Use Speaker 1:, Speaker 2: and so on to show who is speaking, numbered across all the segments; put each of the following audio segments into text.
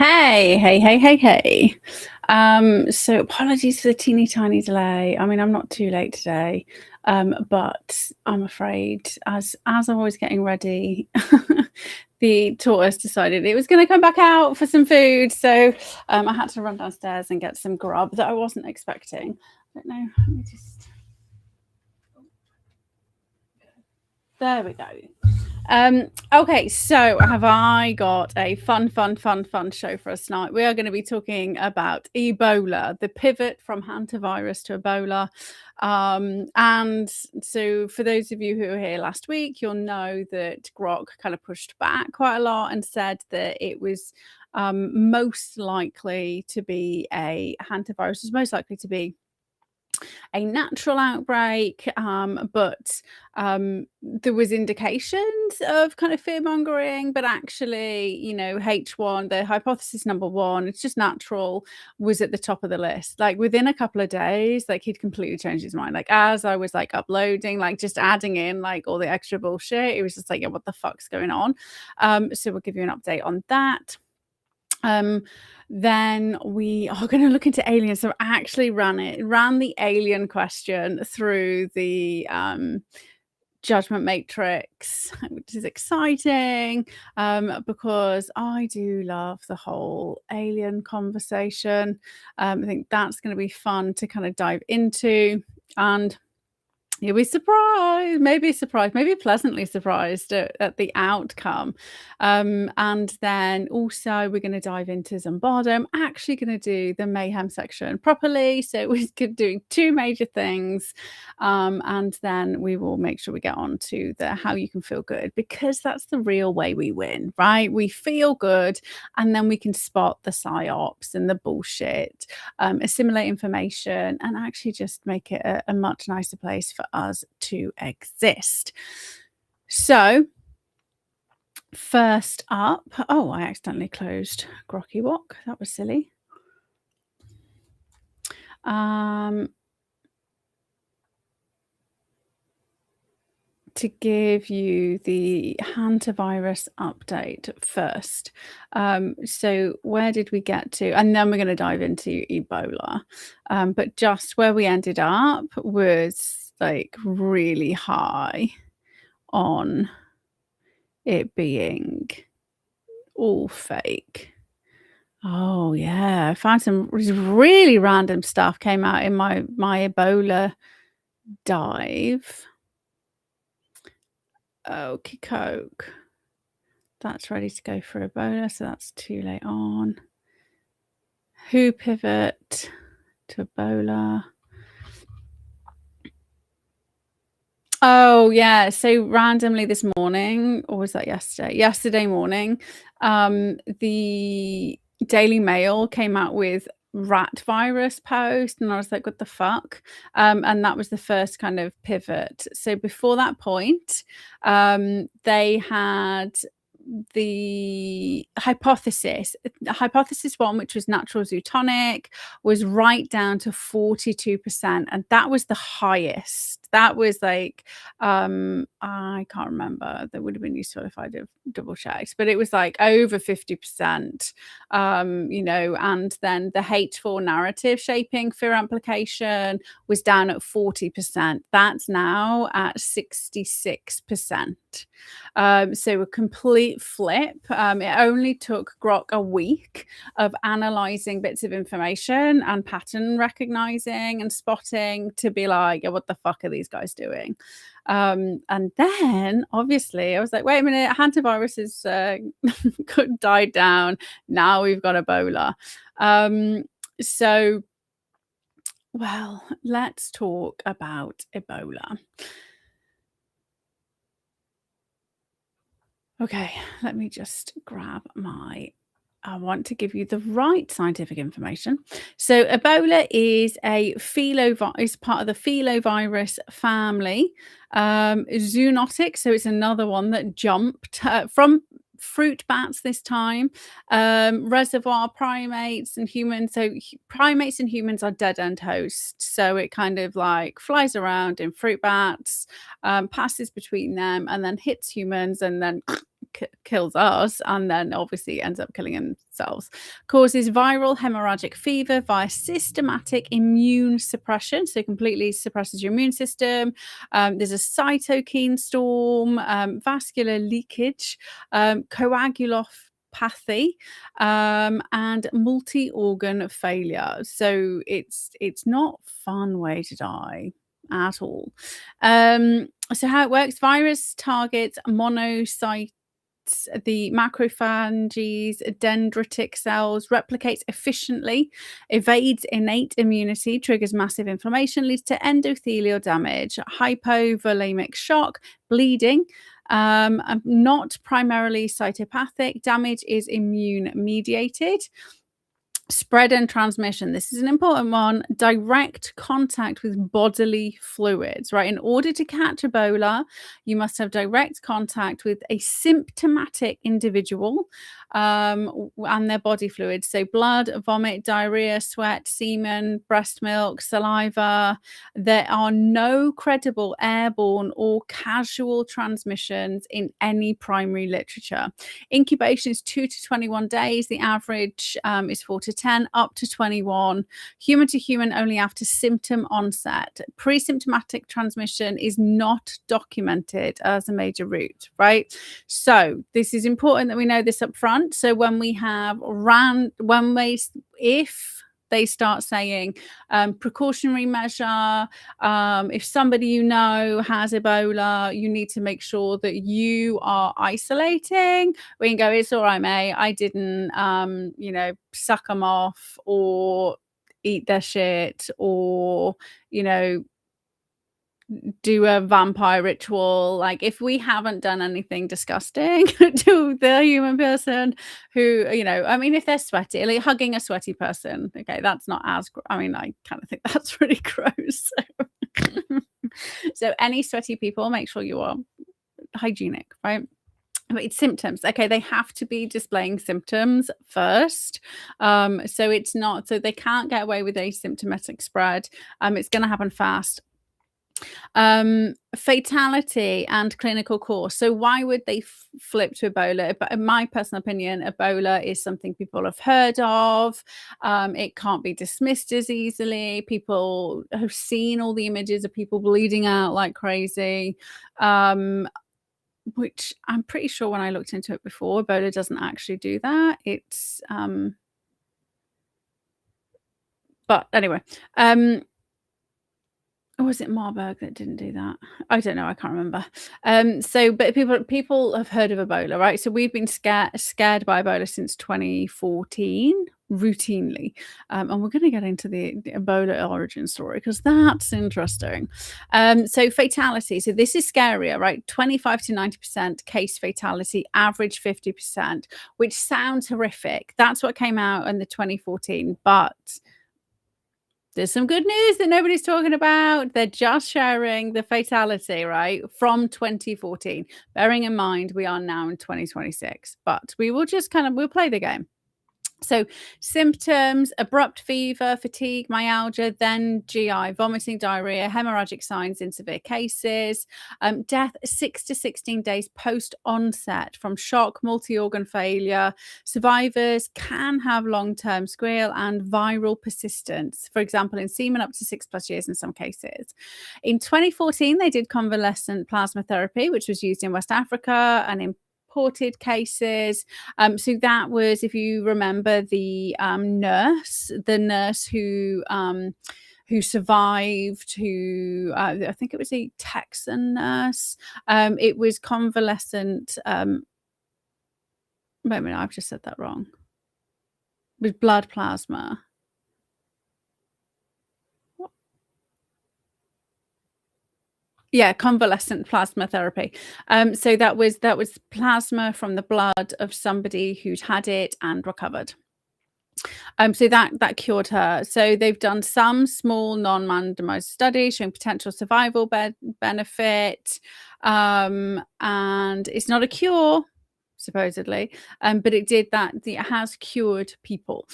Speaker 1: Hey. So apologies for the teeny tiny delay. I mean, I'm not too late today, but I'm afraid as I was getting ready, the tortoise decided it was going to come back out for some food. So I had to run downstairs and get some grub that I wasn't expecting. I don't know. Let me just. There we go. Okay, so have I got a fun show for us tonight? We are going to be talking about Ebola, the pivot from hantavirus to Ebola. And so for those of you who were here last week, you'll know that Grusch kind of pushed back quite a lot and said that it was most likely to be a hantavirus, was most likely to be a natural outbreak, but there was indications of kind of fear mongering, but actually, H1, the hypothesis number one, it's just natural, was at the top of the list. Like within a couple of days, like he'd completely changed his mind. Like as I was like uploading, like just adding in like all the extra bullshit, it was just like, yeah, what the fuck's going on? So we'll give you an update on that. Then we are going to look into aliens. So I actually ran the alien question through the judgment matrix, which is exciting because I do love the whole alien conversation. I think that's going to be fun to kind of dive into, and you'll be surprised, maybe pleasantly surprised at the outcome. And then also we're going to dive into Zimbardo. I'm actually going to do the mayhem section properly. So we're doing two major things. And then we will make sure we get on to the how you can feel good, because that's the real way we win, right? We feel good and then we can spot the psyops and the bullshit, assimilate information, and actually just make it a much nicer place for us to exist. So first up, I accidentally closed Grokky Wok. That was silly. To give you the hantavirus update first. So where did we get to? And then we're going to dive into Ebola. But just where we ended up was like really high on it being all fake. Oh yeah, I found some really random stuff came out in my Ebola dive. Okie coke. That's ready to go for Ebola, so that's too late on. Who pivot to Ebola? Oh yeah, so randomly this morning, or was that yesterday? Yesterday morning, the Daily Mail came out with rat virus post, and I was like, what the fuck? And that was the first kind of pivot. So before that point, they had the hypothesis one, which was natural zootonic, was right down to 42%, and that was the highest. That was like I can't remember, that would have been useful if I'd have double checked, but it was like over 50%, and then the H4 narrative shaping fear amplification was down at 40%. That's now at 66%. So a complete flip. It only took Grok a week of analyzing bits of information and pattern recognizing and spotting to be like, yeah, what the fuck are these guys doing? And then obviously I was like, wait a minute, hantavirus is died down. Now we've got Ebola. So, well, let's talk about Ebola. Okay, let me just grab I want to give you the right scientific information. So Ebola is is part of the filovirus family. Zoonotic, so it's another one that jumped from fruit bats this time. Reservoir primates and humans. So primates and humans are dead-end hosts. So it kind of like flies around in fruit bats, passes between them, and then hits humans, and then kills us, and then obviously ends up killing themselves. Causes viral hemorrhagic fever via systematic immune suppression, so completely suppresses your immune system. There's a cytokine storm, vascular leakage, coagulopathy, and multi-organ failure. So it's not a fun way to die at all. So how it works: virus targets monocytes, the macrophages, dendritic cells, replicates efficiently, evades innate immunity, triggers massive inflammation, leads to endothelial damage, hypovolemic shock, bleeding. Not primarily cytopathic. Damage is immune mediated. Spread and transmission. This is an important one. Direct contact with bodily fluids, right? In order to catch Ebola, you must have direct contact with a symptomatic individual and their body fluids. So blood, vomit, diarrhea, sweat, semen, breast milk, saliva. There are no credible airborne or casual transmissions in any primary literature. Incubation is 2 to 21 days. The average is 4 to 10, up to 21. Human to human only after symptom onset. Pre-symptomatic transmission is not documented as a major route, right? So this is important that we know this up front. So when we have if they start saying precautionary measure, if somebody you know has Ebola, you need to make sure that you are isolating. We can go, it's all right, mate, I didn't suck them off or eat their shit or do a vampire ritual. Like, if we haven't done anything disgusting to the human person who, if they're sweaty, like hugging a sweaty person, okay, that's not as, I kind of think that's really gross. So any sweaty people, make sure you are hygienic, right? But it's symptoms. Okay, they have to be displaying symptoms first. So it's not, so they can't get away with asymptomatic spread. It's going to happen fast. Fatality and clinical course. So why would they flip to Ebola? But in my personal opinion, Ebola is something people have heard of. It can't be dismissed as easily. People have seen all the images of people bleeding out like crazy, which I'm pretty sure when I looked into it before, Ebola doesn't actually do that. It's but anyway, or was it Marburg that didn't do that? I don't know. I can't remember. But people have heard of Ebola, right? So we've been scared by Ebola since 2014, routinely. And we're going to get into the Ebola origin story because that's interesting. So fatality. So this is scarier, right? 25 to 90% case fatality, average 50%, which sounds horrific. That's what came out in the 2014, but there's some good news that nobody's talking about. They're just sharing the fatality, right, from 2014. Bearing in mind, we are now in 2026, but we will just we'll play the game. So symptoms: abrupt fever, fatigue, myalgia, then GI, vomiting, diarrhea, hemorrhagic signs in severe cases. Death 6 to 16 days post onset from shock, multi-organ failure. Survivors can have long-term sequelae and viral persistence, for example, in semen up to 6+ years in some cases. In 2014, they did convalescent plasma therapy, which was used in West Africa and in imported cases. So that was, if you remember, the nurse who survived, who I think it was a Texan nurse. It was convalescent. Wait a minute, I've just said that wrong. With blood plasma. Yeah, convalescent plasma therapy. So that was plasma from the blood of somebody who'd had it and recovered. So that cured her. So they've done some small non-randomized studies showing potential survival benefit, and it's not a cure, supposedly, but it did that. It has cured people.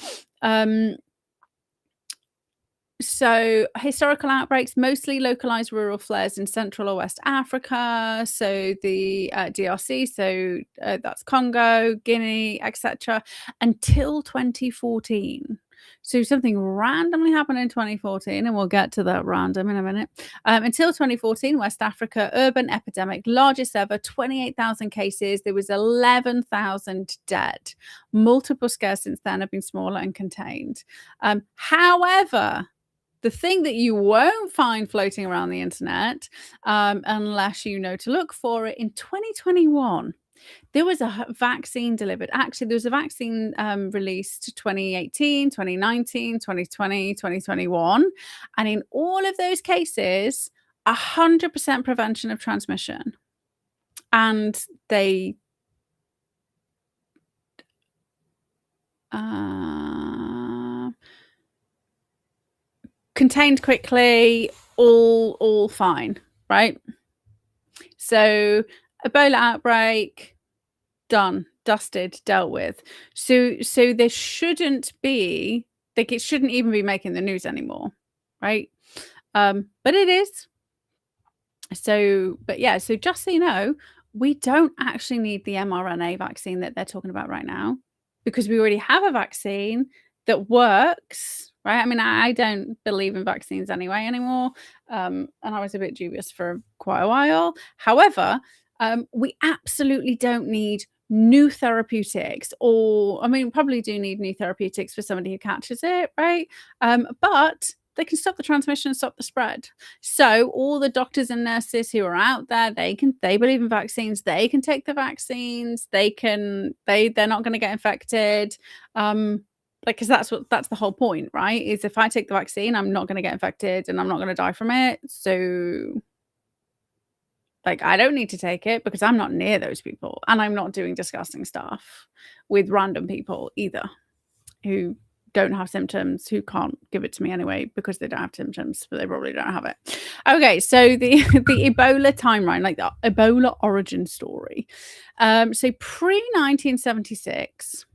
Speaker 1: So historical outbreaks, mostly localized rural flares in Central or West Africa. So the DRC, so that's Congo, Guinea, etc. Until 2014. So something randomly happened in 2014, and we'll get to that random in a minute. Until 2014, West Africa, urban epidemic, largest ever, 28,000 cases. There was 11,000 dead. Multiple scares since then have been smaller and contained. However, the thing that you won't find floating around the internet, unless you know to look for it, in 2021, there was a vaccine delivered. Actually, there was a vaccine released 2018, 2019, 2020, 2021. And in all of those cases, 100% prevention of transmission. And they... contained quickly, all fine, right? So Ebola outbreak, done, dusted, dealt with. So there shouldn't be, like, it shouldn't even be making the news anymore, right? But it is. So, but yeah, so just so you know, we don't actually need the mRNA vaccine that they're talking about right now, because we already have a vaccine that works, right? I mean, I don't believe in vaccines anyway anymore. And I was a bit dubious for quite a while. However, we absolutely don't need new therapeutics, or, I mean, probably do need new therapeutics for somebody who catches it, right? But they can stop the transmission and stop the spread. So all the doctors and nurses who are out there, they believe in vaccines, they can take the vaccines, they're not going to get infected. Like, because that's the whole point, right? Is if I take the vaccine, I'm not going to get infected and I'm not going to die from it. So, like, I don't need to take it because I'm not near those people, and I'm not doing disgusting stuff with random people either, who don't have symptoms, who can't give it to me anyway because they don't have symptoms, but they probably don't have it. Okay, so the Ebola timeline, like the Ebola origin story. So pre-1976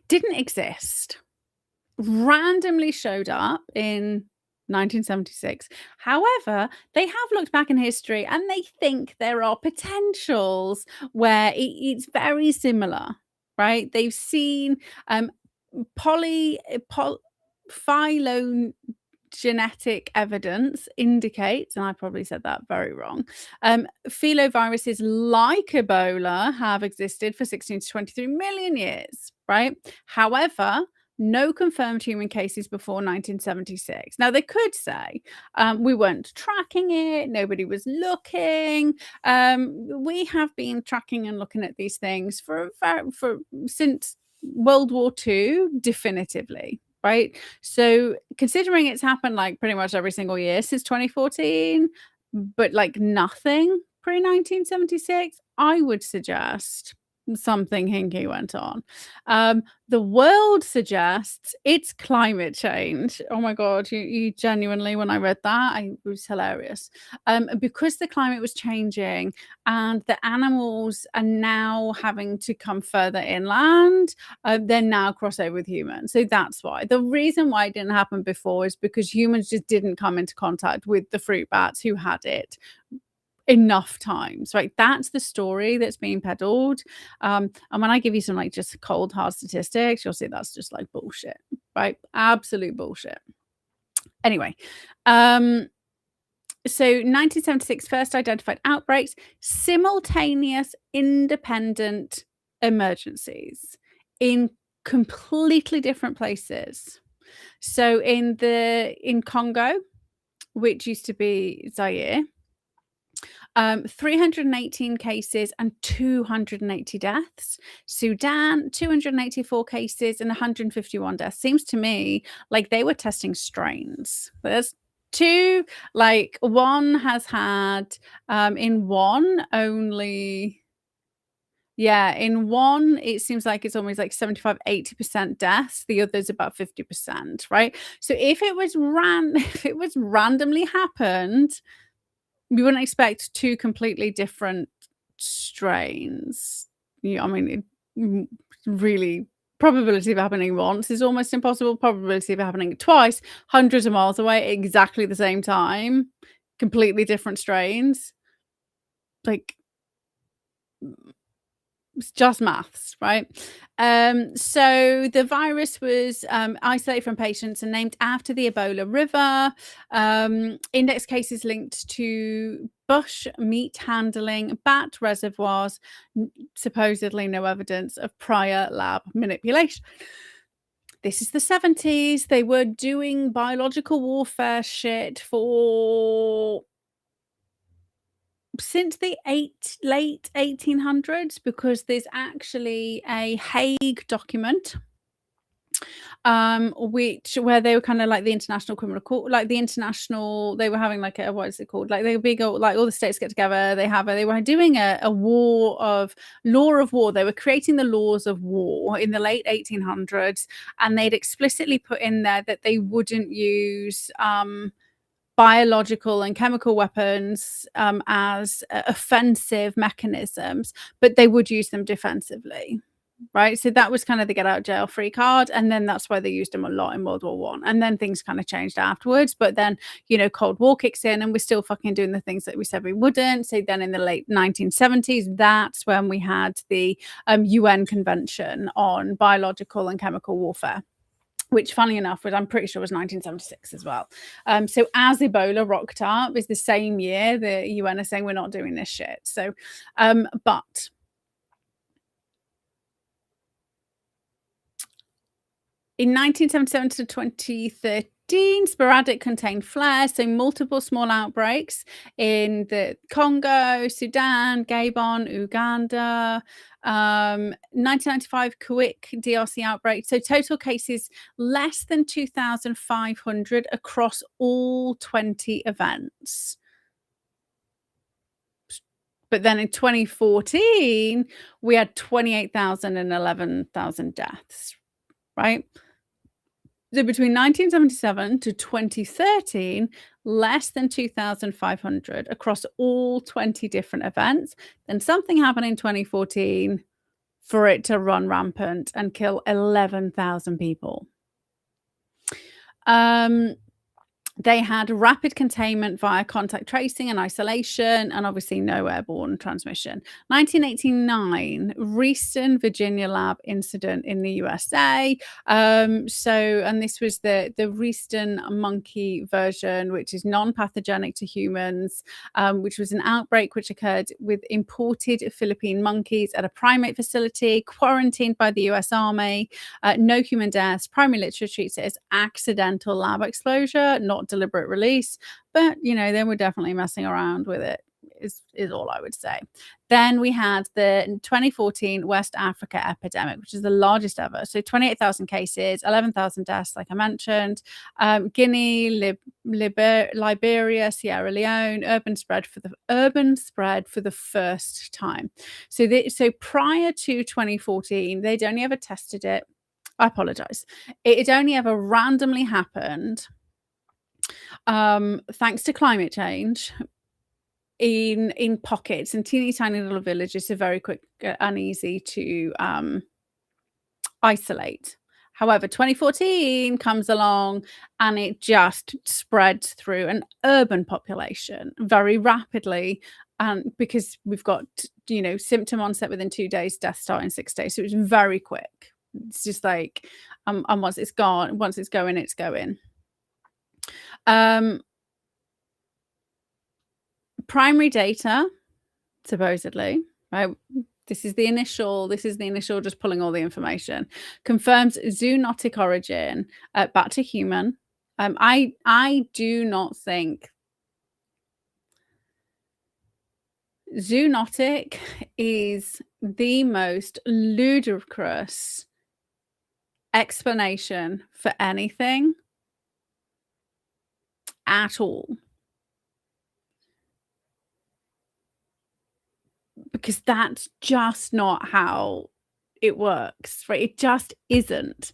Speaker 1: didn't exist. Randomly showed up in 1976. However, they have looked back in history and they think there are potentials where it's very similar, right? They've seen phylogenetic evidence indicates, and I probably said that very wrong, filoviruses like Ebola have existed for 16 to 23 million years, right? However, no confirmed human cases before 1976. Now, they could say we weren't tracking it, nobody was looking. We have been tracking and looking at these things for since World War II, definitively, right? So considering it's happened like pretty much every single year since 2014, but like nothing pre-1976, I would suggest something hinky went on. The world suggests it's climate change. Oh my god, you genuinely, when I read that, it was hilarious. Because the climate was changing and the animals are now having to come further inland, they're now cross over with humans. So that's why. The reason why it didn't happen before is because humans just didn't come into contact with the fruit bats who had it enough times, right? That's the story that's being peddled. And when I give you some like just cold hard statistics, you'll see that's just like bullshit, right? Absolute bullshit. Anyway, so 1976 first identified outbreaks, simultaneous independent emergencies in completely different places. So in Congo, which used to be Zaire, 318 cases and 280 deaths. Sudan, 284 cases and 151 deaths. Seems to me like they were testing strains. There's two, like one has had in one only... Yeah, in one, it seems like it's almost like 75-80% deaths. The other's about 50%, right? So if it was randomly happened, we wouldn't expect two completely different strains. I mean, really probability of happening once is almost impossible. Probability of happening twice, hundreds of miles away at exactly the same time, completely different strains. Like, it's just maths, right? So the virus was isolated from patients and named after the Ebola River. Index cases linked to bush meat handling, bat reservoirs, supposedly no evidence of prior lab manipulation. This is the 70s. They were doing biological warfare shit for since the late 1800s, because there's actually a Hague document where they were kind of like the International Criminal Court, like the international, they were having like a, what is it called, like they were big, like all the states get together, they were doing a law of war. They were creating the laws of war in the late 1800s, and they'd explicitly put in there that they wouldn't use biological and chemical weapons as offensive mechanisms, but they would use them defensively, right? So that was kind of the get out jail free card, and then that's why they used them a lot in World War One, and then things kind of changed afterwards. But then, you know, Cold War kicks in, and we're still fucking doing the things that we said we wouldn't. So then in the late 1970s, that's when we had the UN Convention on Biological and Chemical Warfare, which, funny enough, was, I'm pretty sure, was 1976 as well. So as Ebola rocked up, is the same year the UN is saying we're not doing this shit. So, but in 1977 to 2013, sporadic contained flares, so multiple small outbreaks in the Congo, Sudan, Gabon, Uganda. 1995 quick DRC outbreak. So total cases less than 2,500 across all 20 events. But then in 2014, we had 28,000 and 11,000 deaths, right? So between 1977 to 2013, less than 2,500 across all 20 different events. Then something happened in 2014 for it to run rampant and kill 11,000 people. They had rapid containment via contact tracing and isolation, and obviously no airborne transmission. 1989, Reston, Virginia lab incident in the USA. And this was the Reston monkey version, which is non-pathogenic to humans, which was an outbreak which occurred with imported Philippine monkeys at a primate facility, quarantined by the US Army. No human deaths. Primary literature treats it as accidental lab exposure, not deliberate release, but you know, they were definitely messing around with it, is all I would say. Then we had the 2014 West Africa epidemic, which is the largest ever. So 28,000 cases, 11,000 deaths, like I mentioned. Guinea, Liberia, Sierra Leone, urban spread for the first time. So prior to 2014, they'd only ever tested it. I apologize. It had only ever randomly happened, thanks to climate change, in pockets and teeny tiny little villages, so very quick and easy to isolate. However, 2014 comes along and it just spreads through an urban population very rapidly, and because we've got, you know, symptom onset within 2 days, death start in 6 days, so it's very quick. It's just like, and once it's gone, once it's going, it's going. Primary data, supposedly, right? This is the initial, just pulling all the information. Confirms zoonotic origin back to human. I do not think zoonotic is the most ludicrous explanation for anything at all. Because that's just not how it works, right? It just isn't.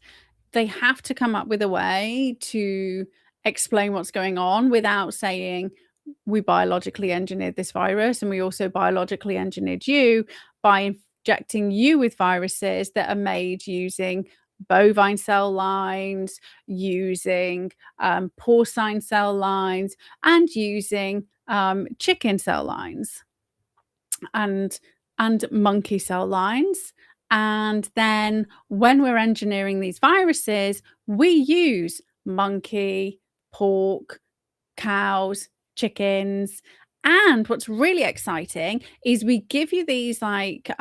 Speaker 1: They have to come up with a way to explain what's going on without saying, we biologically engineered this virus and we also biologically engineered you by injecting you with viruses that are made using bovine cell lines, using porcine cell lines, and using chicken cell lines and monkey cell lines. And then when we're engineering these viruses, we use monkey, pork, cows, chickens. And what's really exciting is we give you these like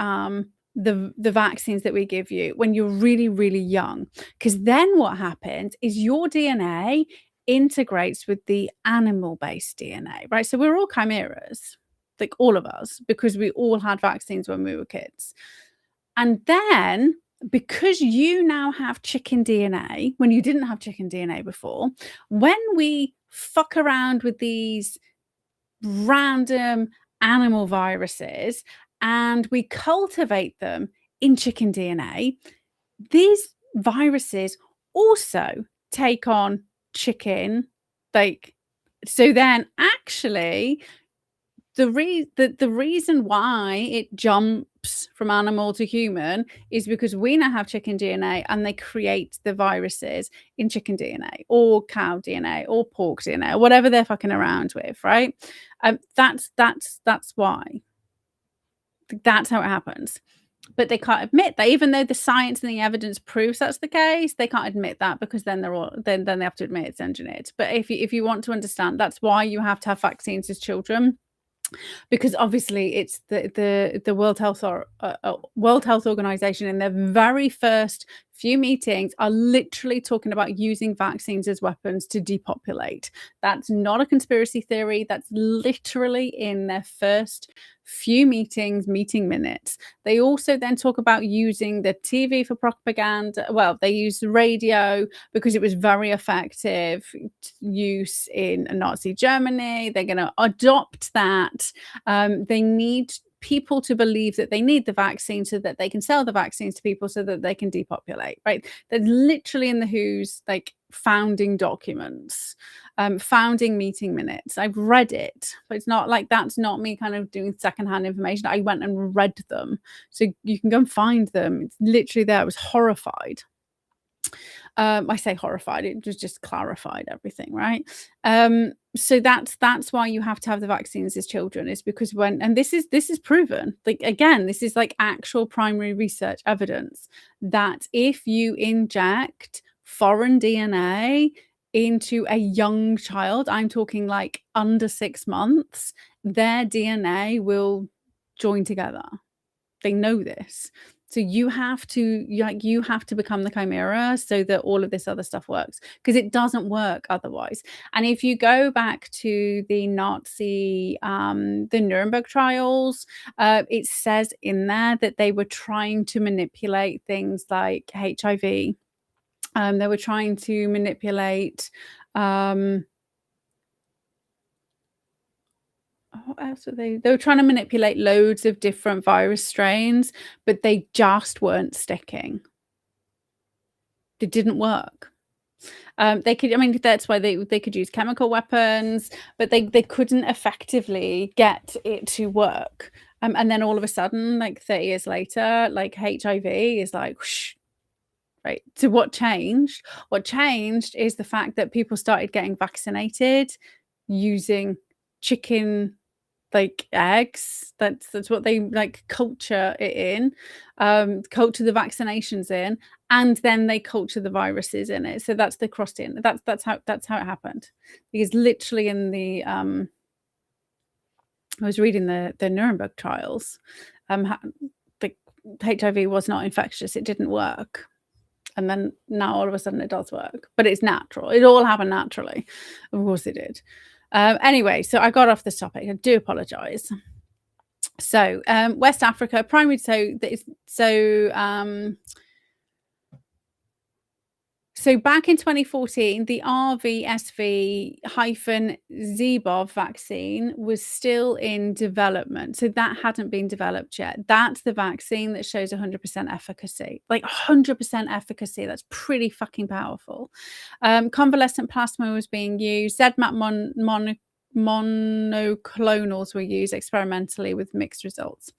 Speaker 1: the vaccines that we give you when you're really, really young. Because then what happens is your DNA integrates with the animal-based DNA, right? So we're all chimeras, like all of us, because we all had vaccines when we were kids. And then because you now have chicken DNA when you didn't have chicken DNA before, when we fuck around with these random animal viruses and we cultivate them in chicken DNA, these viruses also take on chicken. Like, so then actually the reason why it jumps from animal to human is because we now have chicken DNA and they create the viruses in chicken DNA or cow DNA or pork DNA or whatever they're fucking around with, right? That's why. That's how it happens. But they can't admit that, even though the science and the evidence proves that's the case, they can't admit that because then then they have to admit it's engineered. But if you want to understand, that's why you have to have vaccines as children. Because obviously it's the World Health Organization in their very first few meetings are literally talking about using vaccines as weapons to depopulate. That's not a conspiracy theory. That's literally in their first few meeting minutes. They also then talk about using the TV for propaganda. Well, they use radio because it was very effective use in Nazi Germany. They're going to adopt that. They need people to believe that they need the vaccine so that they can sell the vaccines to people so that they can depopulate, right? They're literally in the WHO's like founding documents, founding meeting minutes. I've read it, but it's not like, that's not me kind of doing secondhand information. I went and read them. So you can go and find them. It's literally there. I was horrified. I say horrified, it was just clarified everything, right? So that's why you have to have the vaccines as children, is because and this is proven, like, again, this is like actual primary research evidence that if you inject foreign DNA into a young child, I'm talking like under 6 months, their DNA will join together. They know this. So you have to become the chimera so that all of this other stuff works, because it doesn't work otherwise. And if you go back to the Nazi, the Nuremberg trials, it says in there that they were trying to manipulate things like HIV. They were trying to manipulate what else were they were trying to manipulate loads of different virus strains, but they just weren't sticking. They didn't work. They could, I mean, that's why they could use chemical weapons, but they couldn't effectively get it to work. And then all of a sudden, like 30 years later, like HIV is like whoosh, right? So what changed? What changed is the fact that people started getting vaccinated using chicken like eggs. That's what they like culture it in, culture the vaccinations in, and then they culture the viruses in it. So that's the crossing. That's how it happened. Because literally in the I was reading the Nuremberg trials, the HIV was not infectious. It didn't work. And then now all of a sudden it does work, but it's natural. It all happened naturally. Of course it did. Anyway, so I got off this topic. I do apologize. So West Africa, primary. So back in 2014, the RVSV-ZBOV vaccine was still in development. So that hadn't been developed yet. That's the vaccine that shows 100% efficacy, like 100% efficacy. That's pretty fucking powerful. Convalescent plasma was being used. ZMapp monoclonals were used experimentally with mixed results.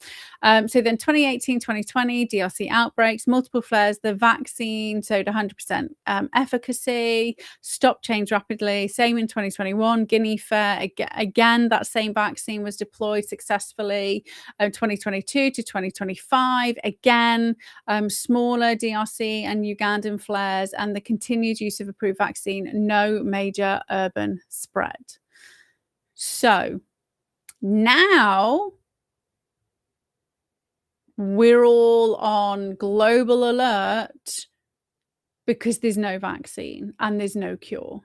Speaker 1: So then 2018, 2020, DRC outbreaks, multiple flares, the vaccine showed 100% efficacy, stopped change rapidly. Same in 2021, Guinea fair, again, that same vaccine was deployed successfully. 2022 to 2025, again, smaller DRC and Ugandan flares, and the continued use of approved vaccine, no major urban spread. So now we're all on global alert because there's no vaccine and there's no cure.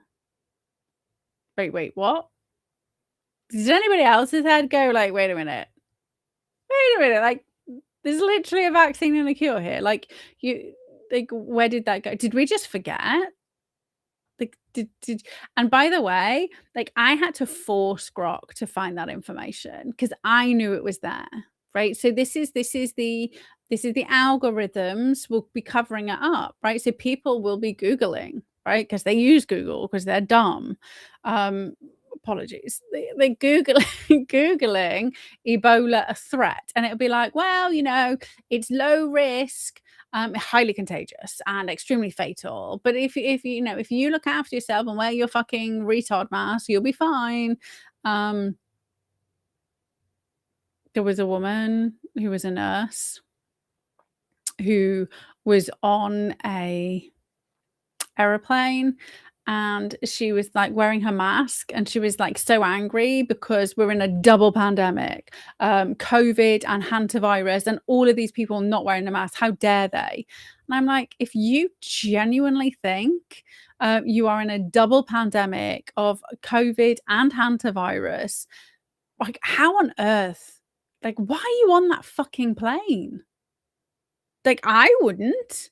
Speaker 1: Wait, what? Did anybody else's head go like, wait a minute, like there's literally a vaccine and a cure here? Like where did that go? Did we just forget? Like and by the way, like I had to force Grok to find that information because I knew it was there, right? So this is the algorithms will be covering it up, right? So people will be Googling, right? Because they use Google because they're dumb. Apologies. They're Googling Ebola a threat, and it'll be like, well, it's low risk, highly contagious and extremely fatal. But if you look after yourself and wear your fucking retard mask, you'll be fine. There was a woman who was a nurse who was on a aeroplane, and she was like wearing her mask, and she was like so angry because we're in a double pandemic, COVID and hantavirus, and all of these people not wearing a mask. How dare they? And I'm like, if you genuinely think you are in a double pandemic of COVID and hantavirus, like how on earth, like why are you on that fucking plane? Like I wouldn't.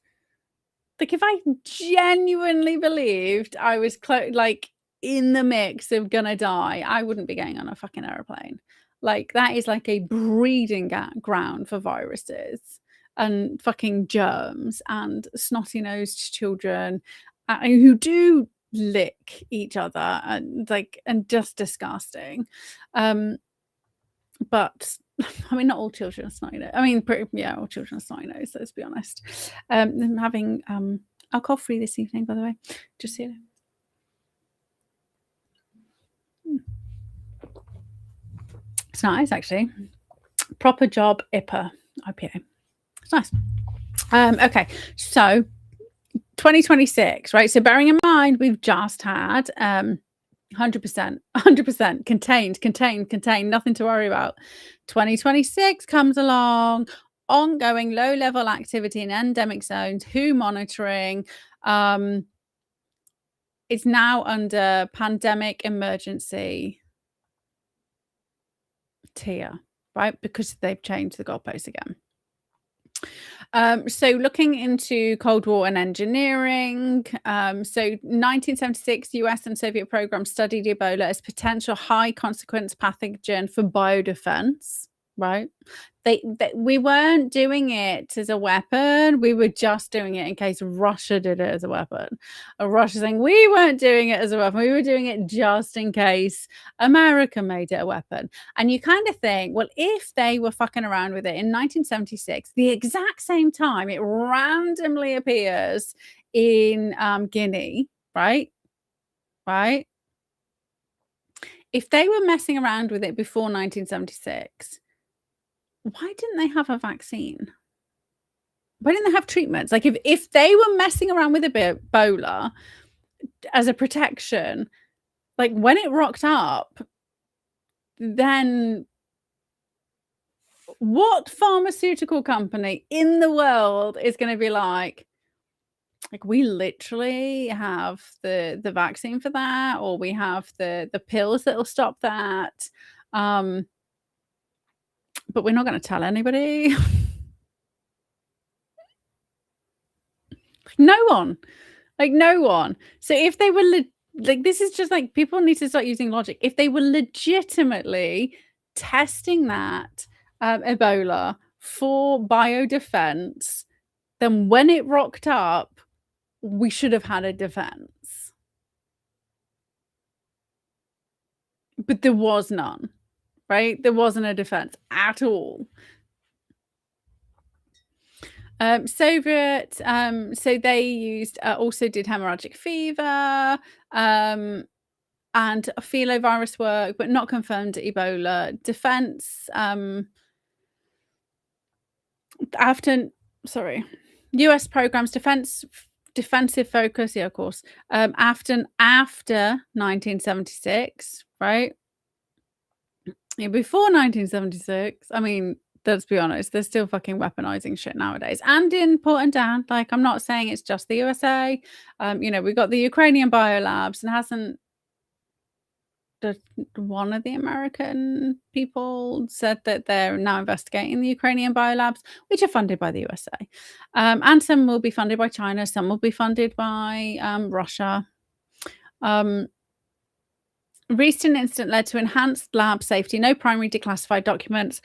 Speaker 1: Like, if I genuinely believed I was like in the mix of gonna die, I wouldn't be getting on a fucking airplane. Like, that is like a breeding ground for viruses and fucking germs and snotty-nosed children who do lick each other and just disgusting. But I mean, not all children are snotty nose. I mean, all children are snotty nose. Let's be honest. I'm having alcohol free this evening, by the way. Just so you know. It's nice, actually. Proper job IPA. It's nice. Okay, so 2026, right? So bearing in mind, we've just had 100% contained, nothing to worry about. 2026 comes along, ongoing low-level activity in endemic zones, WHO monitoring. It's now under pandemic emergency tier, right? Because they've changed the goalposts again. So looking into Cold War and engineering, so 1976 US and Soviet programs studied Ebola as potential high consequence pathogen for biodefense, right? We weren't doing it as a weapon. We were just doing it in case Russia did it as a weapon. Russia saying we weren't doing it as a weapon. We were doing it just in case America made it a weapon. And you kind of think, well, if they were fucking around with it in 1976, the exact same time it randomly appears in Guinea, right? If they were messing around with it before 1976, why didn't they have a vaccine? Why didn't they have treatments? Like if they were messing around with Ebola as a protection, like when it rocked up, then what pharmaceutical company in the world is going to be like we literally have the vaccine for that, or we have the pills that will stop that, but we're not going to tell anybody. No one. So if they were this is just like people need to start using logic. If they were legitimately testing that Ebola for biodefense, then when it rocked up, we should have had a defense. but there was none, right? There wasn't a defense at all. Soviet, so they used, also did hemorrhagic fever, and filovirus work, but not confirmed Ebola. Defense, after, sorry, US programs, defensive focus, yeah, of course, after 1976, right? Yeah, before 1976, I mean, let's be honest, they're still fucking weaponizing shit nowadays and important down. Like, I'm not saying it's just the USA. You know, we got the Ukrainian biolabs, and hasn't one of the American people said that they're now investigating the Ukrainian biolabs, which are funded by the USA. And some will be funded by China, some will be funded by Russia. Recent incident led to enhanced lab safety. No primary declassified documents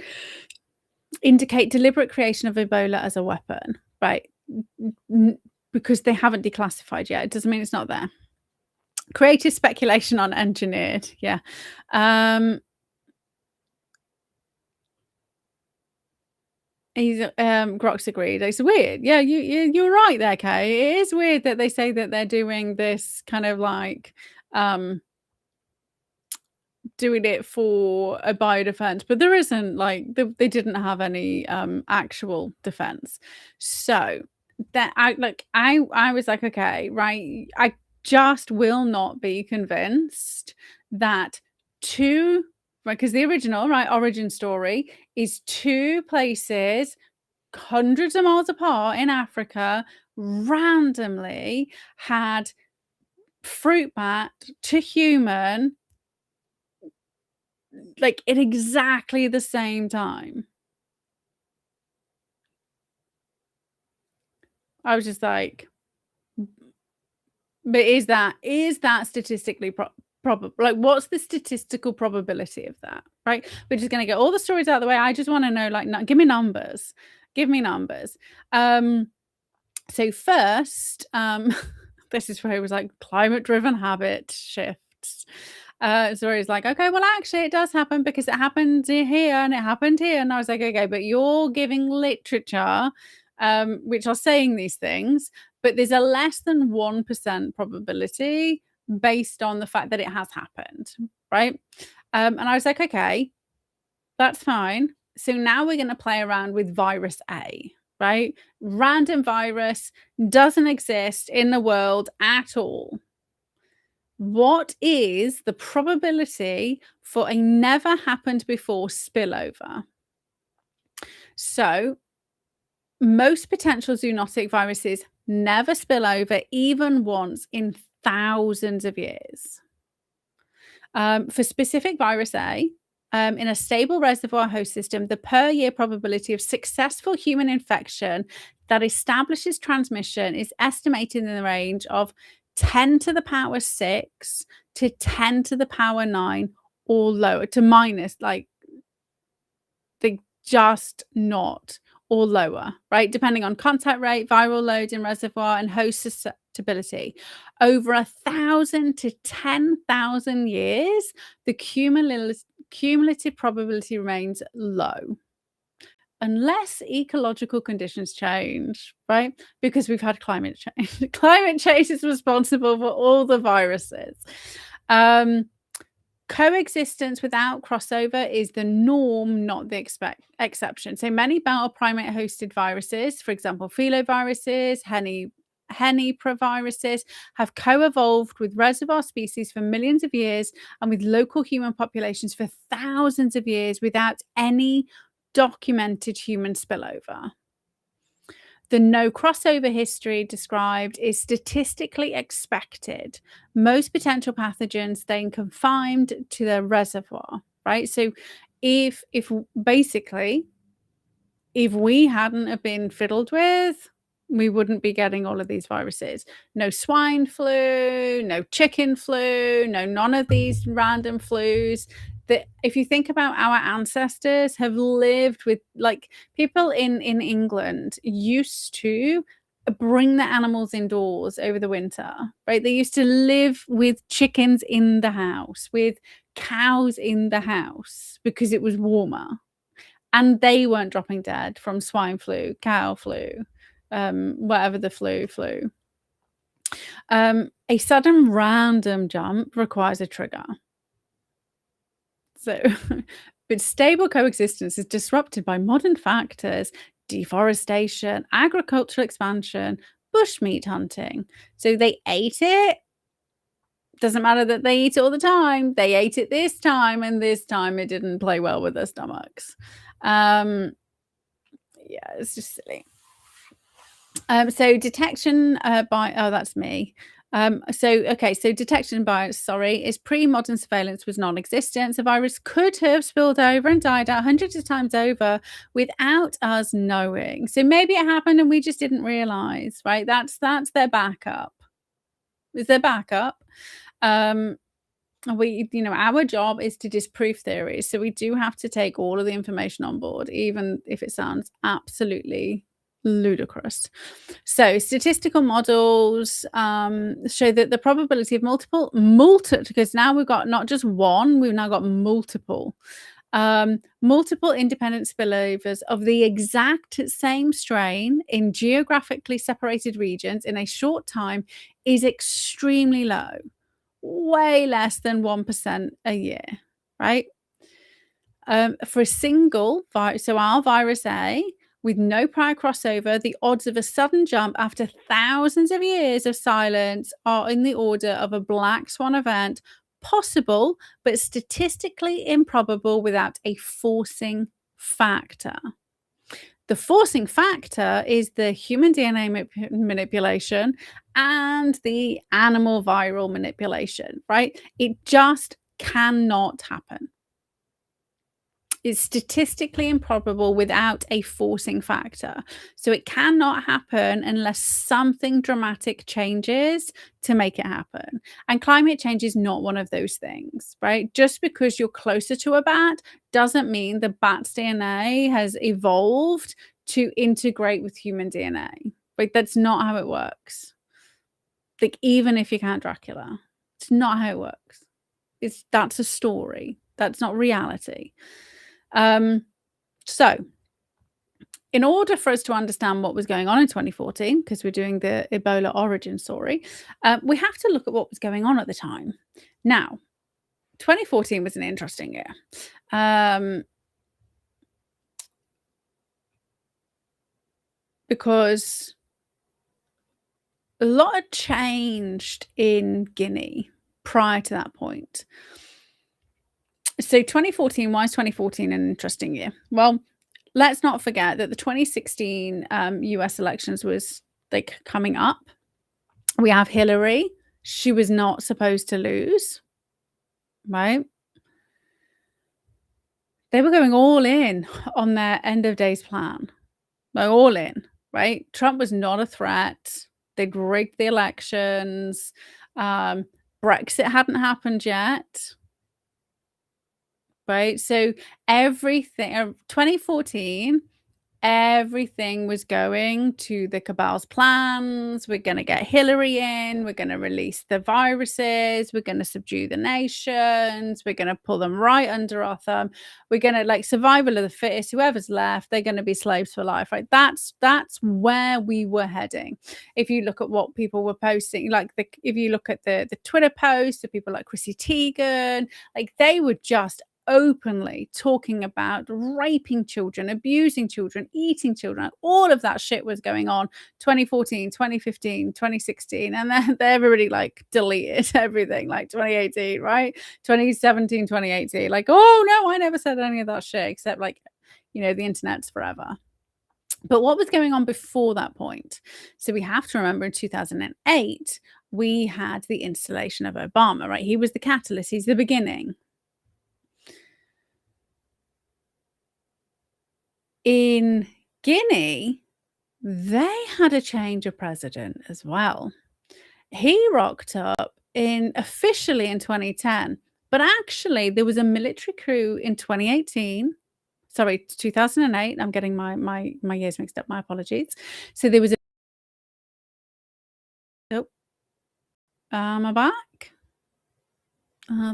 Speaker 1: indicate deliberate creation of Ebola as a weapon, right? Because they haven't declassified yet. It doesn't mean it's not there. Creative speculation on engineered, yeah. Grusch agreed. It's weird. Yeah, you're right there, Kay. It is weird that they say that they're doing this kind of like doing it for a biodefense, but there isn't, like, they didn't have any actual defense. So that I was like, okay, right, I just will not be convinced that two, right, because the original, right, origin story is two places hundreds of miles apart in Africa randomly had fruit bat to human, like, at exactly the same time. I was just like, but is that statistically probable? Like, what's the statistical probability of that, right? We're just gonna get all the stories out of the way. I just want to know, like, give me numbers. Give me numbers. So first, this is where it was like climate-driven habit shifts. So he's like, okay, well, actually, it does happen because it happened here and it happened here. And I was like, okay, but you're giving literature, which are saying these things, but there's a less than 1% probability based on the fact that it has happened, right? And I was like, okay, that's fine. So now we're going to play around with virus A, right? Random virus doesn't exist in the world at all. What is the probability for a never happened before spillover? So most potential zoonotic viruses never spill over even once in thousands of years. For specific virus A, in a stable reservoir host system, the per year probability of successful human infection that establishes transmission is estimated in the range of 10 to the power 6 to 10 to the power 9 or lower, to minus, like, they just not, or lower, right? Depending on contact rate, viral load in reservoir, and host susceptibility. Over 1,000 to 10,000 years, the cumulative probability remains low. Unless ecological conditions change, right? Because we've had climate change. Climate change is responsible for all the viruses. Coexistence without crossover is the norm, not the exception. So many battle primate-hosted viruses, for example, filoviruses, heniproviruses, have co-evolved with reservoir species for millions of years and with local human populations for thousands of years without any documented human spillover. The no crossover history described is statistically expected. Most potential pathogens staying confined to their reservoir, right? So if basically, if we hadn't have been fiddled with, we wouldn't be getting all of these viruses. No swine flu, no chicken flu, none of these random flus. That, if you think about, our ancestors have lived with, like, people in England used to bring the animals indoors over the winter, right? They used to live with chickens in the house, with cows in the house because it was warmer, and they weren't dropping dead from swine flu, cow flu, whatever the flu. A sudden random jump requires a trigger. So, but stable coexistence is disrupted by modern factors, deforestation, agricultural expansion, bushmeat hunting. So they ate it. Doesn't matter that they eat it all the time. They ate it this time, and this time it didn't play well with their stomachs. Yeah, it's just silly. So detection by that's me. So detection by is pre-modern surveillance was non-existent. The virus could have spilled over and died out hundreds of times over without us knowing. So maybe it happened and we just didn't realize, right? That's their backup. Is their backup. Our job is to disprove theories. So we do have to take all of the information on board, even if it sounds absolutely ludicrous. So statistical models show that the probability of multiple, because now we've got not just one, we've now got multiple independent spillovers of the exact same strain in geographically separated regions in a short time is extremely low, way less than 1% a year, right? For a single virus, so our virus A, with no prior crossover, the odds of a sudden jump after thousands of years of silence are in the order of a black swan event, possible, but statistically improbable without a forcing factor. The forcing factor is the human DNA manipulation and the animal viral manipulation, right? It just cannot happen. Is statistically improbable without a forcing factor. So it cannot happen unless something dramatic changes to make it happen. And climate change is not one of those things, right? Just because you're closer to a bat doesn't mean the bat's DNA has evolved to integrate with human DNA. Like, that's not how it works. Like, even if you count Dracula, it's not how it works. That's a story. That's not reality. So in order for us to understand what was going on in 2014, because we're doing the Ebola origin story, we have to look at what was going on at the time. Now, 2014 was an interesting year. Because a lot had changed in Guinea prior to that point. So 2014, why is 2014 an interesting year? Well, let's not forget that the 2016 US elections was like coming up. We have Hillary. She was not supposed to lose, right? They were going all in on their end of days plan. Like, all in, right? Trump was not a threat. They'd rigged the elections. Brexit hadn't happened yet. Right? So everything, 2014, everything was going to the cabal's plans. We're going to get Hillary in. We're going to release the viruses. We're going to subdue the nations. We're going to pull them right under our thumb. We're going to, like, survival of the fittest. Whoever's left, they're going to be slaves for life, right? That's where we were heading. If you look at what people were posting, if you look at the Twitter posts of people like Chrissy Teigen, like, they were just openly talking about raping children, abusing children, eating children. All of that shit was going on 2014, 2015, 2016, and then everybody like deleted everything, like 2018, right? 2017, 2018, like, oh no, I never said any of that shit, except, like, the internet's forever. But what was going on before that point? So we have to remember in 2008 we had the installation of Obama, right? He was the catalyst, he's the beginning. In Guinea, they had a change of president as well. He rocked up officially in 2010, but actually there was a military coup in 2018. Sorry, 2008. I'm getting my years mixed up. My apologies. So there was am I back?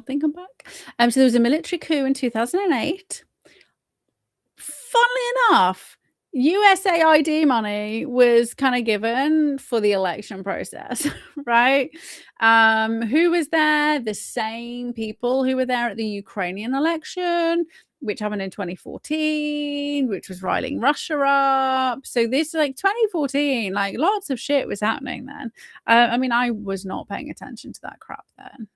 Speaker 1: Thinking back. So there was a military coup in 2008. Funnily enough, USAID money was kind of given for the election process, right? Who was there? The same people who were there at the Ukrainian election, which happened in 2014, which was riling Russia up. So this, like 2014, like lots of shit was happening then. I mean, I was not paying attention to that crap then.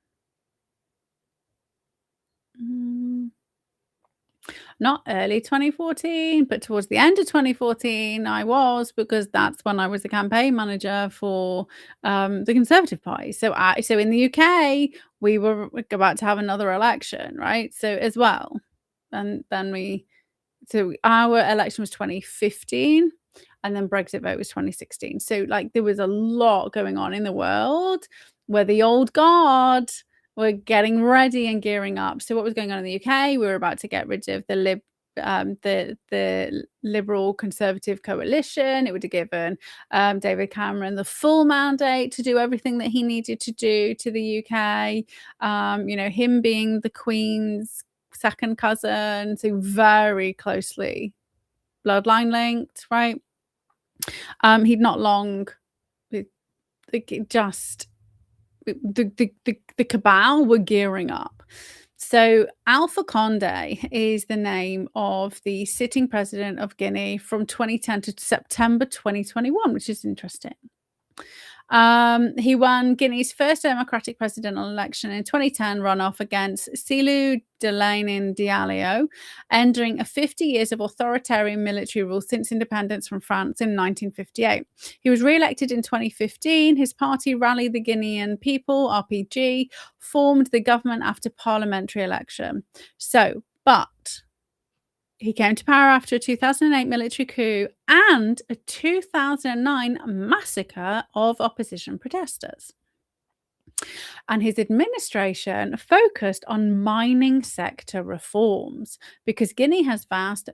Speaker 1: Not early 2014, but towards the end of 2014, I was, because that's when I was the campaign manager for the Conservative Party. So in the UK, we were about to have another election, right? So as well, and then so our election was 2015, and then Brexit vote was 2016. So like there was a lot going on in the world where the old guard were getting ready and gearing up. So what was going on in the UK? We were about to get rid of the Liberal Conservative coalition. It would have given David Cameron the full mandate to do everything that he needed to do to the UK. Him being the Queen's second cousin, so very closely bloodline linked, right? He'd not long just the cabal were gearing up. So Alpha Condé is the name of the sitting president of Guinea from 2010 to September 2021, which is interesting. He won Guinea's first democratic presidential election in 2010 runoff against Cellou Dalein Diallo, ending a 50 years of authoritarian military rule since independence from France in 1958. He was re-elected in 2015. His party, Rally the Guinean People, RPG, formed the government after parliamentary election. But he came to power after a 2008 military coup and a 2009 massacre of opposition protesters. And his administration focused on mining sector reforms because Guinea has vast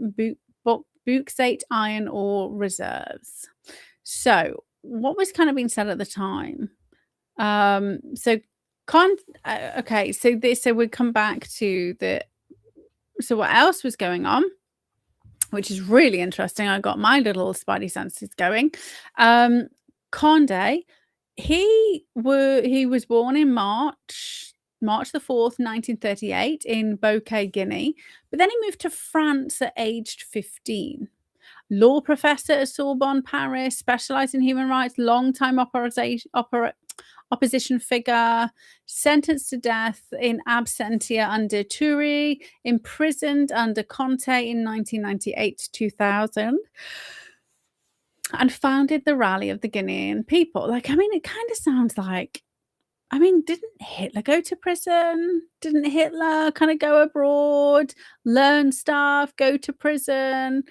Speaker 1: bauxite iron ore reserves. So what was kind of being said at the time? So we come back to so what else was going on, which is really interesting. I got my little spidey senses going. Condé, he was born in March the 4th, 1938 in Bouquet, Guinea, but then he moved to France at aged 15. Law professor at Sorbonne, Paris, specialized in human rights, long-time opposition figure, sentenced to death in absentia under Toury, imprisoned under Conte in 1998 to 2000, and founded the Rally of the Guinean People. It kind of sounds like, didn't Hitler go to prison? Didn't Hitler kind of go abroad, learn stuff, go to prison?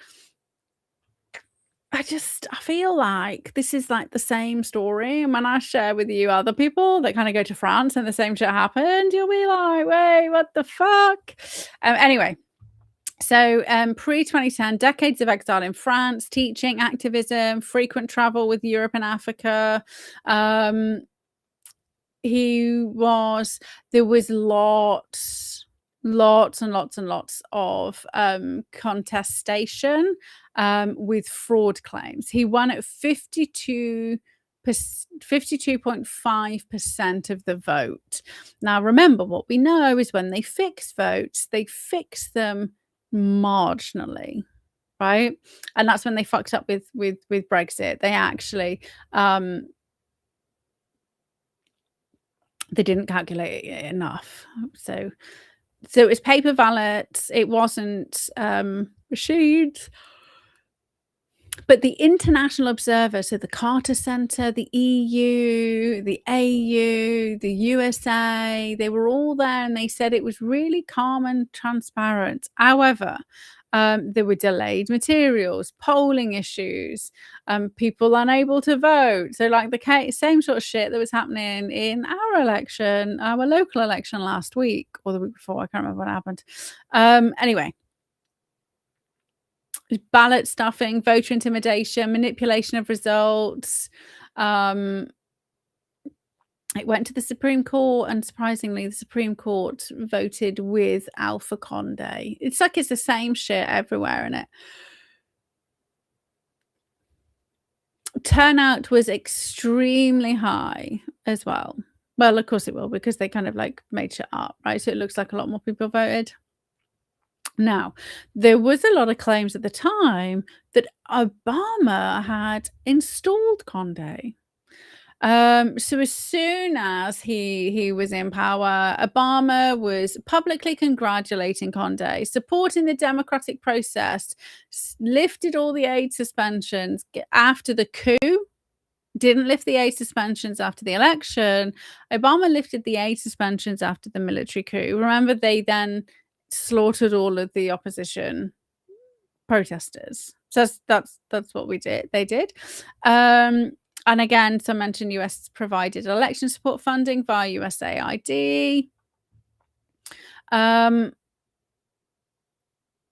Speaker 1: I feel like this is like the same story. And when I share with you other people that kind of go to France and the same shit happened, you'll be like, wait, what the fuck? Anyway, so pre-2010, decades of exile in France, teaching, activism, frequent travel with Europe and Africa. There was lots and lots of contestation with fraud claims. He won at 52.5% of the vote. Now, remember, what we know is when they fix votes, they fix them marginally, right? And that's when they fucked up with Brexit. They actually they didn't calculate it enough. So it was paper ballots. It wasn't machines. But the international observers, so the Carter Center, the EU, the AU, the USA, they were all there and they said it was really calm and transparent. However, there were delayed materials, polling issues, people unable to vote. So like the same sort of shit that was happening in our local election last week or the week before. I can't remember what happened. Anyway. Ballot stuffing, voter intimidation, manipulation of results, It went to the Supreme Court, and surprisingly, the Supreme Court voted with Alpha Condé. It's like it's the same shit everywhere in it. Turnout was extremely high as well. Well, of course it will, because they kind of like made shit up, right? So it looks like a lot more people voted. Now, there was a lot of claims at the time that Obama had installed Condé. So as soon as he was in power, Obama was publicly congratulating Condé, supporting the democratic process, lifted all the aid suspensions after the coup, didn't lift the aid suspensions after the election. Obama lifted the aid suspensions after the military coup. Remember, they then slaughtered all of the opposition protesters. So that's what we did. They did. And again, so I mentioned US provided election support funding via USAID.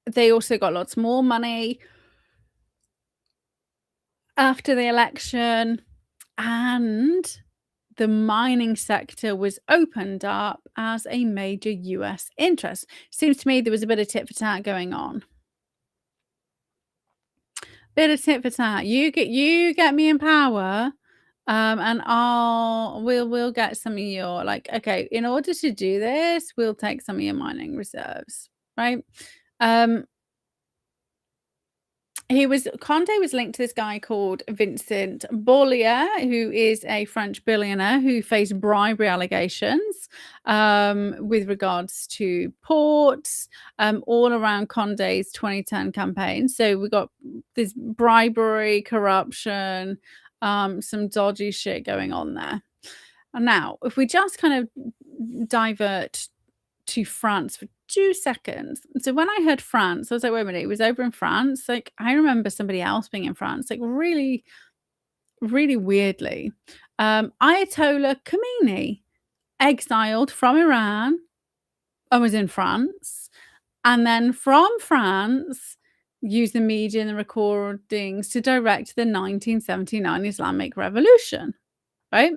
Speaker 1: They also got lots more money after the election, and the mining sector was opened up as a major US interest. Seems to me there was a bit of tit for tat going on. Bit of tit for tat. You get me in power, and we'll get some of your, like, okay, in order to do this, we'll take some of your mining reserves, right? Condé was linked to this guy called Vincent Bolloré, who is a French billionaire who faced bribery allegations with regards to ports all around Condé's 2010 campaign. So we got this bribery, corruption, some dodgy shit going on there. And now, if we just kind of divert to France for 2 seconds. So when I heard France, I was like, wait a minute, it was over in France? Like, I remember somebody else being in France, like really, really weirdly. Ayatollah Khomeini, exiled from Iran and was in France. And then from France, used the media and the recordings to direct the 1979 Islamic Revolution, right?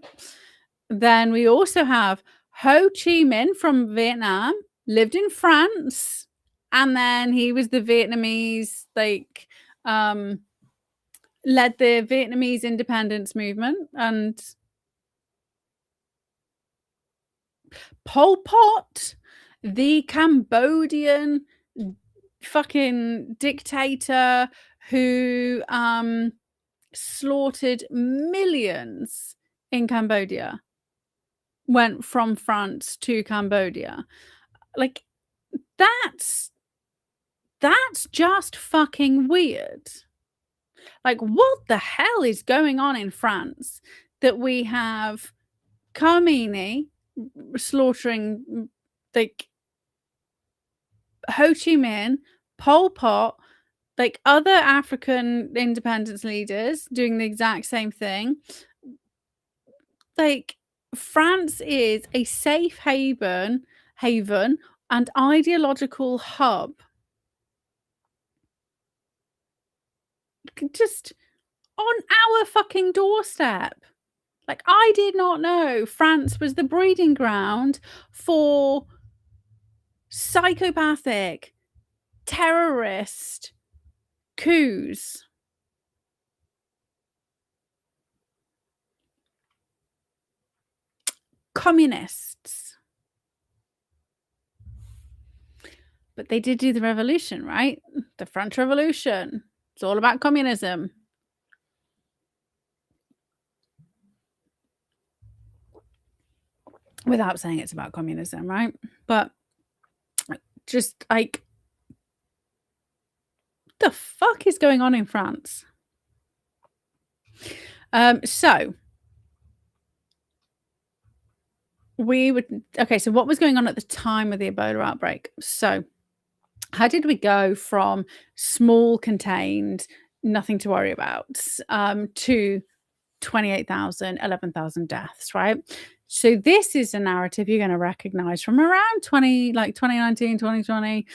Speaker 1: Then we also have Ho Chi Minh from Vietnam, lived in France, and then he was the Vietnamese, like, led the Vietnamese independence movement. And Pol Pot, the Cambodian fucking dictator who slaughtered millions in Cambodia, went from France to Cambodia. Like, that's just fucking weird. Like, what the hell is going on in France that we have Khomeini slaughtering, like, Ho Chi Minh, Pol Pot, like other African independence leaders doing the exact same thing. Like, France is a safe haven and ideological hub. Just on our fucking doorstep. Like, I did not know France was the breeding ground for psychopathic, terrorist coups. Communists. But they did do the revolution, right? The French Revolution. It's all about communism. Without saying it's about communism, right? But just like, the fuck is going on in France? So what was going on at the time of the Ebola outbreak? So how did we go from small, contained, nothing to worry about, to 28,000, 11,000 deaths, right? So this is a narrative you're going to recognize from around 2019, 2020.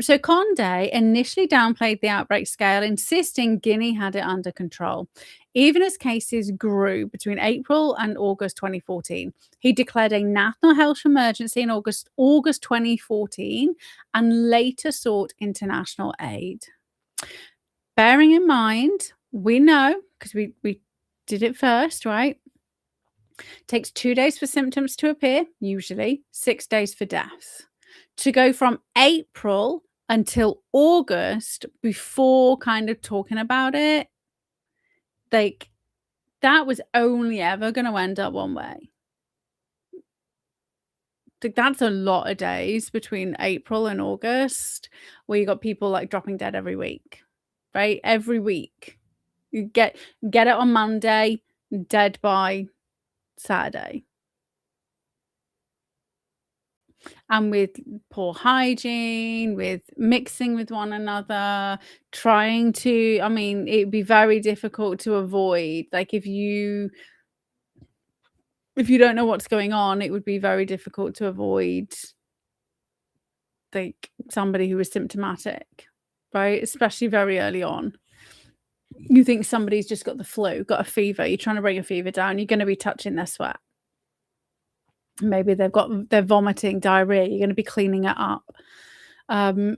Speaker 1: So Condé initially downplayed the outbreak scale, insisting Guinea had it under control. Even as cases grew between April and August 2014, he declared a national health emergency in August 2014 and later sought international aid. Bearing in mind, we know, because we did it first, right? Takes 2 days for symptoms to appear, usually 6 days for death. To go from April until August before kind of talking about it, like, that was only ever gonna end up one way. Like, that's a lot of days between April and August where you got people, like, dropping dead every week, right? Every week. You get it on Monday, dead by Saturday. And with poor hygiene, with mixing with one another, trying to I mean, it'd be very difficult to avoid. Like, if you don't know what's going on, it would be very difficult to avoid, like, somebody who is symptomatic, right? Especially very early on. You think somebody's just got the flu, got a fever, you're trying to bring a fever down, you're gonna be touching their sweat. Maybe they're vomiting, diarrhea, you're gonna be cleaning it up. Um,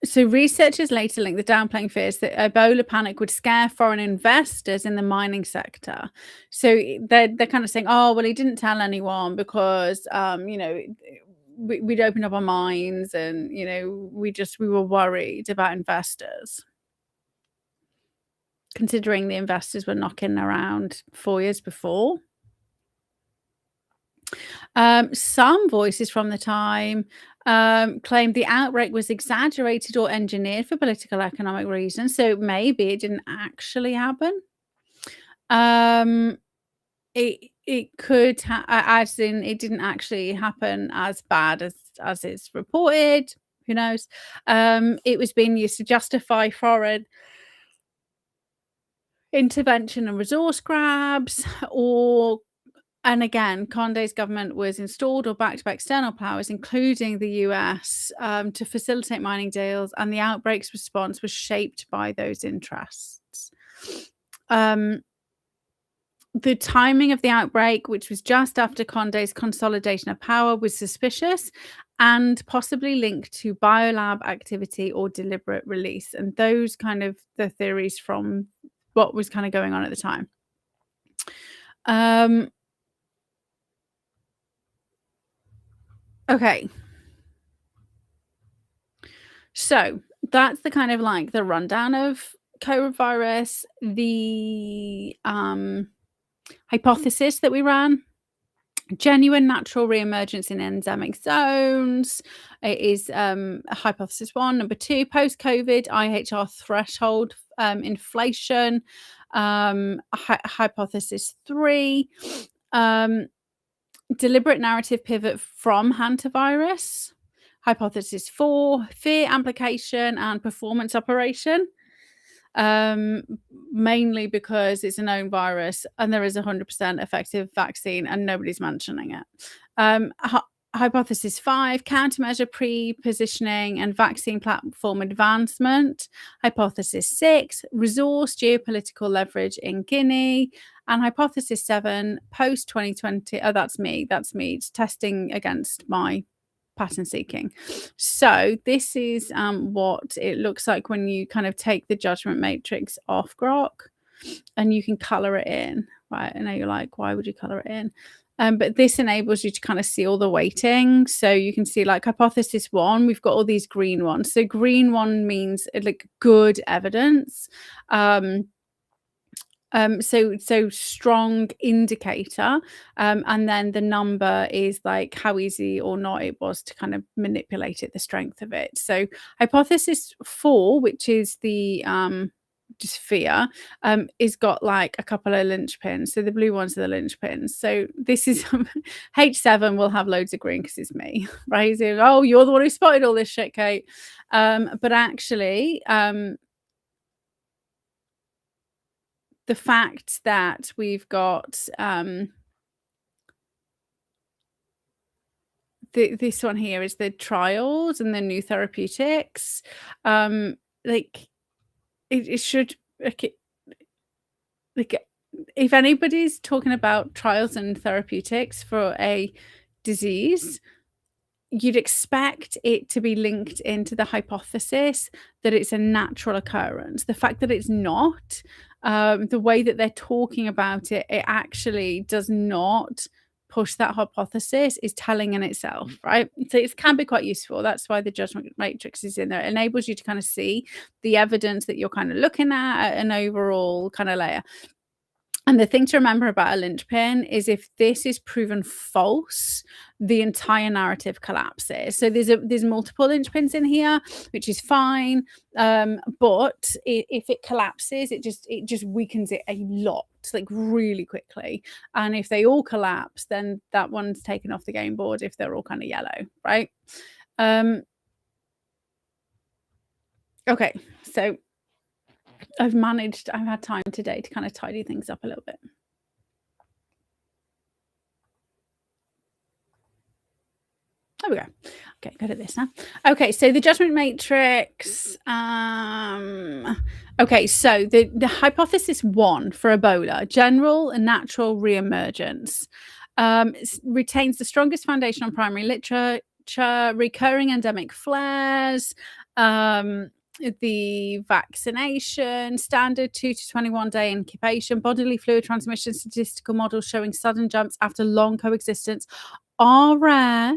Speaker 1: so researchers later linked the downplaying fears that Ebola panic would scare foreign investors in the mining sector. So they're kind of saying, "Oh, well, he didn't tell anyone because, we'd opened up our mines and, we were worried about investors." Considering the investors were knocking around 4 years before. Some voices from the time claimed the outbreak was exaggerated or engineered for political economic reasons, so maybe it didn't actually happen. Um, it could as in it didn't actually happen as bad as it's reported. Who knows? It was being used to justify foreign intervention and resource grabs, or and again, Conde's government was installed or backed by external powers, including the US, to facilitate mining deals, and the outbreak's response was shaped by those interests. The timing of the outbreak, which was just after Conde's consolidation of power, was suspicious and possibly linked to biolab activity or deliberate release. And those kind of the theories from what was kind of going on at the time. Okay. So that's the kind of like the rundown of COVID virus, the hypothesis that we ran. Genuine natural reemergence in endemic zones. It is hypothesis 1. Number 2, post-COVID IHR threshold inflation. Hypothesis 3. Deliberate narrative pivot from hantavirus. Hypothesis 4, fear amplification and performance operation. Mainly because it's a known virus and there is 100% effective vaccine and nobody's mentioning it. Hypothesis 5, countermeasure pre-positioning and vaccine platform advancement. Hypothesis 6, resource geopolitical leverage in Guinea. And hypothesis 7, post-2020. Oh, that's me. It's testing against my pattern seeking. So this is what it looks like when you kind of take the judgment matrix off Grok and you can color it in, right? I know you're like, why would you color it in? But this enables you to kind of see all the weighting. So you can see like hypothesis 1, we've got all these green ones. So green one means like good evidence. So strong indicator, and then the number is like how easy or not it was to kind of manipulate it, the strength of it. So hypothesis 4, which is the just fear, is got like a couple of linchpins. So the blue ones are the linchpins. So this is H7 will have loads of green because it's me, right? So, oh, you're the one who spotted all this shit, Kate. But actually, the fact that we've got this one here is the trials and the new therapeutics. Like it should, like, if anybody's talking about trials and therapeutics for a disease, you'd expect it to be linked into the hypothesis that it's a natural occurrence. The fact that it's not, the way that they're talking about it, it actually does not push that hypothesis, is telling in itself, right? So it can be quite useful. That's why the judgment matrix is in there. It enables you to kind of see the evidence that you're kind of looking at an overall kind of layer. And the thing to remember about a linchpin is if this is proven false, the entire narrative collapses. So there's multiple linchpins in here, which is fine. But if it collapses, it just weakens it a lot, like really quickly. And if they all collapse, then that one's taken off the game board if they're all kind of yellow, right? Okay, so I've had time today to kind of tidy things up a little bit. There we go. Okay, good at this now. Okay, so the judgment matrix. Okay, so the hypothesis 1 for Ebola, general and natural reemergence, retains the strongest foundation on primary literature, recurring endemic flares, the vaccination, standard 2 to 21 day incubation, bodily fluid transmission, statistical models showing sudden jumps after long coexistence are rare,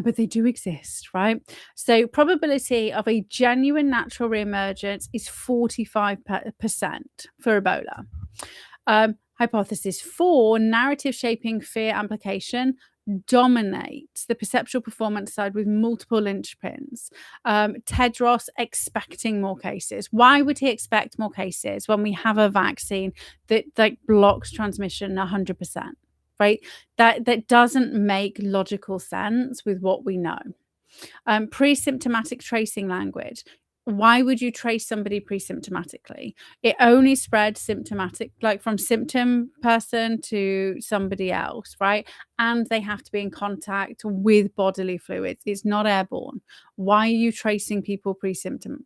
Speaker 1: but they do exist, right? So probability of a genuine natural reemergence is 45% for Ebola. Hypothesis 4, narrative shaping fear amplification dominates the perceptual performance side with multiple linchpins. Tedros expecting more cases. Why would he expect more cases when we have a vaccine that like blocks transmission 100%? Right? That doesn't make logical sense with what we know. Pre-symptomatic tracing language. Why would you trace somebody pre-symptomatically? It only spreads symptomatic, like from symptom person to somebody else, right? And they have to be in contact with bodily fluids. It's not airborne. Why are you tracing people pre-symptoms?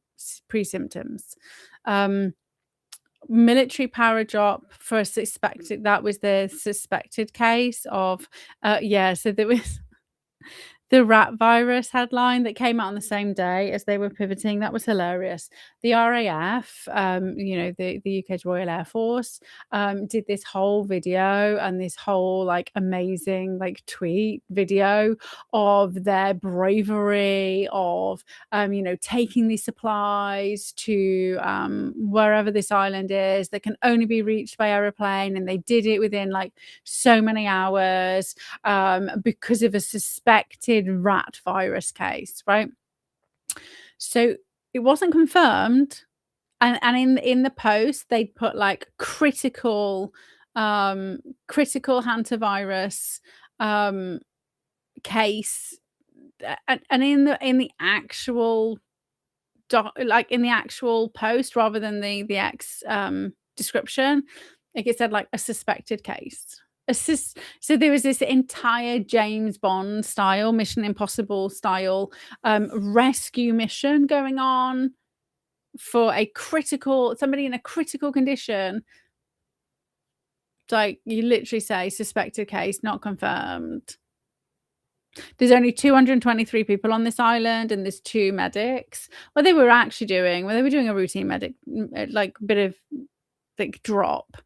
Speaker 1: Military power drop for suspected. That was the suspected case of, so there was the rat virus headline that came out on the same day as they were pivoting. That was hilarious. The RAF, the UK's Royal Air Force, did this whole video and this whole like amazing like tweet video of their bravery of, taking these supplies to wherever this island is that can only be reached by aeroplane. And they did it within like so many hours because of a suspected rat virus case, right? So it wasn't confirmed, and in the post they put like critical hantavirus case, and in the actual in the actual post rather than the X description, like it said like a suspected case. So there was this entire James Bond style, Mission Impossible style rescue mission going on for somebody in a critical condition. It's like you literally say suspected case, not confirmed. There's only 223 people on this island and there's 2 medics. What they were actually doing, they were doing a routine medic, like bit of like drop.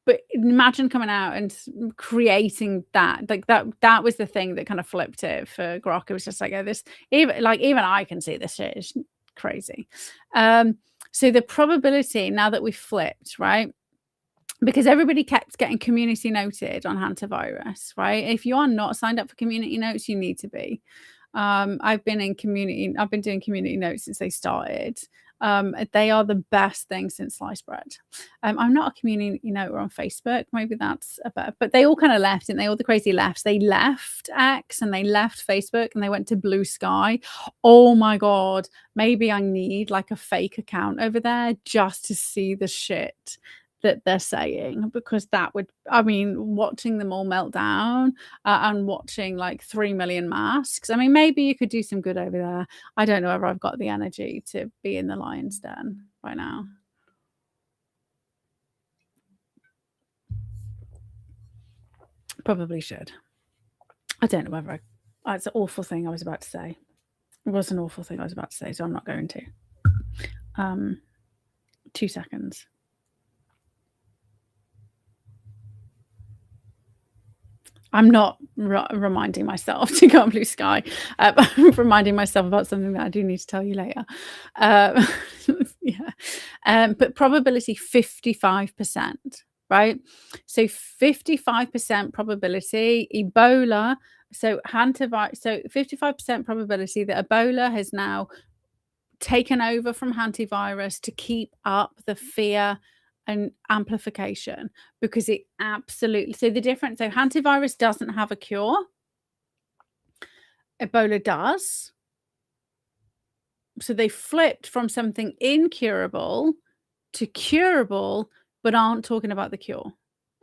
Speaker 1: But imagine coming out and creating that. Like that was the thing that kind of flipped it for Grok. It was just like, oh, this even I can see this shit. It's crazy. So the probability now that we flipped, right? Because everybody kept getting community noted on hantavirus, right? If you are not signed up for community notes, you need to be. I've been doing community notes since they started. They are the best thing since sliced bread. I'm not a community noter on Facebook. Maybe that's a better, but they all kind of left, didn't they? All the crazy lefts. They left X and they left Facebook and they went to Blue Sky. Oh my God. Maybe I need like a fake account over there just to see the shit that they're saying, because watching them all melt down and watching like 3 million masks. Maybe you could do some good over there. I don't know whether I've got the energy to be in the lion's den. by now. Probably should. I don't know whether it's an awful thing I was about to say. It was an awful thing I was about to say, so I'm not going to. 2 seconds. I'm not reminding myself to go on Blue Sky. I'm reminding myself about something that I do need to tell you later. Yeah. But probability 55%, right? So 55% probability, Ebola. So 55% probability that Ebola has now taken over from hantavirus to keep up the fear and amplification, because it absolutely, so the difference, so hantavirus doesn't have a cure, Ebola does. So they flipped from something incurable to curable, but aren't talking about the cure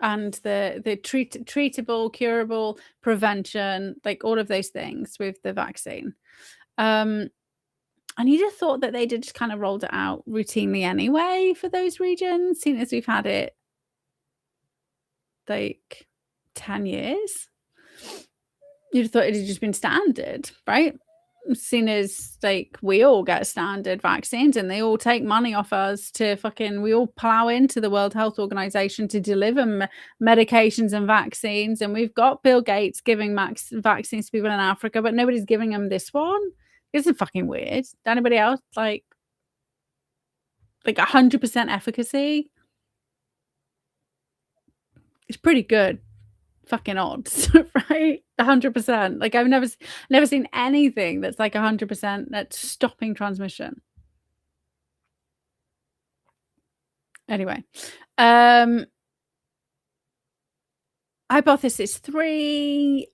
Speaker 1: and the treatable, curable, prevention, like all of those things with the vaccine. And you'd have thought that they'd just kind of rolled it out routinely anyway for those regions, seeing as we've had it like 10 years. You'd have thought it had just been standard, right? Seeing as like we all get standard vaccines and they all take money off us to we all plow into the World Health Organization to deliver medications and vaccines. And we've got Bill Gates giving vaccines to people in Africa, but nobody's giving them this one. This is fucking weird. Anybody else like 100% efficacy? It's pretty good fucking odds, right? 100%. Like I've never seen anything that's like 100% that's stopping transmission. Anyway, hypothesis 3,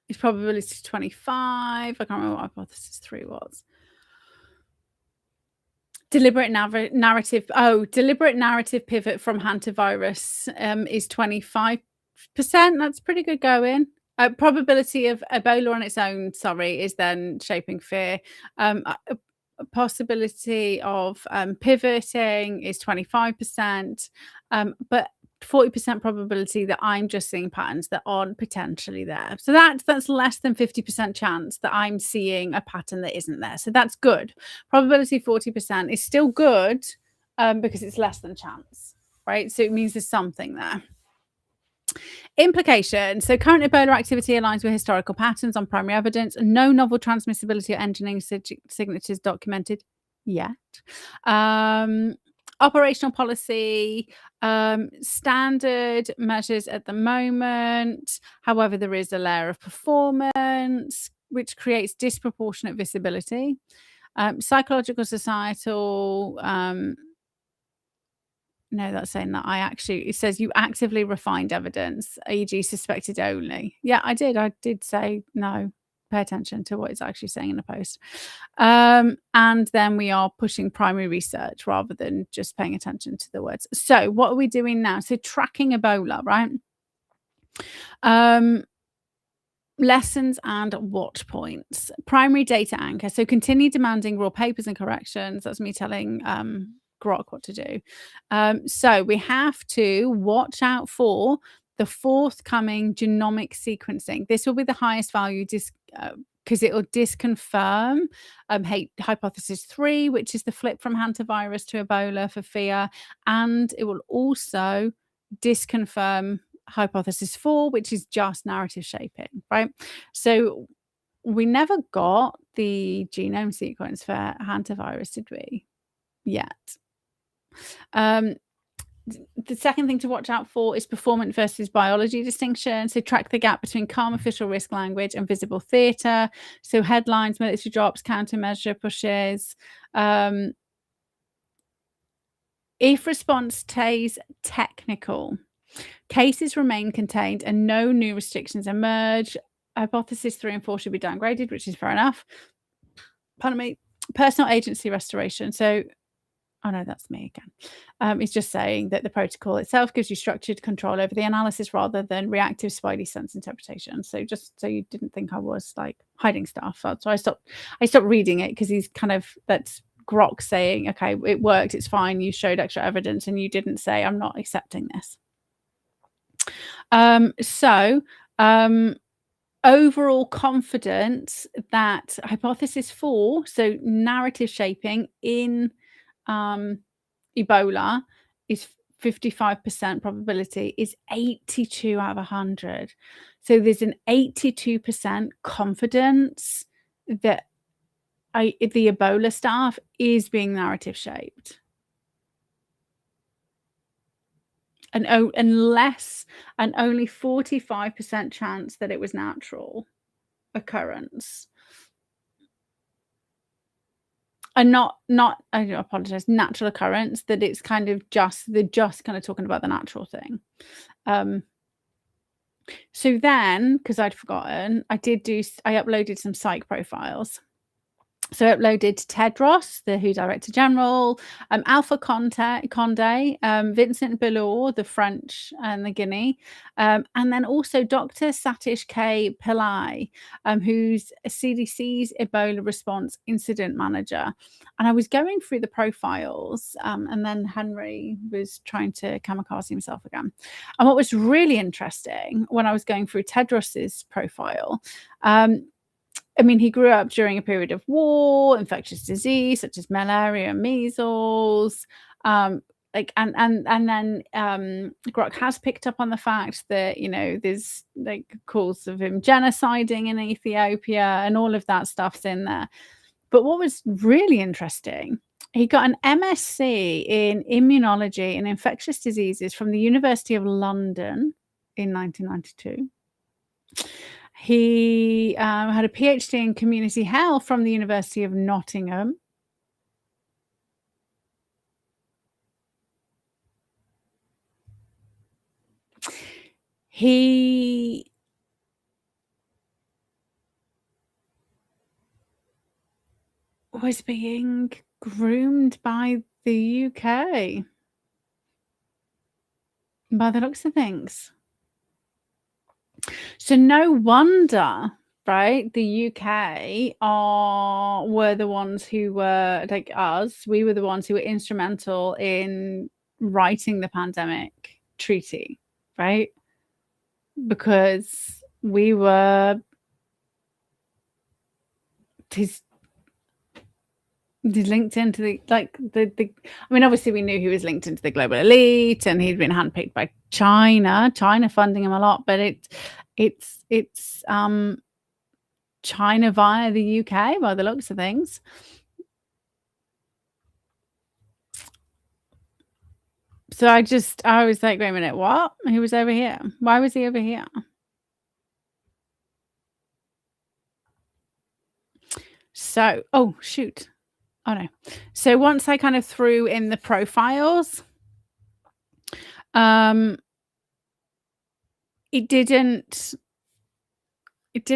Speaker 1: is probability 25. I can't remember what hypothesis 3 was. Deliberate narrative pivot from hantavirus is 25%. That's pretty good going. Probability of Ebola on its own, is then shaping fear. A possibility of pivoting is 25%, but 40% probability that I'm just seeing patterns that aren't potentially there. So that's less than 50% chance that I'm seeing a pattern that isn't there. So that's good. Probability 40% is still good because it's less than chance, right? So it means there's something there. Implication. So current Ebola activity aligns with historical patterns on primary evidence. No novel transmissibility or engineering signatures documented yet. Operational policy, standard measures at the moment. However, there is a layer of performance which creates disproportionate visibility. Psychological, societal. No, that's saying that it says you actively refined evidence, e.g. suspected only. Yeah, I did say no. Pay attention to what it's actually saying in the post. And then we are pushing primary research rather than just paying attention to the words. So what are we doing now? So tracking Ebola, right? Lessons and watch points. Primary data anchor. So continue demanding raw papers and corrections. That's me telling Grok what to do. So we have to watch out for the forthcoming genomic sequencing. This will be the highest value because it will disconfirm hypothesis 3, which is the flip from hantavirus to Ebola for fear, and it will also disconfirm hypothesis 4, which is just narrative shaping, right? So we never got the genome sequence for hantavirus, did we? Yet. The second thing to watch out for is performance versus biology distinction. So track the gap between calm official risk language and visible theatre. So headlines, military drops, countermeasure pushes. If response stays technical, cases remain contained and no new restrictions emerge. Hypothesis 3 and 4 should be downgraded, which is fair enough. Pardon me. Personal agency restoration. So oh no, that's me again. It's just saying that the protocol itself gives you structured control over the analysis rather than reactive spidey sense interpretation. So just so you didn't think I was like hiding stuff. So I stopped reading it because he's kind of, that's Grosch saying, okay, it worked, it's fine, you showed extra evidence, and you didn't say, I'm not accepting this. Overall confidence that hypothesis 4, so narrative shaping in Ebola is 55% probability, is 82 out of 100. So there's an 82% confidence that the Ebola staff is being narrative shaped. And only 45% chance that it was natural occurrence. And not I apologize, natural occurrence, that it's kind of they're just kind of talking about the natural thing. So then, because I'd forgotten, I uploaded some psych profiles. So I uploaded Tedros, the WHO Director General, Alpha Conde, Vincent Bellor, the French and the Guinea, and then also Dr. Satish K. Pillai, who's CDC's Ebola Response Incident Manager. And I was going through the profiles, and then Henry was trying to kamikaze himself again. And what was really interesting when I was going through Tedros's profile, I mean, he grew up during a period of war, infectious disease such as malaria and measles. And then Grosch has picked up on the fact that, there's like calls of him genociding in Ethiopia, and all of that stuff's in there. But what was really interesting, he got an MSc in immunology and infectious diseases from the University of London in 1992. He had a PhD in community health from the University of Nottingham. He was being groomed by the UK, by the looks of things. So no wonder, right? The UK were the ones who were like us. We were the ones who were instrumental in writing the pandemic treaty, right? Because we were he's linked into the I mean, obviously we knew he was linked into the global elite, and he'd been handpicked by China funding him a lot, but it's China via the UK by the looks of things. So I was like, wait a minute, what? He was over here. Why was he over here? So, oh shoot. Oh no. So once I kind of threw in the profiles, it didn't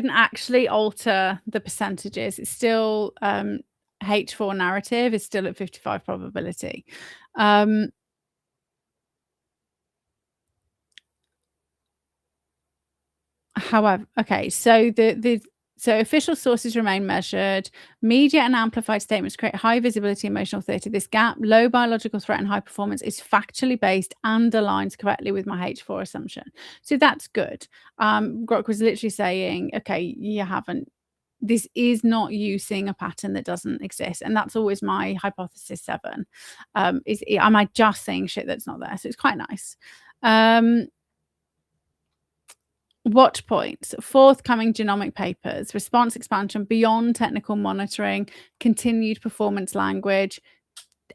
Speaker 1: actually alter the percentages. It's still H4 narrative is still at 55 probability. However, okay, so so official sources remain measured. Media and amplified statements create high visibility emotional theatre. This gap, low biological threat and high performance, is factually based and aligns correctly with my H4 assumption. So that's good. Grosch was literally saying, okay, this is not you seeing a pattern that doesn't exist. And that's always my hypothesis 7. Am I just saying shit that's not there? So it's quite nice. Watch points, forthcoming genomic papers, response expansion beyond technical monitoring, continued performance language,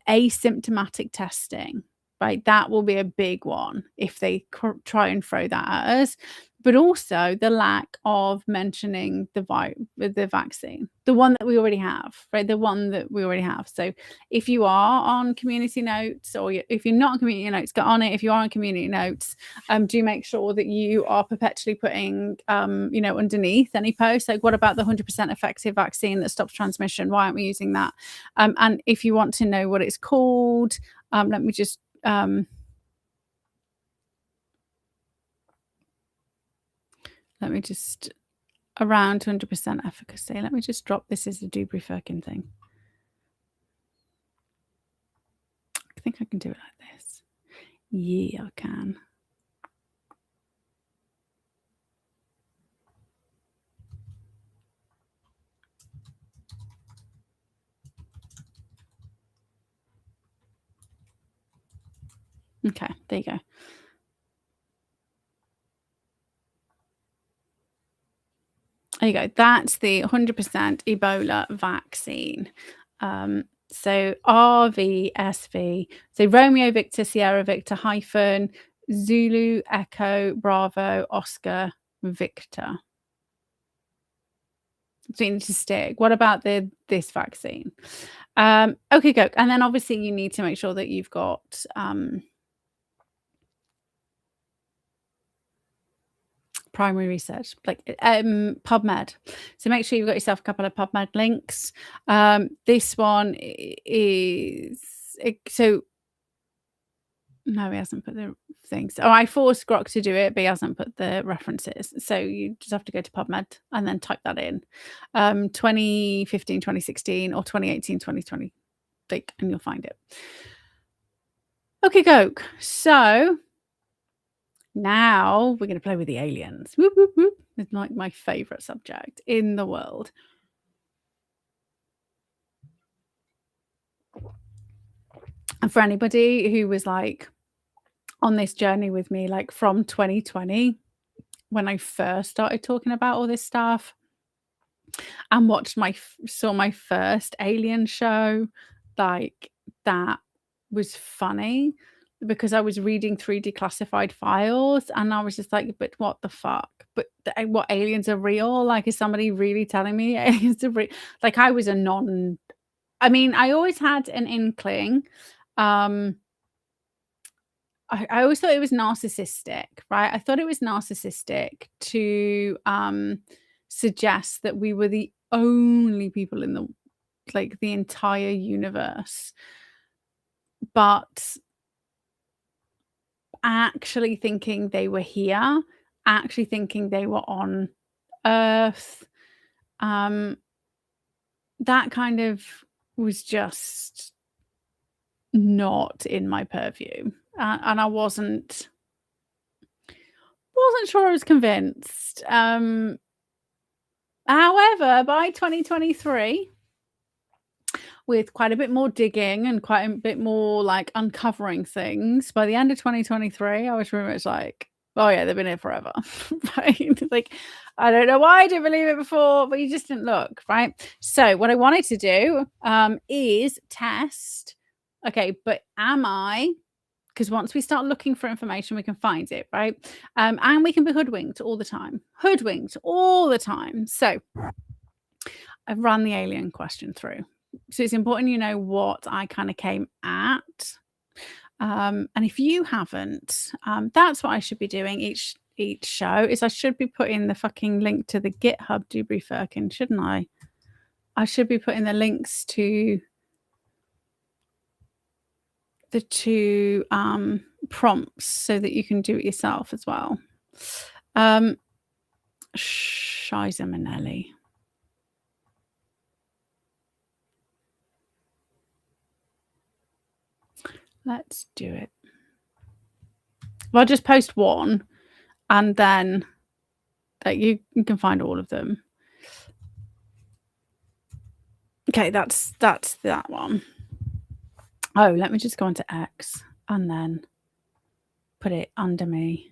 Speaker 1: asymptomatic testing, right? That will be a big one if they try and throw that at us. But also the lack of mentioning the vaccine, the one that we already have, right? The one that we already have. So if you are on community notes, or if you're not on community notes, get on it. If you are on community notes, do make sure that you are perpetually putting, underneath any post, like, what about the 100% effective vaccine that stops transmission? Why aren't we using that? And if you want to know what it's called, let me just around 100% efficacy. Let me just drop this as a Dubry Firkin thing. think I can do it like this. Yeah, I can. Okay, there you go. There you go. That's the 100% Ebola vaccine. So RVSV. So Romeo Victor Sierra Victor hyphen Zulu Echo Bravo Oscar Victor. So you need to stick. What about this vaccine? Okay, go. And then obviously you need to make sure that you've got primary research, like PubMed. So make sure you've got yourself a couple of PubMed links. This one is so no, he hasn't put the things. Oh, I forced Grok to do it, but he hasn't put the references. So you just have to go to PubMed and then type that in. 2015, 2016, or 2018, 2020, like, and you'll find it. Okay, go. So now we're going to play with the aliens. Whoop, whoop, whoop. It's like my favorite subject in the world. And for anybody who was like on this journey with me, like from 2020, when I first started talking about all this stuff and saw my first alien show, like that was funny because I was reading 3 declassified files and I was just like, but what the fuck? But what, aliens are real? Like, is somebody really telling me aliens are real? Like, I was I mean, I always had an inkling. I always thought it was narcissistic, right? I thought it was narcissistic to suggest that we were the only people in the entire universe, but actually thinking they were here, actually thinking they were on Earth. That kind of was just not in my purview. And I wasn't sure I was convinced. However, by 2023, with quite a bit more digging and quite a bit more like uncovering things, by the end of 2023, I was pretty much like, oh yeah, they've been here forever. Right? Like, I don't know why I didn't believe it before, but you just didn't look, right? So what I wanted to do is test, okay, but am I, because once we start looking for information, we can find it, right? And we can be hoodwinked all the time. So I've run the alien question through. So it's important you know what I kind of came at. And if you haven't, that's what I should be doing each show, is I should be putting the fucking link to the GitHub Dubry Firkin, shouldn't I? I should be putting the links to the 2 prompts so that you can do it yourself as well. Shiza Manelli. Let's do it. Well, I'll just post one and then you can find all of them. Okay, that's that one. Oh, let me just go onto X and then put it under me.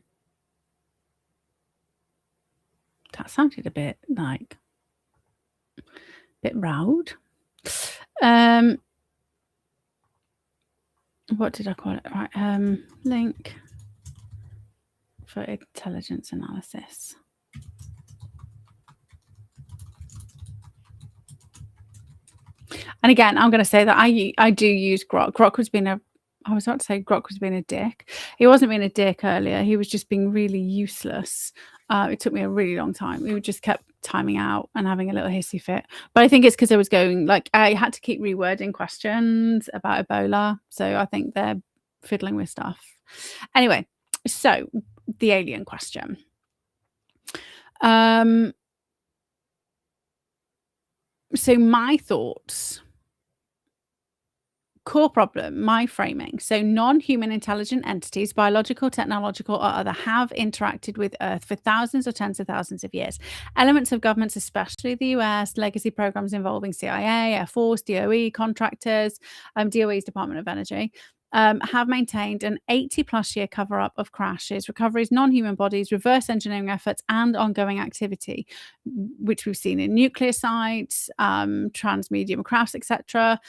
Speaker 1: That sounded a bit like a bit loud. What did I call it? Right, link for intelligence analysis. And again, I'm going to say that I do use Grok. Grok was being I was about to say Grok was being a dick. He wasn't being a dick earlier. He was just being really useless. It took me a really long time. We just kept timing out and having a little hissy fit. But I think it's because I was going, like, I had to keep rewording questions about Ebola. So I think they're fiddling with stuff. Anyway, so the alien question. So my thoughts core problem, my framing. So non-human intelligent entities, biological, technological, or other, have interacted with Earth for thousands or tens of thousands of years. Elements of governments, especially the US, legacy programs involving CIA, Air Force, DOE, contractors, DOE's Department of Energy, have maintained an 80-plus year cover-up of crashes, recoveries, non-human bodies, reverse engineering efforts, and ongoing activity, which we've seen in nuclear sites, trans-medium crafts, etc.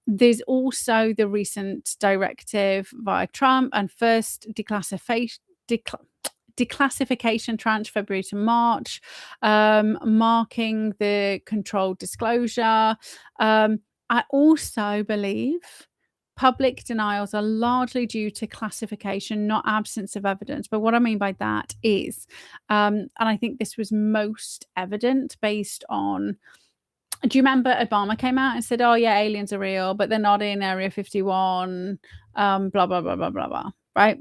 Speaker 1: There's also the recent directive via Trump and first declassification tranche February to March, marking the controlled disclosure. I also believe public denials are largely due to classification, not absence of evidence. But what I mean by that is, and I think this was most evident based on, do you remember Obama came out and said, oh yeah, aliens are real, but they're not in Area 51, blah, blah, blah, blah, blah, blah, right?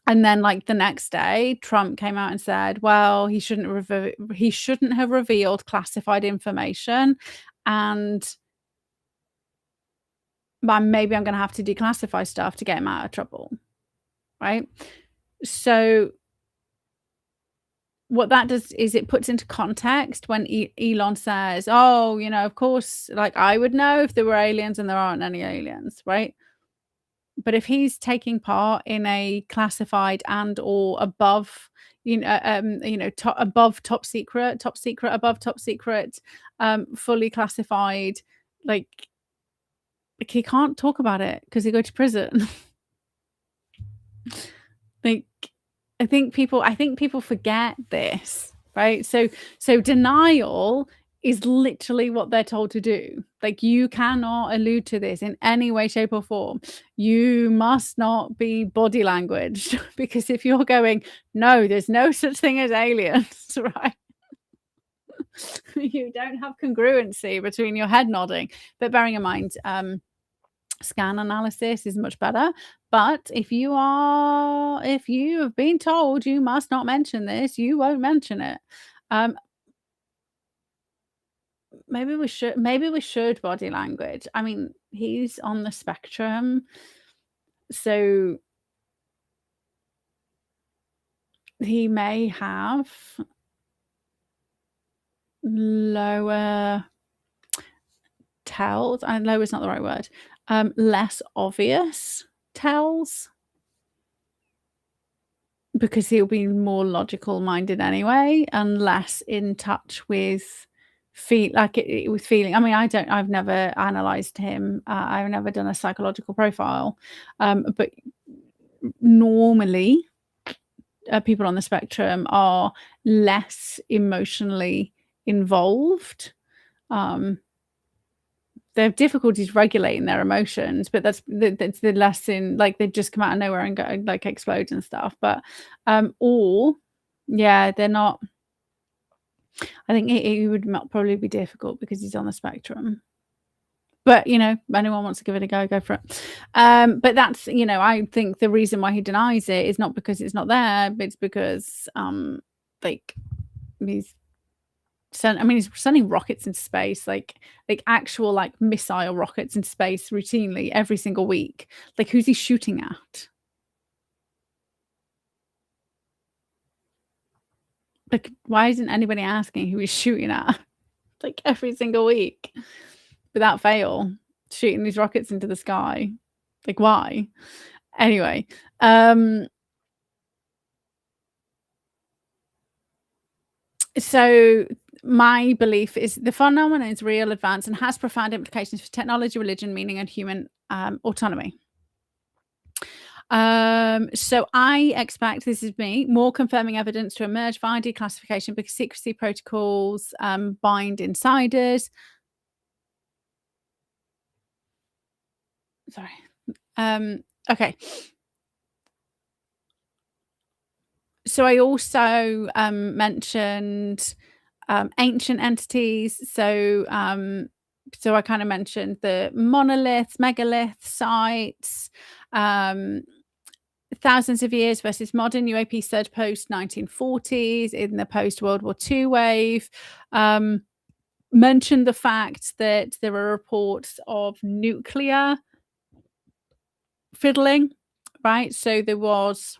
Speaker 1: And then like the next day, Trump came out and said, well, he shouldn't have revealed classified information, and maybe I'm going to have to declassify stuff to get him out of trouble, right? So what that does is it puts into context when Elon says, oh, you know, of course, like I would know if there were aliens and there aren't any aliens, right? But if he's taking part in a classified and or above, above top secret, above top secret, fully classified, like he can't talk about it because he go to prison. Like, I think people forget this, right? So denial is literally what they're told to do. Like, you cannot allude to this in any way, shape, or form. You must not be body language, because if you're going, no, there's no such thing as aliens, right? You don't have congruency between your head nodding. But bearing in mind, scan analysis is much better. But if you have been told you must not mention this, you won't mention it. Maybe we should body language. I mean, he's on the spectrum, so he may have lower tells, and lower is not the right word, less obvious tells, because he'll be more logical minded anyway and less in touch with with feeling. I mean, I've never analyzed him. I've never done a psychological profile, but normally people on the spectrum are less emotionally involved. They have difficulties regulating their emotions, but that's the lesson. Like, they just come out of nowhere and go, like, explode and stuff. But or yeah, they're not. I think it would probably be difficult because he's on the spectrum. But, you know, anyone wants to give it a go for it. But that's, you know, I think the reason why he denies it is not because it's not there, but it's because like he's sending rockets into space, like actual like missile rockets into space routinely every single week. Like, who's he shooting at? Like, why isn't anybody asking who he's shooting at? Like, every single week, without fail, shooting these rockets into the sky. Like, why? Anyway, so my belief is the phenomenon is real, advanced, and has profound implications for technology, religion, meaning, and human autonomy. So I expect, this is me, more confirming evidence to emerge via declassification, because secrecy protocols bind insiders. Sorry. Okay. So I also mentioned ancient entities. So I kind of mentioned the monoliths, megalith sites, thousands of years versus modern UAP surge post 1940s in the post World War II wave. Mentioned the fact that there are reports of nuclear fiddling, right? So there was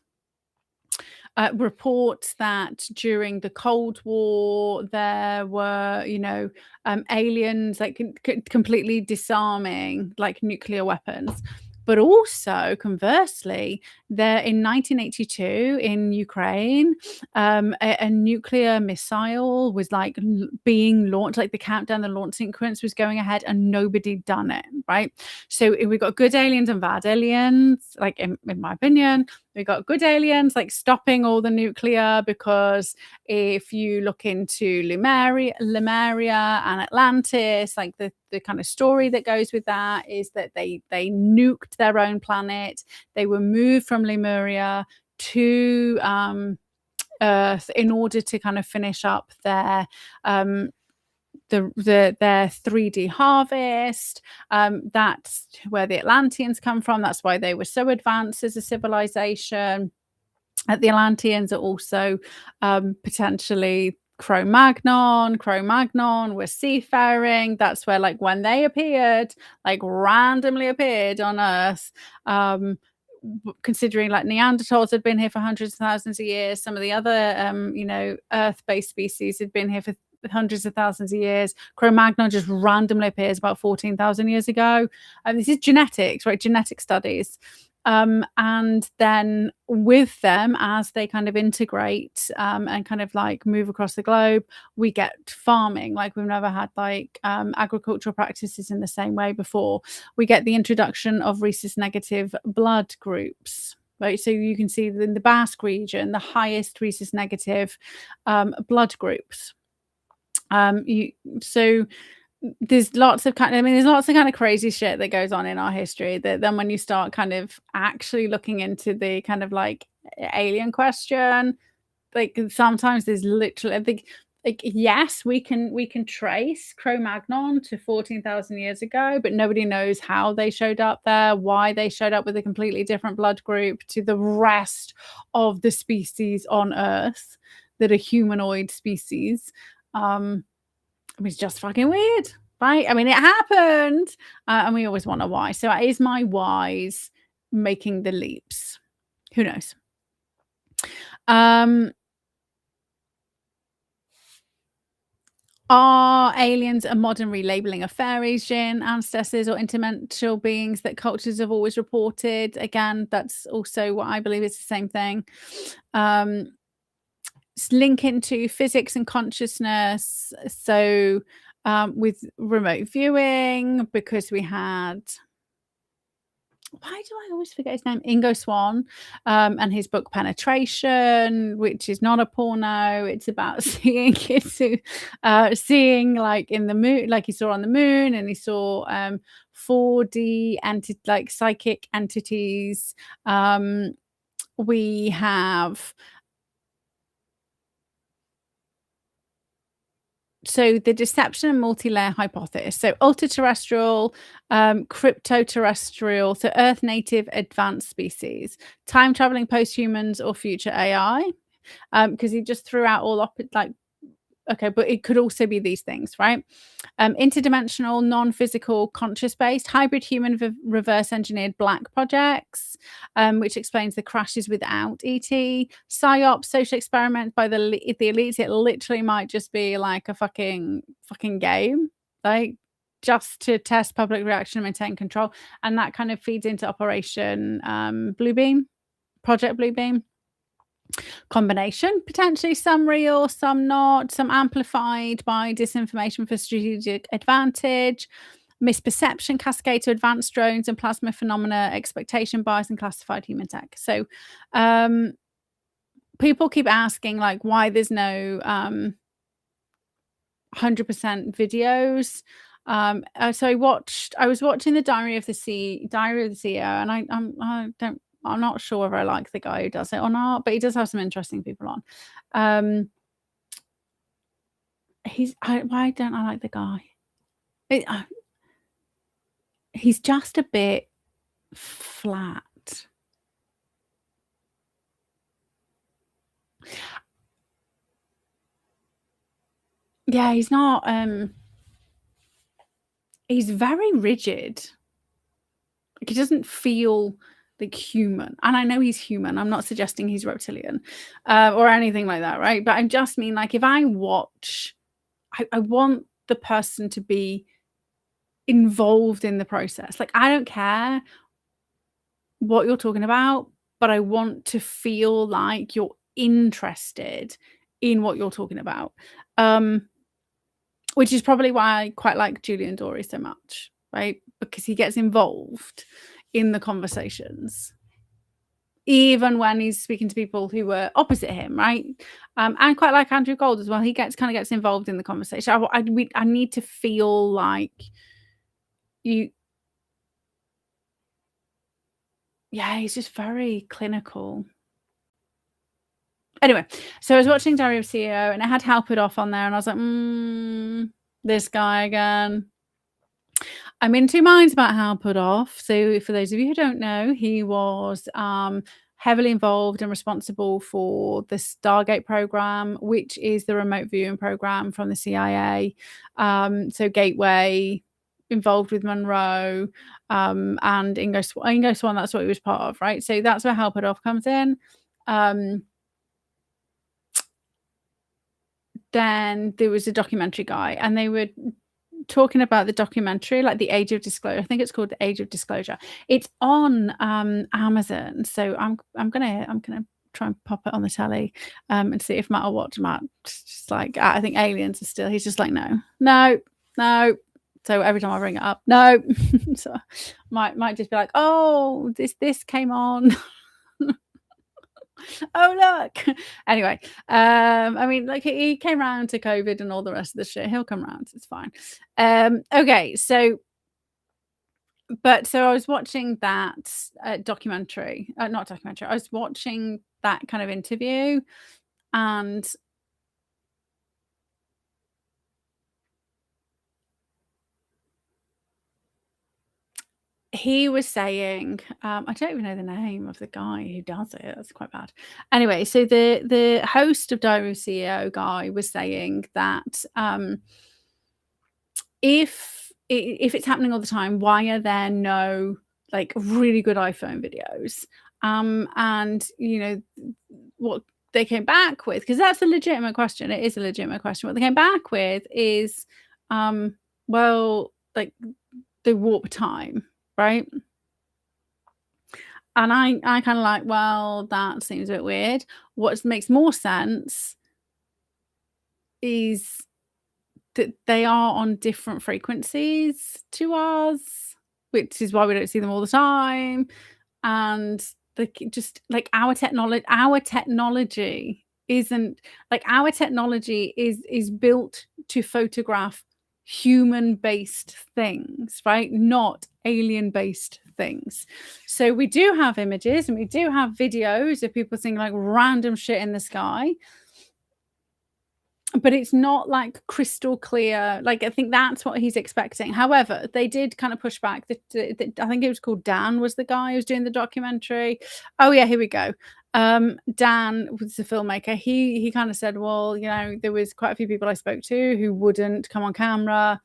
Speaker 1: reports that during the Cold War there were, aliens like completely disarming like nuclear weapons. But also, conversely, there in 1982 in Ukraine, a nuclear missile was like being launched, like the countdown, the launch sequence was going ahead, and nobody done it, right? So we got good aliens and bad aliens, like in my opinion. We got good aliens like stopping all the nuclear, because if you look into Lemuria and Atlantis, like the kind of story that goes with that is that they nuked their own planet. They were moved from Lemuria to Earth in order to kind of finish up their their 3D harvest. That's where the Atlanteans come from. That's why they were so advanced as a civilization. The Atlanteans are also potentially Cro-Magnon were seafaring. That's where, like, when they appeared, like randomly appeared on Earth, considering like Neanderthals had been here for hundreds of thousands of years. Some of the other Earth-based species had been here for hundreds of thousands of years. Cro-Magnon just randomly appears about 14,000 years ago. And this is genetics, right? Genetic studies. And then with them, as they kind of integrate and kind of like move across the globe, we get farming. Like we've never had like agricultural practices in the same way before. We get the introduction of rhesus negative blood groups. Right, so you can see in the Basque region, the highest rhesus negative blood groups. So there's lots of kind of crazy shit that goes on in our history that then when you start kind of actually looking into the kind of like alien question, like sometimes there's literally, I think, like, yes, we can trace Cro-Magnon to 14,000 years ago, but nobody knows how they showed up there, why they showed up with a completely different blood group to the rest of the species on Earth that are humanoid species. It's just fucking weird, right? I mean, it happened, and we always wonder why. So is my whys making the leaps? Who knows? Are aliens a modern relabeling of fairies, jinn, ancestors, or interdimensional beings that cultures have always reported? Again, that's also what I believe is the same thing. Link into physics and consciousness. So with remote viewing, because we had, why do I always forget his name? Ingo Swann, and his book Penetration, which is not a porno. It's about seeing seeing like in the moon, like he saw on the moon, and he saw 4D like psychic entities. We have so the deception and multi-layer hypothesis. So ultra-terrestrial, crypto-terrestrial, so Earth native advanced species, time-traveling post-humans or future AI. Because he just threw out all like, okay, but it could also be these things, right? Interdimensional, non-physical, conscious-based, hybrid human reverse engineered black projects, which explains the crashes without ET, psyop, social experiment by the elites. It literally might just be like a fucking game, like just to test public reaction and maintain control. And that kind of feeds into Operation Bluebeam, Project Bluebeam. Combination, potentially some real, some not, some amplified by disinformation for strategic advantage, misperception cascade to advanced drones and plasma phenomena, expectation bias and classified human tech. So people keep asking like why there's no 100% videos. So I was watching the Diary of the CEO, and I'm not sure if I like the guy who does it or not, but he does have some interesting people on. Why don't I like the guy? He's just a bit flat. Yeah, he's not. He's very rigid. Like, he doesn't feel like human. And I know he's human. I'm not suggesting he's reptilian or anything like that, right? But I just mean, like, if I watch, I want the person to be involved in the process. Like, I don't care what you're talking about, but I want to feel like you're interested in what you're talking about. Which is probably why I quite like Julian Dory so much, right? Because he gets involved in the conversations, even when he's speaking to people who were opposite him, right? And quite like Andrew Gold as well. He kind of gets involved in the conversation. I need to feel like you. Yeah, he's just very clinical. Anyway, so I was watching Diary of CEO and it had Halpert off on there, and I was like, this guy again. I'm in two minds about Halpert off. So for those of you who don't know, he was heavily involved and responsible for the Stargate program, which is the remote viewing program from the CIA. So Gateway, involved with Monroe, and Ingo Swann, that's what he was part of, right? So that's where Halpert off comes in. Then there was a documentary guy, and they were talking about the documentary, like The Age of Disclosure. I think it's called The Age of Disclosure. It's on Amazon, so I'm gonna try and pop it on the telly and see if Matt will watch. Matt just like, I think Aliens are still. He's just like, no. So every time I bring it up, no. So might just be like, oh, this came on. Oh look. Anyway, I mean, like, he came around to COVID and all the rest of the shit. He'll come around, it's fine. Okay, so I was watching that documentary, not documentary. I was watching that kind of interview, and he was saying, I don't even know the name of the guy who does it. That's quite bad. Anyway, so the host of Diary of CEO guy was saying that if it's happening all the time, why are there no like really good iPhone videos? And you know what they came back with, because that's a legitimate question. It is a legitimate question. What they came back with is, well, like the warp time. Right. And I kind of like, well, that seems a bit weird. What makes more sense is that they are on different frequencies to us, which is why we don't see them all the time. And just like our technology isn't like, our technology is built to photograph human-based things, right? Not alien-based things. So we do have images and we do have videos of people seeing like random shit in the sky, but it's not like crystal clear. Like, I think that's what he's expecting. However, they did kind of push back. I think it was called Dan was the guy who was doing the documentary. Oh yeah, here we go. Dan was the filmmaker. He kind of said, well, you know, there was quite a few people I spoke to who wouldn't come on camera,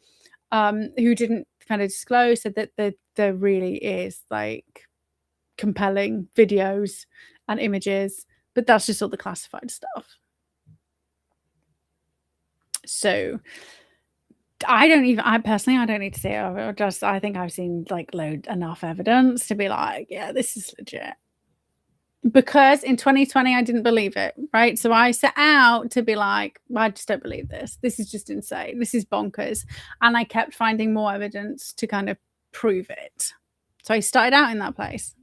Speaker 1: who didn't kind of disclose, said that there really is like compelling videos and images, but that's just all the classified stuff. So I personally don't need to see it. I think I've seen like enough evidence to be like, yeah, this is legit. Because in 2020 I didn't believe it, right? So I set out to be like, I just don't believe this. This is just insane. This is bonkers. And I kept finding more evidence to kind of prove it. So I started out in that place.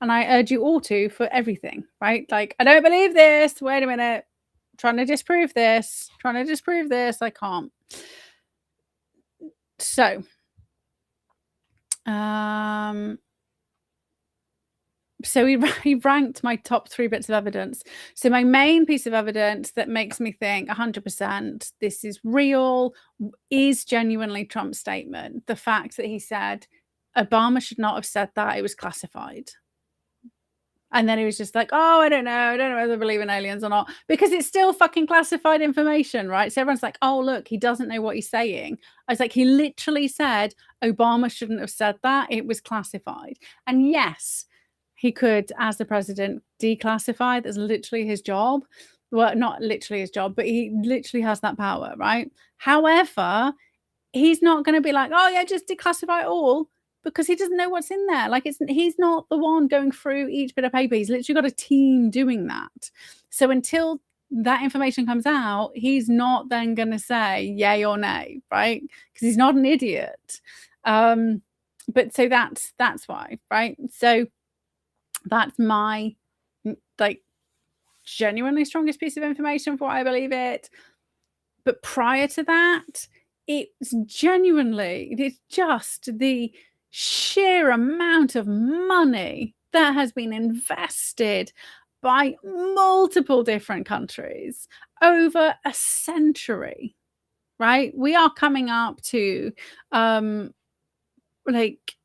Speaker 1: And I urge you all to, for everything, right? Like, I don't believe this. Wait a minute. Trying to disprove this. I can't. So, so he ranked my top 3 bits of evidence. So my main piece of evidence that makes me think 100% this is real is genuinely Trump's statement. The fact that he said Obama should not have said that, it was classified. And then he was just like, oh, I don't know whether I believe in aliens or not, because it's still fucking classified information, right? So everyone's like, oh, look, he doesn't know what he's saying. I was like, he literally said Obama shouldn't have said that. It was classified. And yes, he could, as the president, declassify. That's literally his job. Well, not literally his job, but he literally has that power, right? However, he's not going to be like, oh yeah, just declassify it all, because he doesn't know what's in there. Like, he's not the one going through each bit of paper. He's literally got a team doing that. So until that information comes out, he's not then going to say yay or nay, right? Because he's not an idiot. But so that's why, right? So that's my like genuinely strongest piece of information for why I believe it. But prior to that, it's just the sheer amount of money that has been invested by multiple different countries over a century, right? We are coming up to like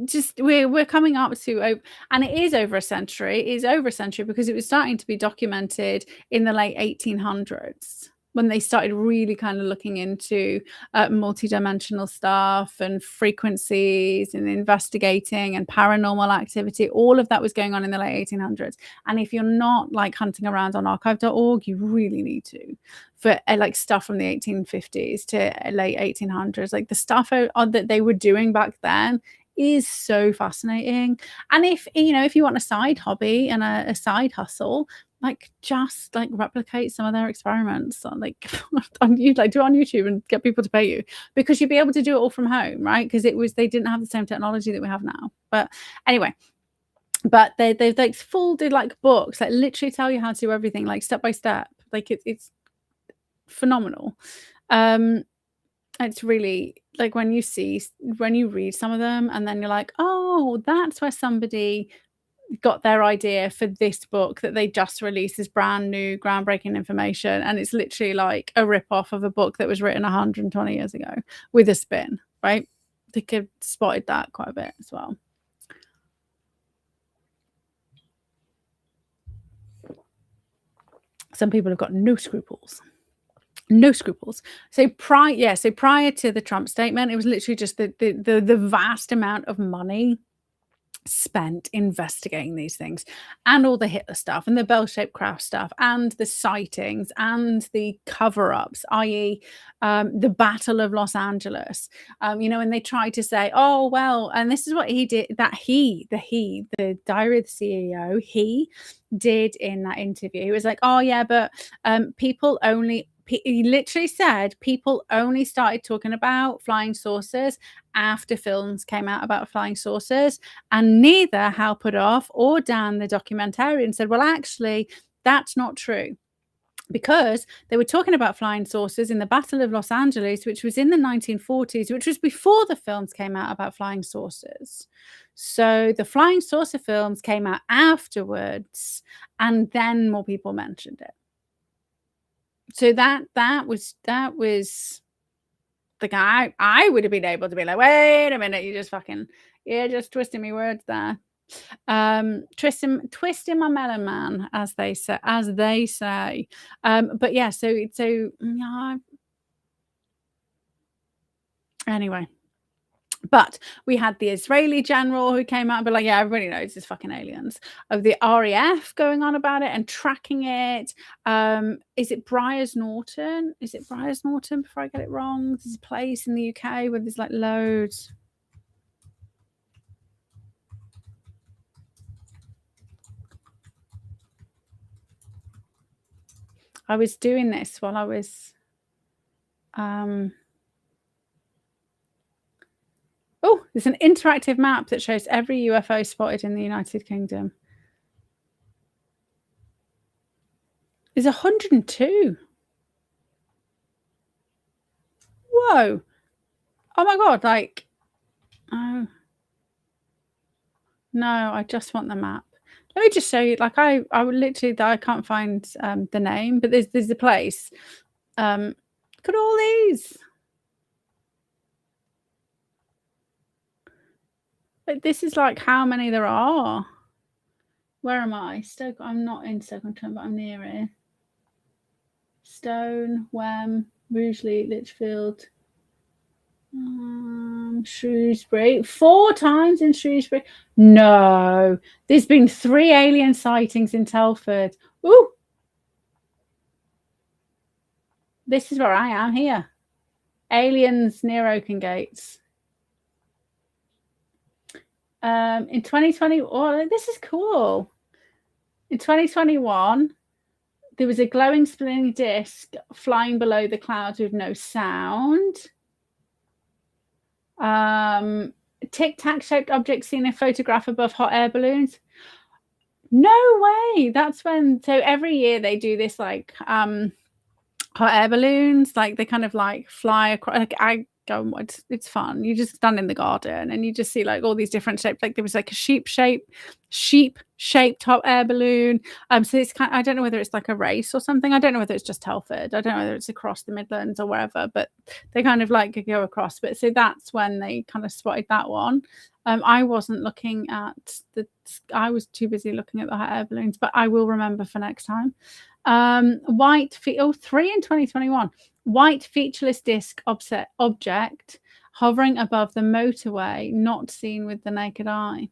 Speaker 1: just we're coming up to, and it is over a century. It is over a century because it was starting to be documented in the late 1800s when they started really kind of looking into multidimensional stuff and frequencies and investigating and paranormal activity. All of that was going on in the late 1800s. And if you're not like hunting around on archive.org, you really need to, for like stuff from the 1850s to late 1800s, like the stuff that they were doing back then is so fascinating. And if you want a side hobby and a side hustle, like just like replicate some of their experiments on like on YouTube and get people to pay you, because you'd be able to do it all from home, right? Because they didn't have the same technology that we have now. But anyway, but they've like did like books that literally tell you how to do everything like step by step. Like it's phenomenal. It's really like when you read some of them and then you're like, oh, that's where somebody got their idea for this book that they just released, this brand new groundbreaking information, and it's literally like a rip-off of a book that was written 120 years ago with a spin, right? They could spotted that quite a bit as well. Some people have got no scruples. So prior to the Trump statement, it was literally just the vast amount of money spent investigating these things, and all the Hitler stuff and the bell-shaped craft stuff and the sightings and the cover-ups, i.e. The Battle of Los Angeles, and they tried to say, oh well, and this is what he did, the Diary of the CEO, he did in that interview. He was like, oh yeah, but he literally said people only started talking about flying saucers after films came out about flying saucers, and neither Hal Puthoff or Dan, the documentarian, said, well, actually, that's not true, because they were talking about flying saucers in the Battle of Los Angeles, which was in the 1940s, which was before the films came out about flying saucers. So the flying saucer films came out afterwards, and then more people mentioned it. So that was the guy. I would have been able to be like, wait a minute, you're just twisting me words there. Twisting my melon, man, as they say. But yeah, so anyway. But we had the Israeli general who came out and be like, yeah, everybody knows it's fucking aliens. Of the RAF going on about it and tracking it. Is it Briars Norton? Before I get it wrong? There's a place in the UK where there's like loads. I was doing this while I was oh, there's an interactive map that shows every UFO spotted in the United Kingdom. There's 102. Whoa. Oh my God, like, oh. No, I just want the map. Let me just show you, like, I can't find the name, but there's a place. Look at all these. Like, this is like how many there are. Where am I? Stoke. I'm not in Stoke-on-Trent, but I'm near it. Stone, Wem, Rugeley, Lichfield. Shrewsbury. 4 times in Shrewsbury. No. There's been 3 alien sightings in Telford. Ooh. This is where I am here. Aliens near Oaken Gates. In 2020, oh, this is cool. In 2021, there was a glowing spinning disc flying below the clouds with no sound. Tic-tac shaped object seen in a photograph above hot air balloons. No way. That's when, so every year they do this like hot air balloons, like they kind of like fly across, like I go, it's fun. You just stand in the garden and you just see like all these different shapes. Like there was like a sheep shaped hot air balloon. So it's kind of, I don't know whether it's like a race or something. I don't know whether it's just Telford. I don't know whether it's across the Midlands or wherever, but they kind of like go across. But so that's when they kind of spotted that one. I wasn't looking at I was too busy looking at the hot air balloons, but I will remember for next time. 3 in 2021. White featureless disc object hovering above the motorway, not seen with the naked eye.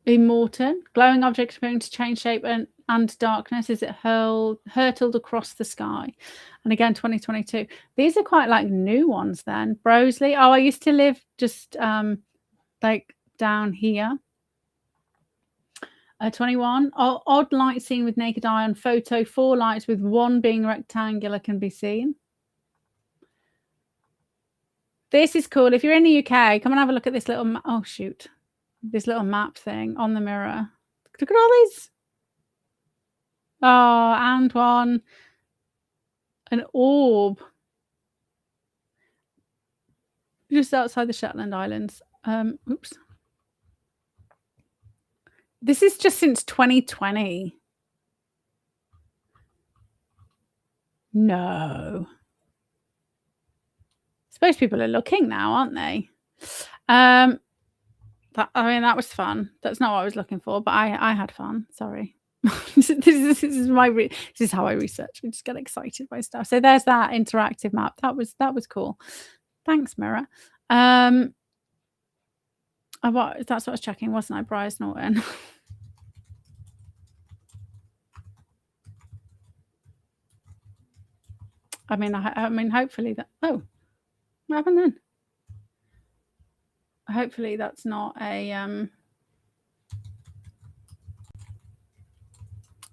Speaker 1: In Morton, glowing object appearing to change shape and darkness as it hurtled across the sky. And again, 2022. These are quite like new ones then. Broseley. Oh, I used to live just like down here. 21. Odd light seen with naked eye on photo. 4 lights with one being rectangular can be seen. This is cool. If you're in the UK, come and have a look at this little this little map thing on the mirror. Look at all these. Oh, and one. An orb. Just outside the Shetland Islands. Oops. This is just since 2020. No. I suppose people are looking now, aren't they? I mean, that was fun. That's not what I was looking for, but I had fun. Sorry. this is how I research. I just get excited by stuff. So there's that interactive map. That was cool. Thanks, Mirror. That's what I was checking, wasn't I? Bryce Norton. I mean, hopefully that. Oh, what happened then? Hopefully that's not a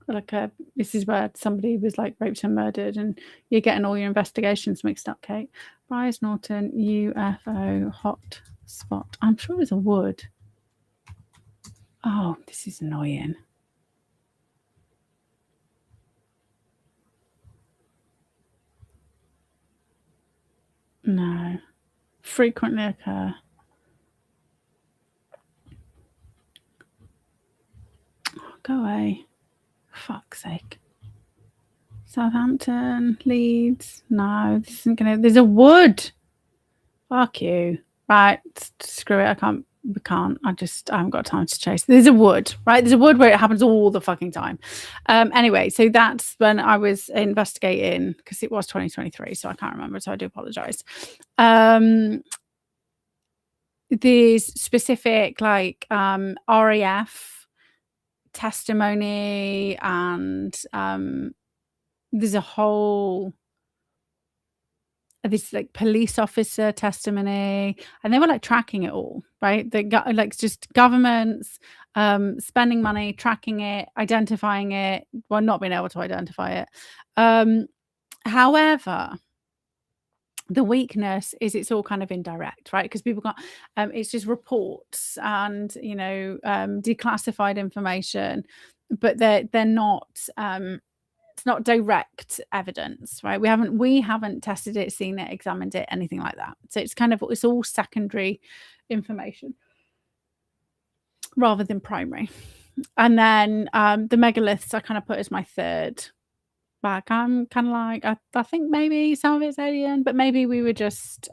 Speaker 1: like a. This is where somebody was like raped and murdered, and you're getting all your investigations mixed up, Kate. Bryce Norton UFO hot spot. I'm sure it was a wood. Oh, this is annoying. No. Frequently occur. Oh, go away. Fuck's sake. Southampton, Leeds. No, this isn't gonna. There's a wood. Fuck you. Right. Screw it. We can't. I haven't got time to chase. There's a wood, right? There's a wood where it happens all the fucking time. Anyway, so that's when I was investigating, because it was 2023, so I can't remember, so I do apologize. These specific like RAF testimony, and there's a whole this like police officer testimony, and they were like tracking it all, right? They got like just governments spending money, tracking it, identifying it, well, not being able to identify it. However, the weakness is it's all kind of indirect, right? Because people got it's just reports and declassified information, but they're not it's not direct evidence, right? We haven't tested it, seen it, examined it, anything like that. So it's all secondary information rather than primary. And then the megaliths I kind of put as my third. Like I'm kind of like I think maybe some of it's alien, but maybe we were just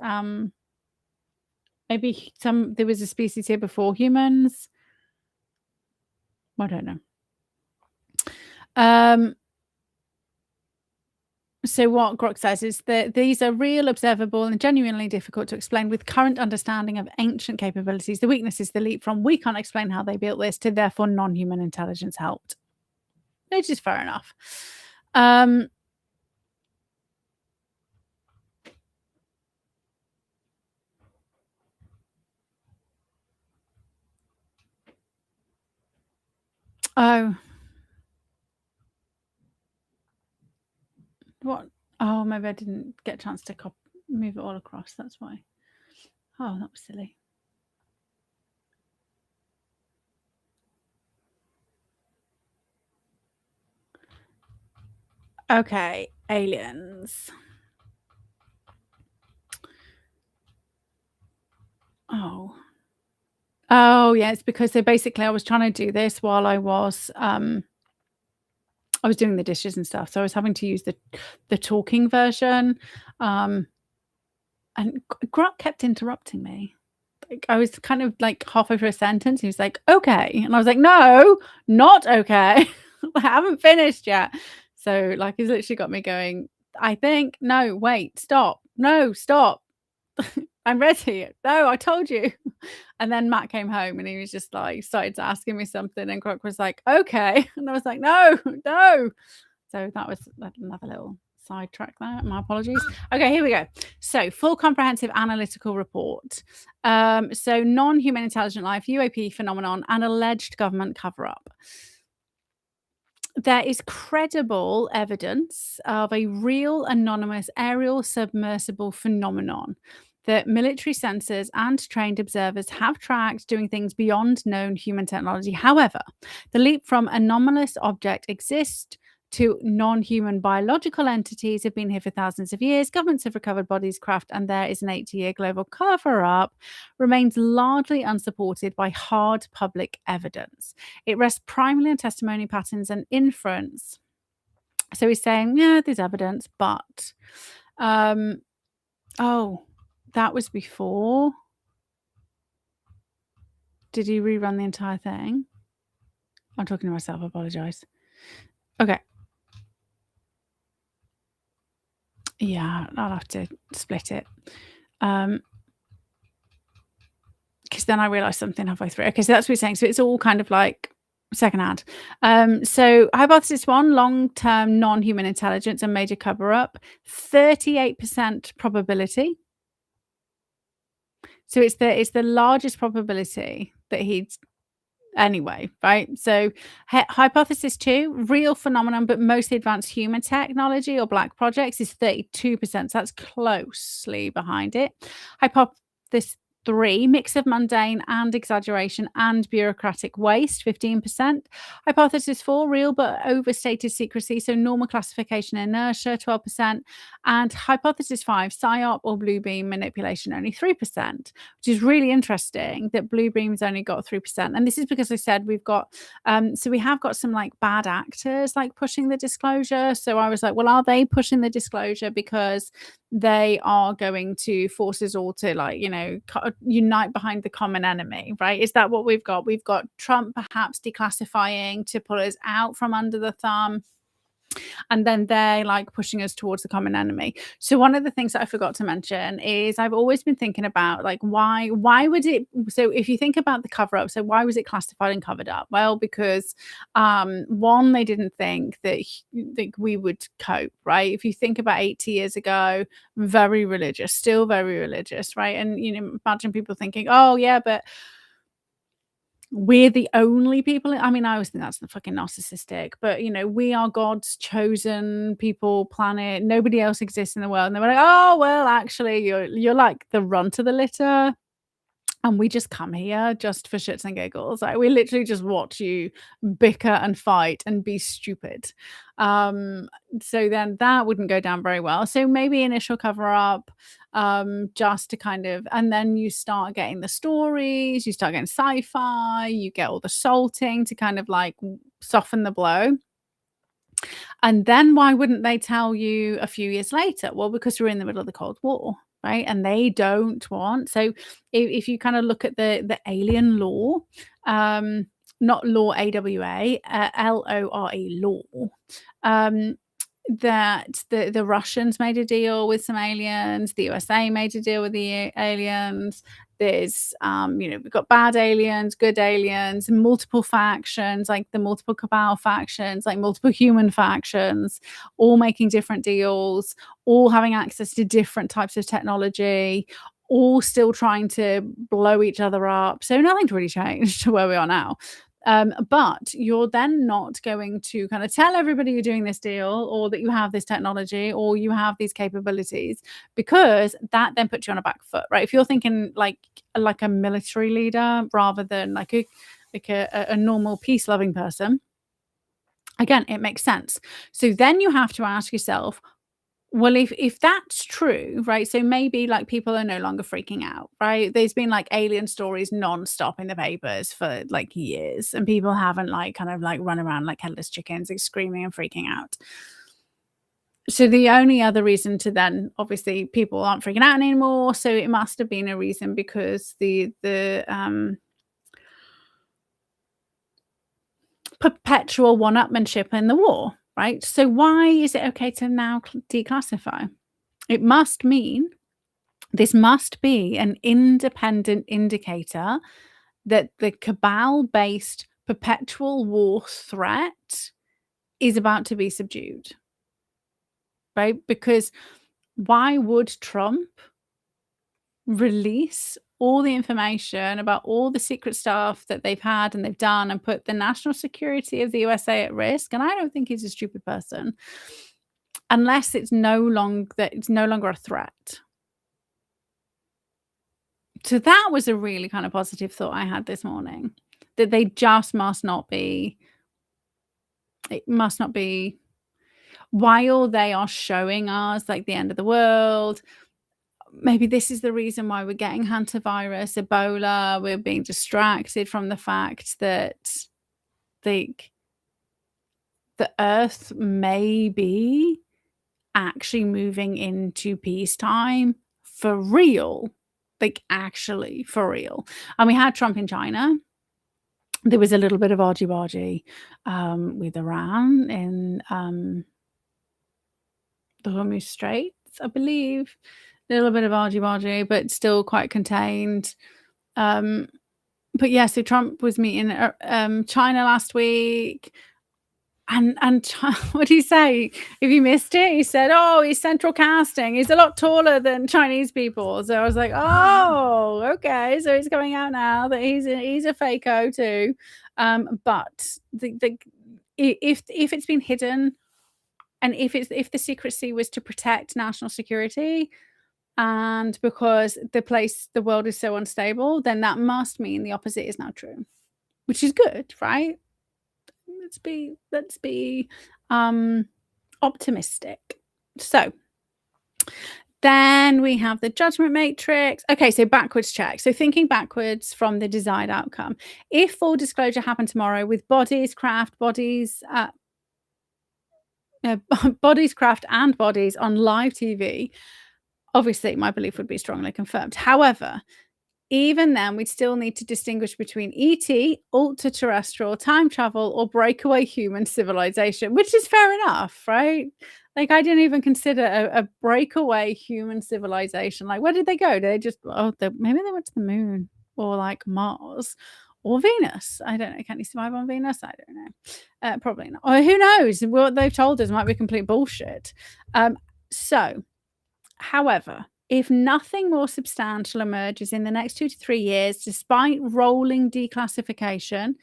Speaker 1: maybe there was a species here before humans. I don't know. So what Grusch says is that these are real, observable, and genuinely difficult to explain with current understanding of ancient capabilities. The weakness is the leap from we can't explain how they built this to therefore non-human intelligence helped. Which is fair enough. Um, oh, what? Oh, maybe I didn't get a chance to move it all across. That's why. Oh, that was silly. Okay, aliens. Oh. Oh, yeah, it's because so basically I was trying to do this while I was doing the dishes and stuff, so I was having to use the talking version, um, and Gruck kept interrupting me. Like, I was kind of, like, halfway through a sentence, he was like, "Okay," and I was like, "No, not okay. I haven't finished yet." So, like, he's literally got me going, "I think no, wait, stop. No, stop. I'm ready. No, I told you." And then Matt came home and he was just like started asking me something, and Croc was like, "Okay," and I was like, "No, no." So that was another little sidetrack there. My apologies. Okay, here we go. So full comprehensive analytical report. So non-human intelligent life, UAP phenomenon, and alleged government cover-up. There is credible evidence of a real anonymous aerial submersible phenomenon that military sensors and trained observers have tracked doing things beyond known human technology. However, the leap from anomalous object exist to non-human biological entities have been here for thousands of years. Governments have recovered bodies, craft, and there is an 80-year global cover-up remains largely unsupported by hard public evidence. It rests primarily on testimony patterns and inference. So he's saying, yeah, there's evidence, but um, oh, that was before. Did he rerun the entire thing? I'm talking to myself, I apologize. Okay. Yeah, I'll have to split it. Because then I realized something halfway through. Okay, so that's what he's saying. So it's all kind of like secondhand. So hypothesis one, long-term non-human intelligence and major cover-up, 38% probability. So it's the largest probability that he'd anyway, right? So hypothesis two, real phenomenon, but mostly advanced human technology or black projects is 32%. So that's closely behind it. Hypothesis three, mix of mundane and exaggeration and bureaucratic waste, 15%. Hypothesis four, real but overstated secrecy, so normal classification inertia, 12%. And hypothesis five, psyop or blue beam manipulation, only 3%, which is really interesting that blue beam's only got 3%. And this is because I said we've got, so we have got some like bad actors like pushing the disclosure. So I was like, well, are they pushing the disclosure because they are going to force us all to, like, you know, unite behind the common enemy, right? Is that what we've got? We've got Trump perhaps declassifying to pull us out from under the thumb, and then they're like pushing us towards the common enemy. So one of the things that I forgot to mention is I've always been thinking about, like, why would it, so if you think about the cover up, so why was it classified and covered up? Well, because one, they didn't think that we would cope, right? If you think about 80 years ago, very religious, still very religious, right? And you know, imagine people thinking, oh yeah, but we're the only people. I mean, I always think that's the fucking narcissistic, but you know, we are God's chosen people, planet. Nobody else exists in the world. And they were like, oh well, actually, you're like the runt of the litter. And we just come here just for shits and giggles. Like, we literally just watch you bicker and fight and be stupid. So then that wouldn't go down very well. So maybe initial cover up, just to kind of, and then you start getting the stories, you start getting sci-fi, you get all the salting to kind of like soften the blow. And then why wouldn't they tell you a few years later? Well, because we're in the middle of the Cold War, right? And they don't want. So if you kind of look at the alien law, not law AWA, LORE law, that the Russians made a deal with some aliens, the USA made a deal with the aliens. There's, we've got bad aliens, good aliens, multiple factions, like the multiple cabal factions, like multiple human factions, all making different deals, all having access to different types of technology, all still trying to blow each other up. So nothing's really changed to where we are now. But you're then not going to kind of tell everybody you're doing this deal, or that you have this technology, or you have these capabilities, because that then puts you on a back foot, right? If you're thinking like a military leader rather than like a normal peace loving person, again, it makes sense. So then you have to ask yourself, well, if that's true, right? So maybe like people are no longer freaking out, right? There's been like alien stories nonstop in the papers for like years, and people haven't like kind of like run around like headless chickens, like screaming and freaking out. So the only other reason to then, obviously, people aren't freaking out anymore. So it must have been a reason, because the perpetual one-upmanship in the war, right? So why is it okay to now declassify? It must mean, this must be an independent indicator that the cabal-based perpetual war threat is about to be subdued, right? Because why would Trump release all the information about all the secret stuff that they've had and they've done, and put the national security of the USA at risk? And I don't think he's a stupid person, unless it's no longer a threat. So that was a really kind of positive thought I had this morning, that they just must not be, while they are showing us like the end of the world. Maybe this is the reason why we're getting hantavirus, Ebola. We're being distracted from the fact that the Earth may be actually moving into peacetime for real, like actually for real. And we had Trump in China. There was a little bit of argy-bargy with Iran in the Hormuz Straits, I believe. A little bit of argy-bargy, but still quite contained. But yeah, so Trump was meeting China last week. And what did he say? If you missed it, he said, "Oh, he's central casting. He's a lot taller than Chinese people." So I was like, "Oh, okay." So it's coming out now that he's a fakeO too. But if it's been hidden, and if the secrecy was to protect national security, and because the world is so unstable, then that must mean the opposite is now true, which is good, right? Let's be optimistic. So then we have the judgment matrix. Okay, so backwards check. So thinking backwards from the desired outcome. If full disclosure happened tomorrow with bodies, craft, bodies, bodies, craft, and bodies on live TV, obviously my belief would be strongly confirmed. However, even then, we'd still need to distinguish between ET, ultra-terrestrial, time travel, or breakaway human civilization, which is fair enough, right? Like, I didn't even consider a breakaway human civilization. Like, where did they go? Did they just, maybe they went to the moon, or like Mars, or Venus. I don't know. Can you survive on Venus? I don't know. Probably not. Or who knows? What they've told us might be complete bullshit. However, if nothing more substantial emerges in the next 2 to 3 years, despite rolling declassification,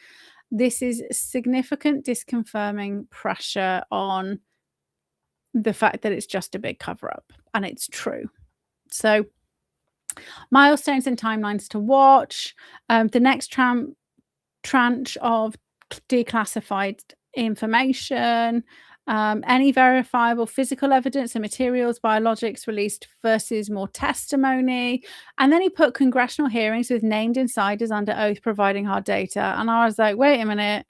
Speaker 1: this is significant disconfirming pressure on the fact that it's just a big cover-up, and it's true. So milestones and timelines to watch. The next tranche of declassified information, any verifiable physical evidence and materials, biologics released versus more testimony. And then he put congressional hearings with named insiders under oath providing hard data. And I was like, wait a minute,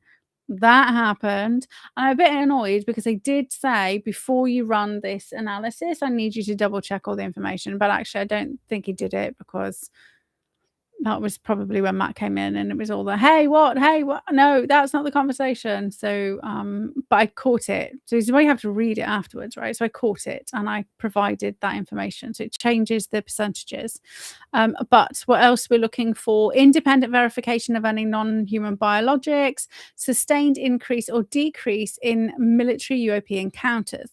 Speaker 1: that happened. And I'm a bit annoyed because they did say, before you run this analysis, I need you to double check all the information. But actually, I don't think he did it, because that was probably when Matt came in, and it was all the, "Hey, what? Hey, what? No, that's not the conversation." So, but I caught it. So it's why you have to read it afterwards, right? So I caught it, and I provided that information. So it changes the percentages. But what else we're looking for? Independent verification of any non-human biologics, sustained increase or decrease in military UAP encounters.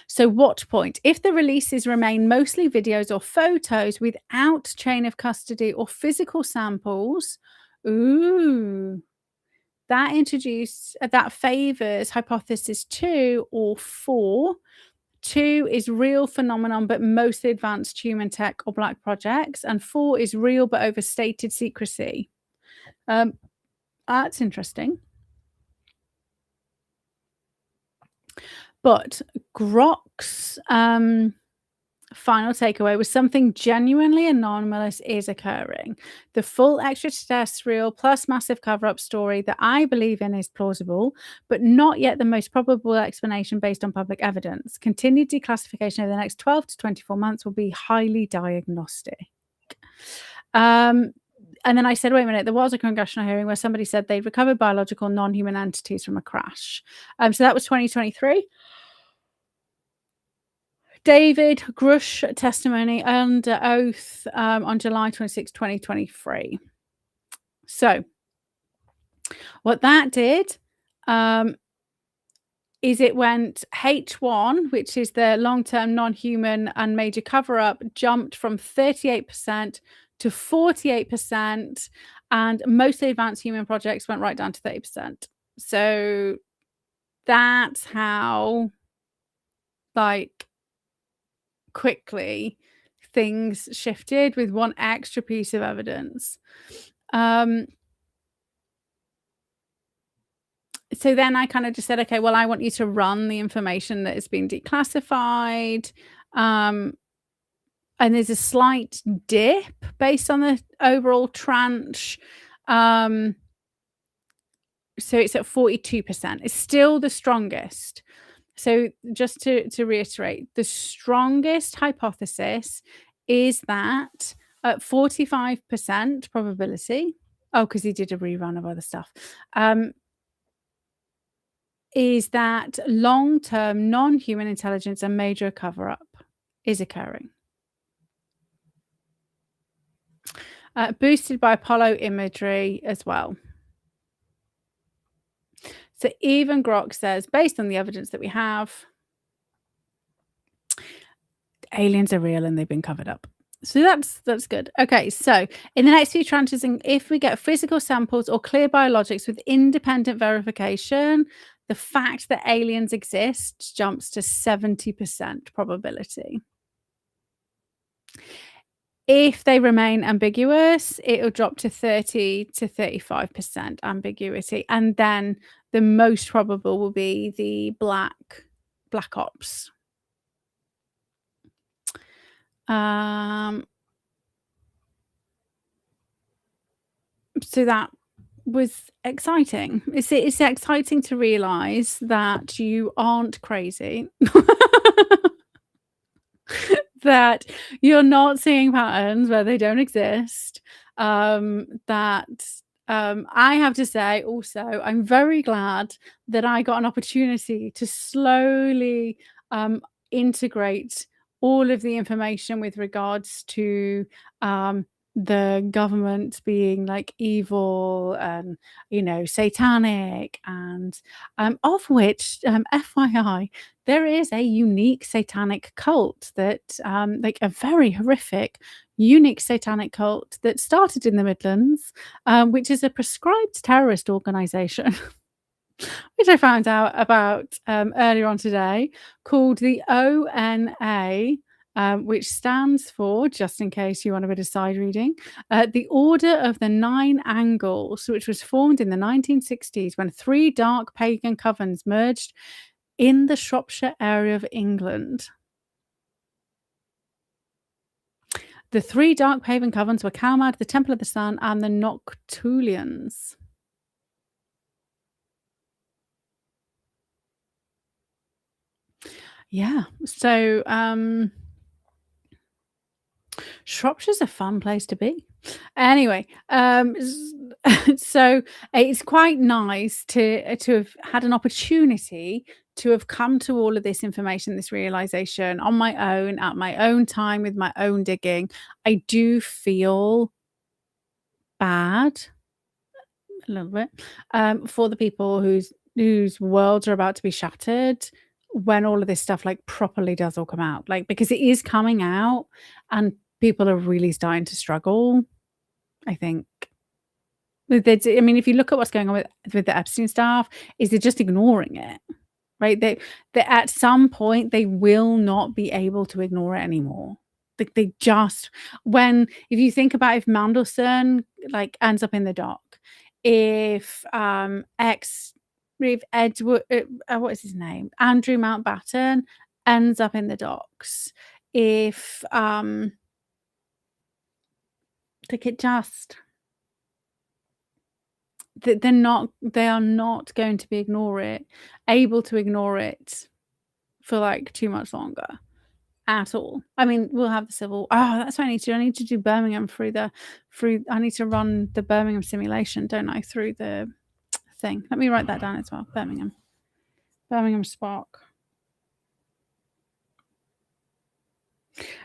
Speaker 1: So watch point. If the releases remain mostly videos or photos without chain of custody or physical samples, ooh, that favors hypothesis 2 or 4. 2 is real phenomenon, but mostly advanced human tech or black projects, and 4 is real but overstated secrecy. That's interesting. But Grosch's final takeaway was something genuinely anomalous is occurring. The full extraterrestrial plus massive cover-up story that I believe in is plausible, but not yet the most probable explanation based on public evidence. Continued declassification over the next 12 to 24 months will be highly diagnostic. And then I said, wait a minute, there was a congressional hearing where somebody said they'd recovered biological non-human entities from a crash. So that was 2023. David Grusch testimony under oath on July 26, 2023. So what that did is it went H1, which is the long-term non-human and major cover-up, jumped from 38% to 48%, and mostly advanced human projects went right down to 30%. So that's how, like, quickly things shifted with one extra piece of evidence. So then I kind of just said, okay, well, I want you to run the information that has been declassified. And there's a slight dip based on the overall tranche. So it's at 42%. It's still the strongest. So just to reiterate, the strongest hypothesis is that at 45% probability, because he did a rerun of other stuff, is that long-term non-human intelligence and major cover-up is occurring. Boosted by Apollo imagery as well. So even Grosch says, based on the evidence that we have, aliens are real and they've been covered up. So that's good. Okay, so in the next few tranches, if we get physical samples or clear biologics with independent verification, the fact that aliens exist jumps to 70% probability. If they remain ambiguous, it'll drop to 30 to 35% ambiguity. And then the most probable will be the black ops. So that was exciting. It's exciting to realize that you aren't crazy. That you're not seeing patterns where they don't exist. I have to say also, I'm very glad that I got an opportunity to slowly integrate all of the information with regards to the government being like evil and, satanic, and of which, FYI, there is a unique satanic cult that, like a very horrific, unique satanic cult that started in the Midlands, which is a prescribed terrorist organization, which I found out about earlier on today, called the ONA, which stands for, just in case you want a bit of side reading, the Order of the Nine Angles, which was formed in the 1960s when 3 dark pagan covens merged in the Shropshire area of England. The 3 dark pagan covens were Calmad, the Temple of the Sun, and the Noctulians. Yeah, so Shropshire's a fun place to be. Anyway, so it's quite nice to have had an opportunity to have come to all of this information, this realization on my own, at my own time, with my own digging. I do feel bad a little bit, for the people whose worlds are about to be shattered when all of this stuff, like, properly does all come out. Like, because it is coming out and people are really starting to struggle, I think. I mean, if you look at what's going on with the Epstein staff, is they're just ignoring it, right? They at some point, they will not be able to ignore it anymore. Like, they just if you think about if Mandelson, like, ends up in the dock, if, if Edward what is his name? Andrew Mountbatten ends up in the docks, if, like, it just they are not going to be able to ignore it for, like, too much longer at all. I mean, we'll have the civil that's what I need to do. I need to do Birmingham I need to run the Birmingham simulation, don't I, through the thing. Let me write that down as well. Birmingham Spark.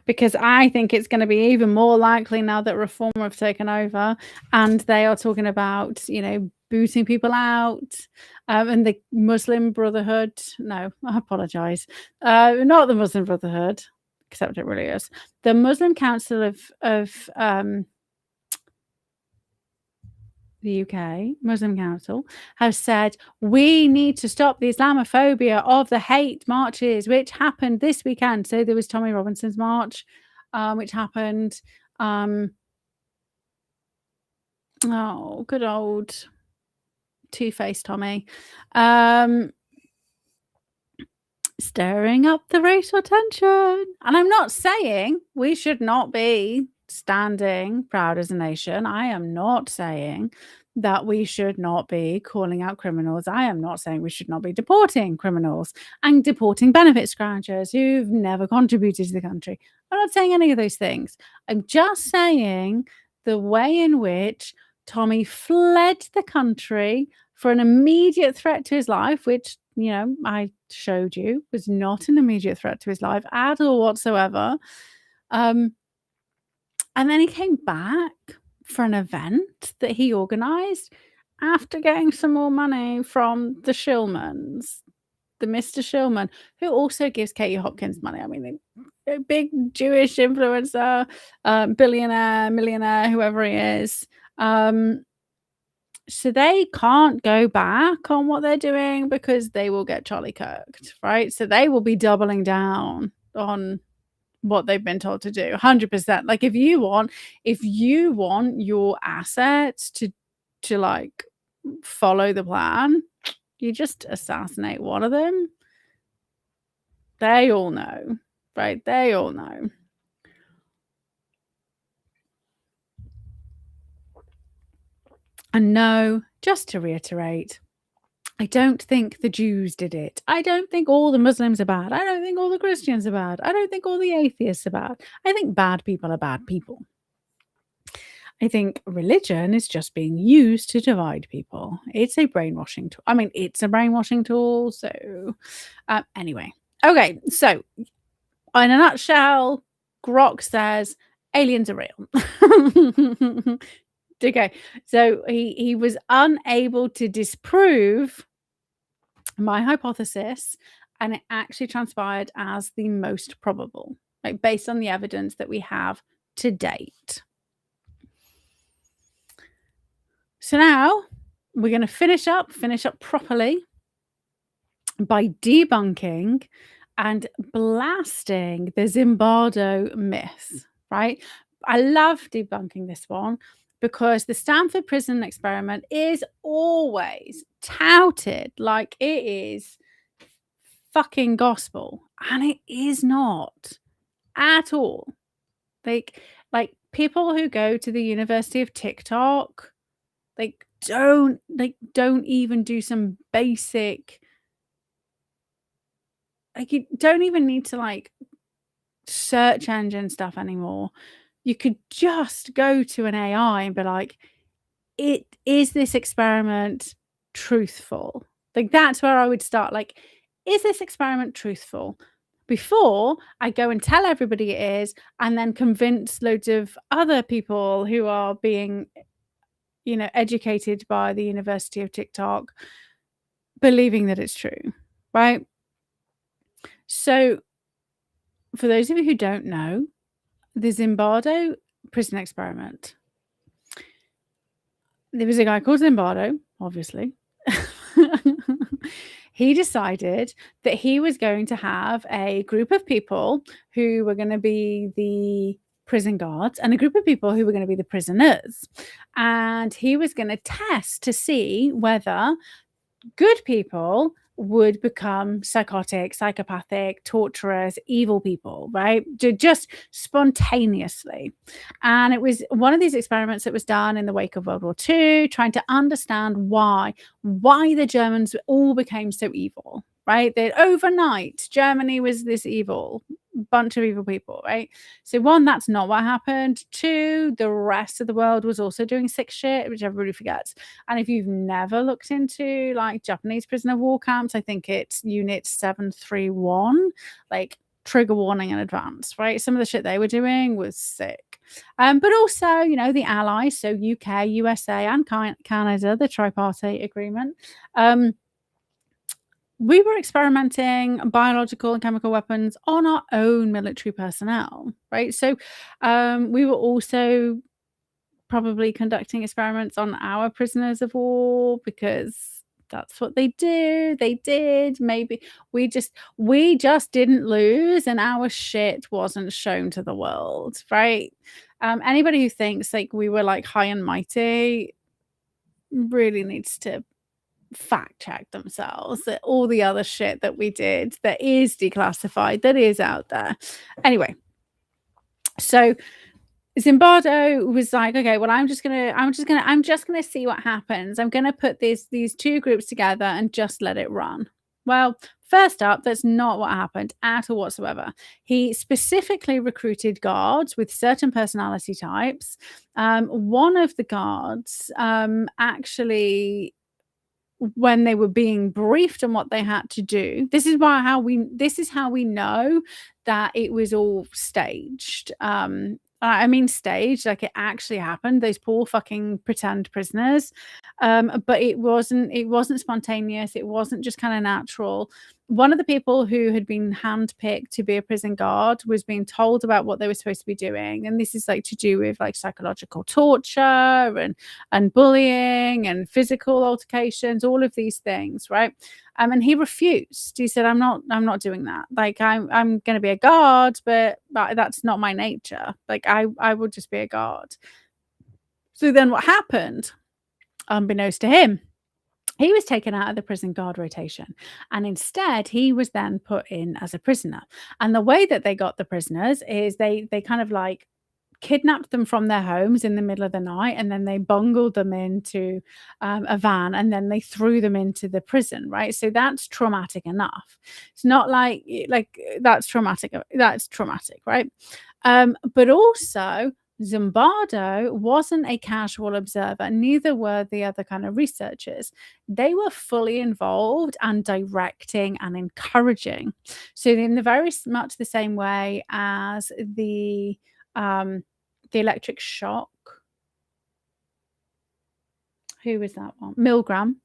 Speaker 1: Because I think it's gonna be even more likely now that Reform have taken over and they are talking about, booting people out, and the Muslim Brotherhood no, I apologise. Not the Muslim Brotherhood, except it really is. The Muslim Council of the UK, Muslim Council, has said, "We need to stop the Islamophobia of the hate marches," which happened this weekend. So there was Tommy Robinson's march, which happened. Oh, good old two-faced Tommy. Stirring up the racial tension. And I'm not saying we should not be standing proud as a nation. I am not saying that we should not be calling out criminals. I am not saying we should not be deporting criminals and deporting benefit scroungers who've never contributed to the country. I'm not saying any of those things. I'm just saying the way in which Tommy fled the country for an immediate threat to his life, which, I showed you was not an immediate threat to his life at all whatsoever. And then he came back for an event that he organised after getting some more money from the Shillmans, the Mr. Shillman, who also gives Katie Hopkins money. I mean, a big Jewish influencer, billionaire, millionaire, whoever he is. So they can't go back on what they're doing because they will get Charlie Kirked, right? So they will be doubling down on what they've been told to do, 100%. Like, if you want your assets to like follow the plan, you just assassinate one of them. They all know, right? They all know. And no, just to reiterate, I don't think the Jews did it. I don't think all the Muslims are bad. I don't think all the Christians are bad. I don't think all the atheists are bad. I think bad people are bad people. I think religion is just being used to divide people. It's a brainwashing tool. I mean, it's a brainwashing tool. So, anyway. Okay, so in a nutshell, Grok says aliens are real. Okay, so he was unable to disprove my hypothesis, and it actually transpired as the most probable, like, based on the evidence that we have to date. So now we're going to finish up properly by debunking and blasting the Zimbardo myth, right? I love debunking this one because the Stanford prison experiment is always touted like it is fucking gospel, and it is not at all. Like people who go to the University of TikTok, don't even do some basic, you don't even need to search engine stuff anymore you could just go to an AI and be like, is this experiment truthful? Like, that's where I would start. Like, is this experiment truthful? Before I go and tell everybody it is, and then convince loads of other people who are being, educated by the University of TikTok, believing that it's true, right? So, for those of you who don't know, the Zimbardo prison experiment. There was a guy called Zimbardo, obviously. He decided that he was going to have a group of people who were going to be the prison guards and a group of people who were going to be the prisoners. And he was going to test to see whether good people would become psychotic, psychopathic, torturers, evil people, right? Just spontaneously. And it was one of these experiments that was done in the wake of World War II, trying to understand why the Germans all became so evil, right? That overnight Germany was this evil bunch of evil people, right? So one, that's not what happened. Two, the rest of the world was also doing sick shit, which everybody forgets. And if you've never looked into like Japanese prisoner of war camps, I think it's Unit 731, like trigger warning in advance, right? Some of the shit they were doing was sick. But also, the allies, so UK, USA, and Canada, the tripartite agreement, we were experimenting biological and chemical weapons on our own military personnel, right? So we were also probably conducting experiments on our prisoners of war because that's what they do. They did. Maybe we just didn't lose, and our shit wasn't shown to the world, right? Anybody who thinks like we were like high and mighty really needs to fact check themselves, that all the other shit that we did that is declassified, that is out there. Anyway, so Zimbardo was like, okay, well, I'm just gonna see what happens. I'm gonna put these two groups together and just let it run. Well, first up, that's not what happened at all whatsoever. He specifically recruited guards with certain personality types. One of the guards actually, when they were being briefed on what they had to do, this is how we know that it was all staged. I mean staged, like it actually happened, those poor fucking pretend prisoners. But it wasn't spontaneous, it wasn't just kind of natural. One of the people who had been handpicked to be a prison guard was being told about what they were supposed to be doing, and this is like to do with like psychological torture and bullying and physical altercations, all of these things, right? And he refused. He said, I'm not doing that. Like I'm going to be a guard, but that's not my nature. Like I will just be a guard. So then what happened, unbeknownst to him, he was taken out of the prison guard rotation, and instead he was then put in as a prisoner. And the way that they got the prisoners is they kind of like kidnapped them from their homes in the middle of the night, and then they bungled them into a van, and then they threw them into the prison, right? So that's traumatic enough. It's not like that's traumatic, right? But also Zimbardo wasn't a casual observer, neither were the other kind of researchers. They were fully involved and directing and encouraging. So in the very much the same way as the electric shock. Who was that one? Milgram.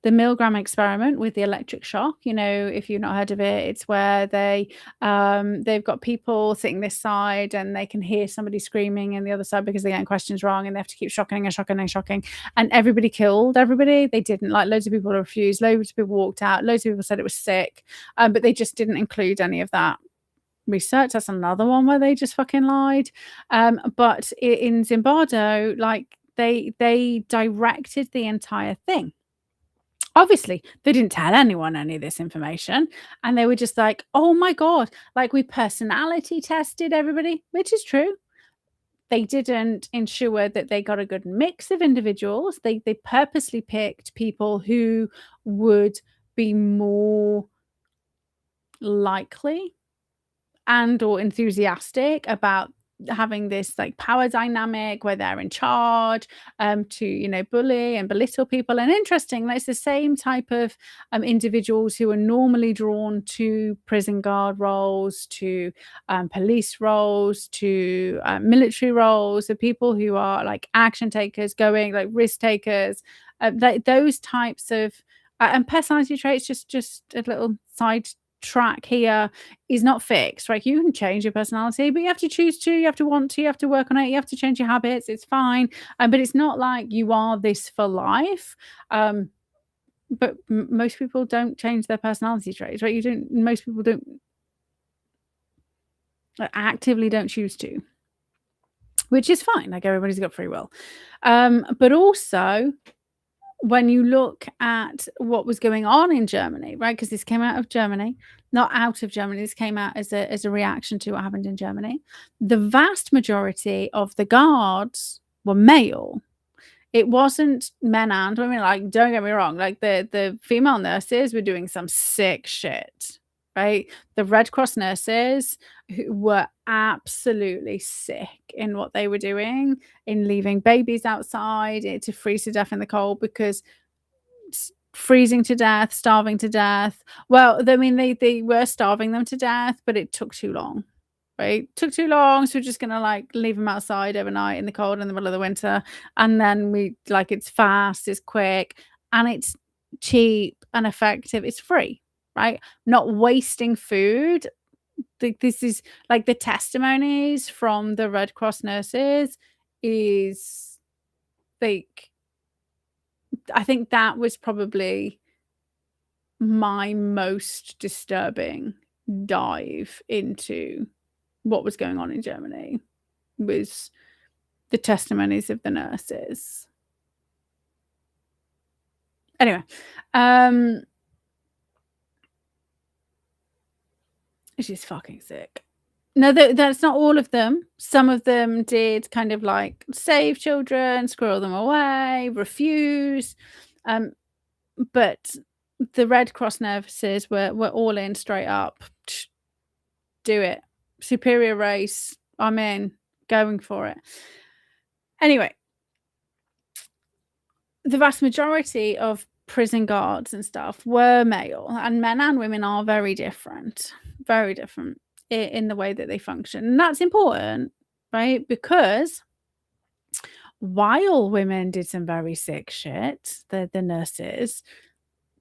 Speaker 1: The Milgram experiment with the electric shock. If you've not heard of it, it's where they've got people sitting this side and they can hear somebody screaming in the other side because they're getting questions wrong, and they have to keep shocking and shocking and shocking. And everybody killed everybody. They didn't. Like, loads of people refused. Loads of people walked out. Loads of people said it was sick. But they just didn't include any of that research. That's another one where they just fucking lied. But in Zimbardo, like they directed the entire thing. Obviously, they didn't tell anyone any of this information, and they were just like, oh my god, like we personality tested everybody, which is true. They didn't ensure that they got a good mix of individuals. They purposely picked people who would be more likely and or enthusiastic about having this like power dynamic where they're in charge, to, you know, bully and belittle people. And interestingly, it's the same type of individuals who are normally drawn to prison guard roles, to police roles, to military roles, the people who are like action takers, going like risk takers, those types of and personality traits. Just a little side track here, is not fixed, right? You can change your personality, but you have to choose to, you have to want to, you have to work on it, you have to change your habits. It's fine, but it's not like you are this for life. But most people don't change their personality traits, right? Most people don't actively don't choose to, which is fine. Like, everybody's got free will. But also, when you look at what was going on in Germany, right? Because this came out of Germany, not out of Germany. This came out as a reaction to what happened in Germany. The vast majority of the guards were male. It wasn't men and women. Like, don't get me wrong. Like, the female nurses were doing some sick shit, right? The Red Cross nurses who were absolutely sick in what they were doing, in leaving babies outside to freeze to death in the cold, because freezing to death, starving to death. Well, I mean, they were starving them to death, but it took too long. Right? Took too long, so we're just gonna like leave them outside overnight in the cold in the middle of the winter, and then we like, it's fast, it's quick, and it's cheap and effective. It's free, right? Not wasting food. This is like the testimonies from the Red Cross nurses is like, I think that was probably my most disturbing dive into what was going on in Germany, was the testimonies of the nurses. Anyway, she's fucking sick. No, that's not all of them. Some of them did kind of like save children, squirrel them away, refuse. But the Red Cross nurses were all in straight up. Do it. Superior race. I'm in. Going for it. Anyway, the vast majority of prison guards and stuff were male, and men and women are very different in the way that they function. And that's important, right? Because while women did some very sick shit, the nurses,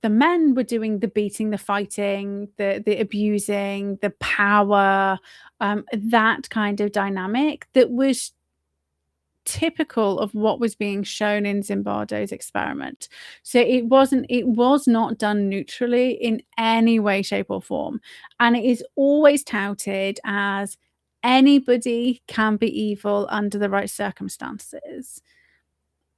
Speaker 1: the men were doing the beating, the fighting, the abusing, the power, that kind of dynamic that was typical of what was being shown in Zimbardo's experiment. So it was not done neutrally in any way, shape, or form. And it is always touted as anybody can be evil under the right circumstances.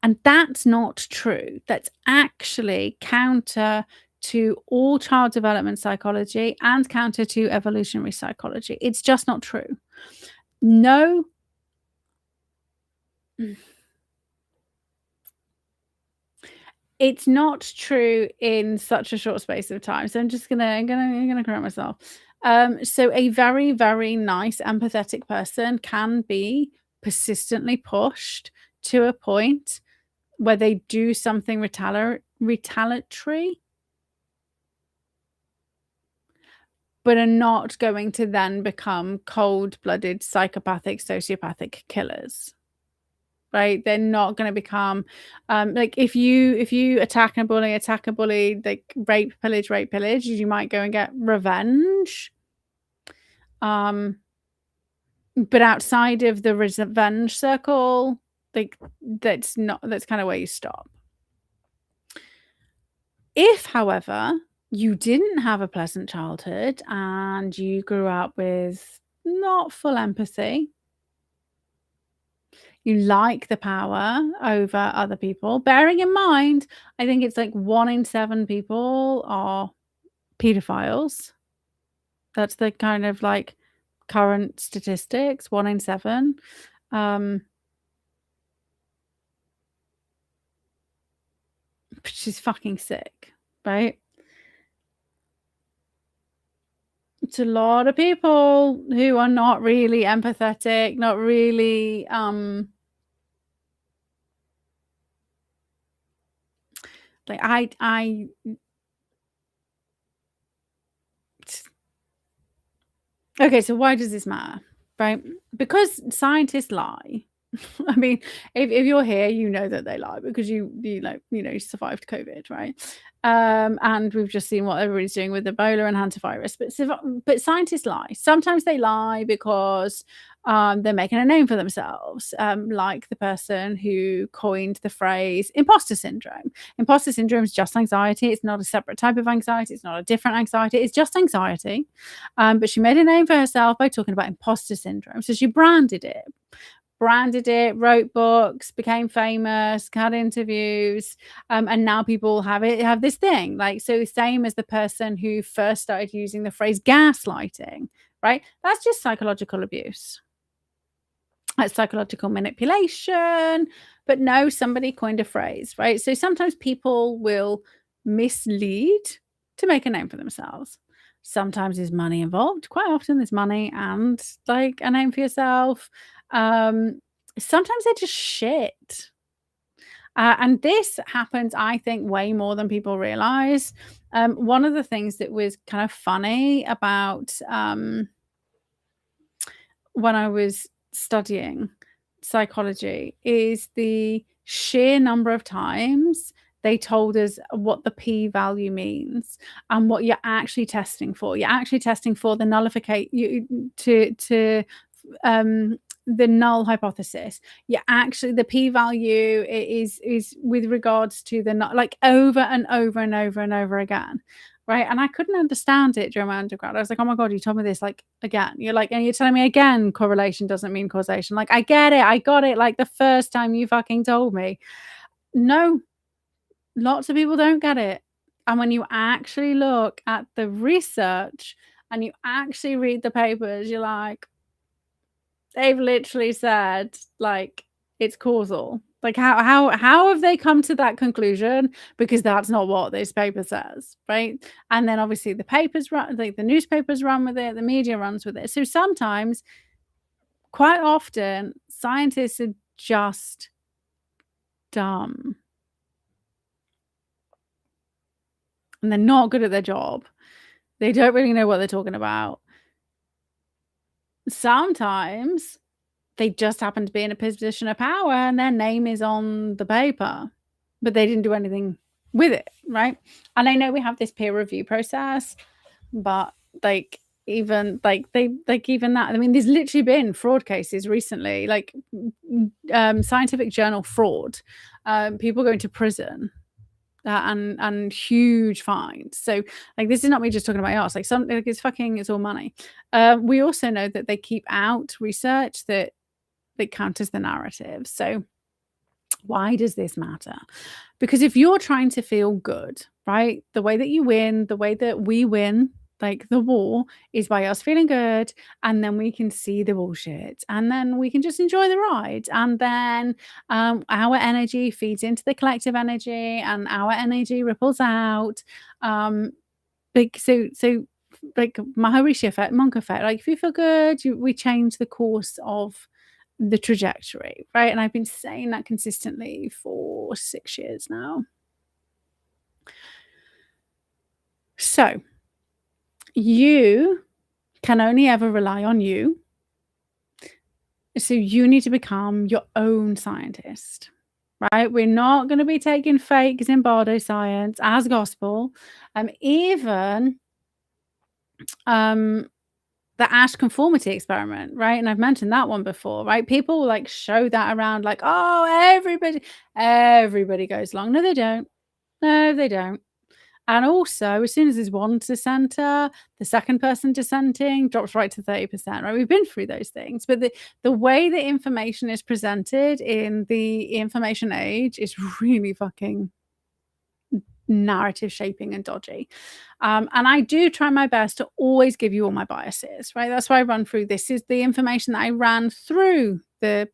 Speaker 1: And that's not true. That's actually counter to all child development psychology and counter to evolutionary psychology. It's just not true. No. It's not true in such a short space of time. So I'm just gonna correct myself. So a very, very nice, empathetic person can be persistently pushed to a point where they do something retaliatory, but are not going to then become cold-blooded, psychopathic, sociopathic killers. Right? They're not going to become like, if you attack a bully, like rape, pillage, you might go and get revenge. But outside of the revenge circle, like, that's kind of where you stop. If, however, you didn't have a pleasant childhood and you grew up with not full empathy, you like the power over other people, bearing in mind, I think it's like 1 in 7 people are pedophiles. That's the kind of like current statistics, 1 in 7. She's fucking sick, right? It's a lot of people who are not really empathetic, not really, like I okay, so why does this matter? Right? Because scientists lie. I mean, if you're here, you know that they lie because you survived COVID, right? And we've just seen what everybody's doing with Ebola and hantavirus. But scientists lie. Sometimes they lie because they're making a name for themselves, like the person who coined the phrase imposter syndrome. Imposter syndrome is just anxiety. It's not a separate type of anxiety. It's not a different anxiety. It's just anxiety. But she made a name for herself by talking about imposter syndrome. So she branded it, wrote books, became famous, had interviews, and now people have this thing. Like, so same as the person who first started using the phrase gaslighting, right? That's just psychological abuse. That's psychological manipulation. But no, somebody coined a phrase, right? So sometimes people will mislead to make a name for themselves. Sometimes there's money involved. Quite often there's money and like a name for yourself. Sometimes they're just shit. And this happens, I think, way more than people realize. One of the things that was kind of funny about when I was studying psychology is the sheer number of times they told us what the p-value means and what you're actually testing for. You're actually testing for the the null hypothesis. You're actually the p-value is with regards to the like over and over and over and over again. Right. And I couldn't understand it during my undergrad. I was like, oh my God, you told me this like again. You're like, and you're telling me again, correlation doesn't mean causation. Like, I get it. I got it like the first time you fucking told me. No, lots of people don't get it. And when you actually look at the research and you actually read the papers, you're like, they've literally said like it's causal. Like how have they come to that conclusion? Because that's not what this paper says, right? And then obviously the papers run, like the newspapers run with it, the media runs with it. So sometimes, quite often, scientists are just dumb. And they're not good at their job. They don't really know what they're talking about. Sometimes they just happen to be in a position of power and their name is on the paper, but they didn't do anything with it, right? And I know we have this peer review process, but even that, I mean, there's literally been fraud cases recently, like scientific journal fraud, people going to prison and huge fines. So like, this is not me just talking about us, like it's all money. We also know that they keep out research that counters the narrative. So why does this matter? Because if you're trying to feel good, right, the way that you win, the way that we win, like the war, is by us feeling good, and then we can see the bullshit, and then we can just enjoy the ride, and then our energy feeds into the collective energy, and our energy ripples out. So like Maharishi effect, monk effect. Like if you feel good, we change the course of the trajectory, right? And I've been saying that consistently for 6 years now. So you can only ever rely on you. So you need to become your own scientist, right? We're not going to be taking fake Zimbardo science as gospel. Even the Ash conformity experiment, right? And I've mentioned that one before, right? People like show that around like, oh, everybody goes along. No, they don't. No, they don't. And also, as soon as there's one dissenter, the second person dissenting drops right to 30%, right? We've been through those things. But the way the information is presented in the information age is really fucking narrative shaping and dodgy. And I do try my best to always give you all my biases, right? That's why I run through. This is the information that I ran through the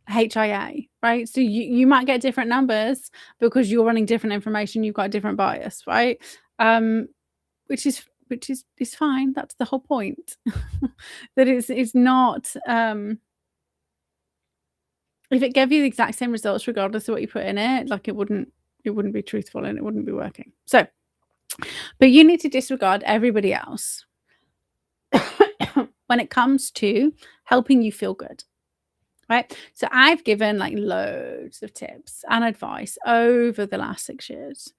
Speaker 1: HIA, right? So you might get different numbers because you're running different information. You've got a different bias, right? which is fine. That's the whole point. That it's not, if it gave you the exact same results regardless of what you put in it, like, it wouldn't be truthful and it wouldn't be working. So, but you need to disregard everybody else when it comes to helping you feel good, right? So I've given, like, loads of tips and advice over the last 6 years.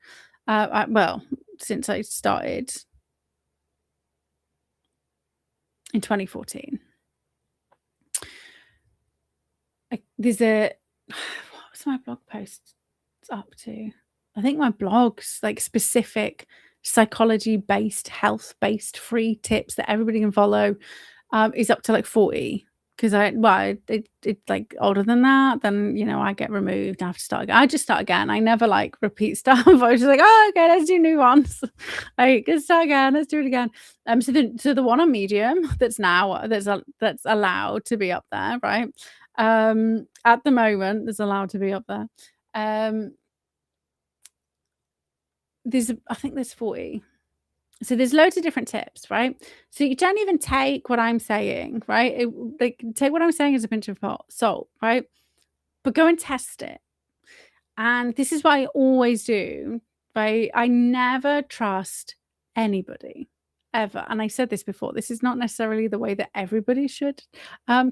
Speaker 1: Well, since I started in 2014. There's a what was my blog post up to? I think my blog's, like, specific psychology-based, health-based free tips that everybody can follow, is up to, like, 40. Because it's, like, older than that, then, I get removed. I have to start again. I just start again. I never, like, repeat stuff. I was just like, "Oh, okay, let's do new ones." Like, "Let's start again. Let's do it again." So the one on Medium that's allowed to be up there, right? At the moment, that's allowed to be up there. I think there's 40. So there's loads of different tips, right? So you don't even take what I'm saying, right? Take what I'm saying as a pinch of salt, right? But go and test it. And this is what I always do, right? I never trust anybody ever. And I said this before. This is not necessarily the way that everybody should I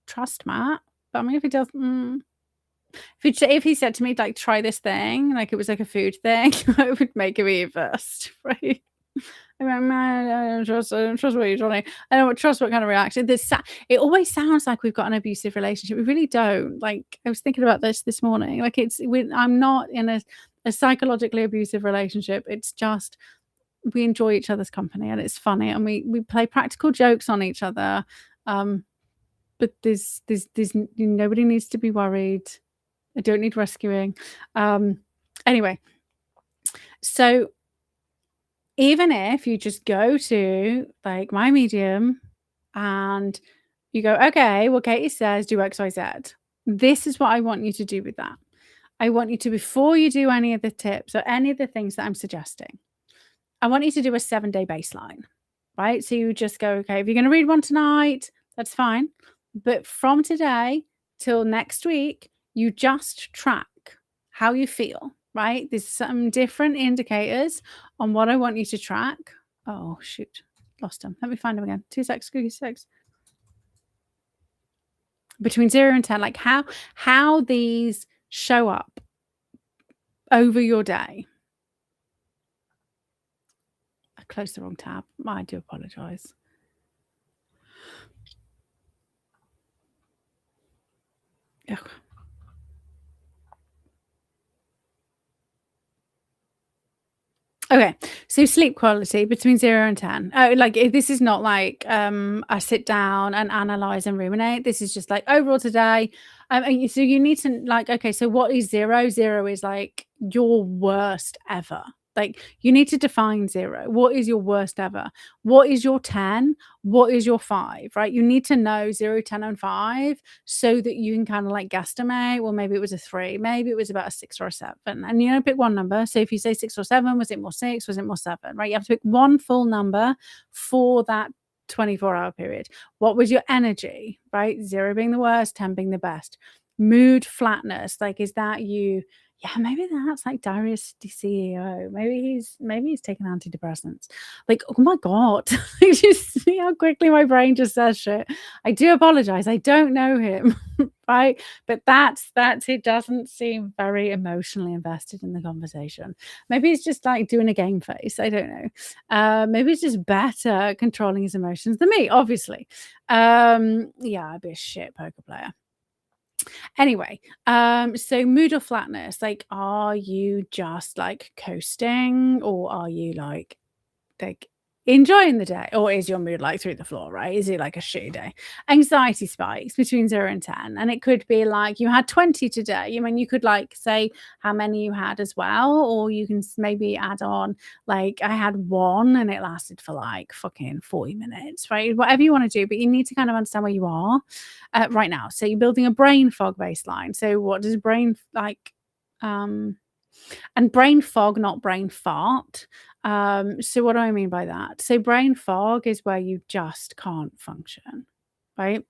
Speaker 1: trust Matt, but I mean, if he does, if he said to me, like, try this thing, like it was like a food thing, I would make him eat first, right? I'm like, "Man, I don't trust what you're trying. I don't trust what kind of reaction." It always sounds like we've got an abusive relationship. We really don't. Like, I was thinking about this morning. Like, I'm not in a psychologically abusive relationship. It's just we enjoy each other's company and it's funny and we play practical jokes on each other. But there's nobody needs to be worried. I don't need rescuing. Anyway, so even if you just go to, like, my Medium and you go, "Okay, well, Katie says do X, Y, Z. This is what I want you to do with that. I want you to, before you do any of the tips or any of the things that I'm suggesting, I want you to do a 7-day baseline," right? So you just go, "Okay, if you're going to read one tonight, that's fine. But from today till next week, you just track how you feel," right? There's some different indicators on what I want you to track. Oh, shoot. Lost him. Let me find him again. 2 secs. 2 secs. Between 0 and 10, like how these show up over your day. I closed the wrong tab. I do apologize. Ugh. Okay, so sleep quality between 0 and 10. Oh, like, this is not like, I sit down and analyze and ruminate. This is just like overall today. So you need to, like, okay, so what is 0? 0 is like your worst ever. Like, you need to define 0. What is your worst ever? What is your 10? What is your 5, right? You need to know 0, 10, and 5 so that you can kind of, like, guesstimate, well, maybe it was a 3, maybe it was about a 6 or a 7. And pick one number. So if you say 6 or 7, was it more 6? Was it more 7? Right? You have to pick one full number for that 24-hour period. What was your energy, right? 0 being the worst, 10 being the best. Mood flatness, like, is that you? Yeah, maybe that's like Darius, the CEO. Maybe he's taking antidepressants. Like, oh my God. You see how quickly my brain just says shit. I do apologize. I don't know him. Right. But that's he doesn't seem very emotionally invested in the conversation. Maybe he's just like doing a game face. I don't know. Maybe he's just better at controlling his emotions than me, obviously. Yeah, I'd be a shit poker player. Anyway, so mood or flatness, like, are you just, like, coasting, or are you like enjoying the day, or is your mood, like, through the floor, right? Is it like a shitty day? Anxiety spikes between 0 and 10, and it could be like you had 20 today. You could, like, say how many you had as well, or you can maybe add on, like, I had 1 and it lasted for like fucking 40 minutes, right? Whatever you want to do, but you need to kind of understand where you are right now. So you're building a brain fog baseline. So what does brain, like, And brain fog, not brain fart. So what do I mean by that? So brain fog is where you just can't function, right?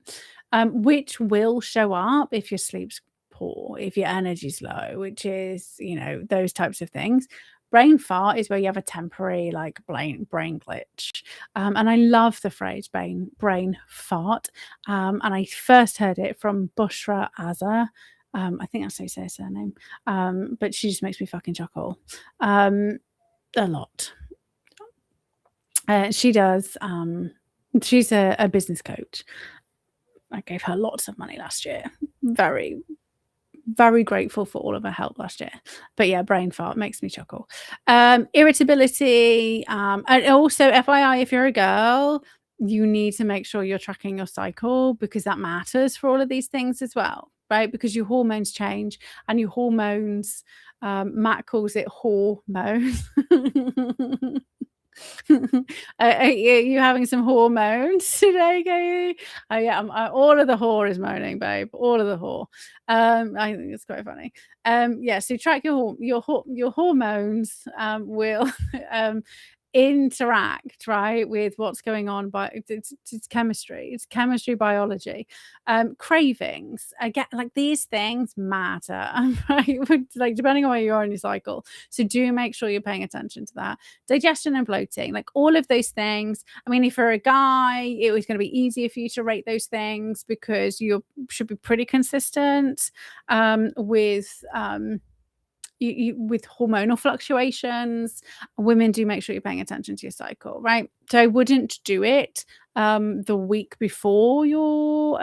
Speaker 1: Which will show up if your sleep's poor, if your energy's low, which is, those types of things. Brain fart is where you have a temporary like brain glitch. And I love the phrase brain fart. And I first heard it from Bushra Azza. I think that's how you say her surname. But she just makes me fucking chuckle a lot. She does. She's a business coach. I gave her lots of money last year. Very, very grateful for all of her help last year. But yeah, brain fart makes me chuckle. Irritability. And also, FYI, if you're a girl, you need to make sure you're tracking your cycle because that matters for all of these things as well, right? Because your hormones change and your hormones, Matt calls it hormones. Are you having some hormones today, Katie? Oh yeah, all of the whore is moaning, babe. All of the whore. I think it's quite funny. Yeah. So track your hormones. Will interact right with what's going on, but it's chemistry, biology. Cravings again, like these things matter. Right, like depending on where you are in your cycle, so do make sure you're paying attention to that. Digestion and bloating, like all of those things. I mean, if you're a guy, it was going to be easier for you to rate those things because you should be pretty consistent with with hormonal fluctuations. Women, do make sure you're paying attention to your cycle, right? So I wouldn't do it the week before your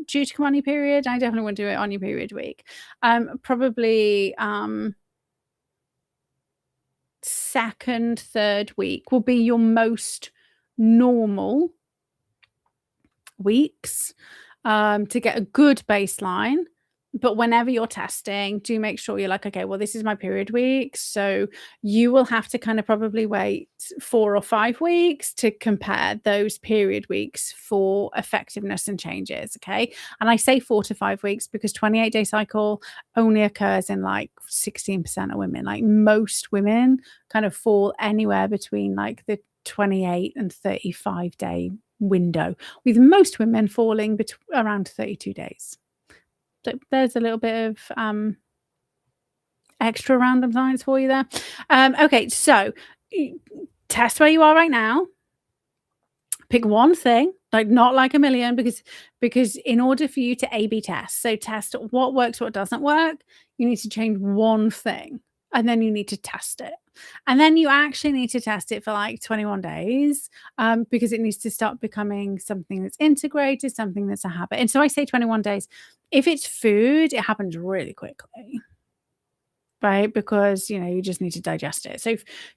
Speaker 1: due to come on your period. I definitely wouldn't do it on your period week. Probably second, third week will be your most normal weeks to get a good baseline. But whenever you're testing, do make sure you're like, okay, well, this is my period week. So you will have to kind of probably wait 4 or 5 weeks to compare those period weeks for effectiveness and changes. Okay. And I say 4 to 5 weeks because 28-day cycle only occurs in like 16% of women. Like most women kind of fall anywhere between like the 28 and 35-day window, with most women falling around 32 days. So there's a little bit of extra random science for you there. Okay, so test where you are right now. Pick one thing, like not like a million, because in order for you to A/B test, so test what works, what doesn't work, you need to change one thing, and then you need to test it. And then you actually need to test it for like 21 days because it needs to start becoming something that's integrated, something that's a habit. And so I say 21 days. If it's food, it happens really quickly, right? Because, you just need to digest it.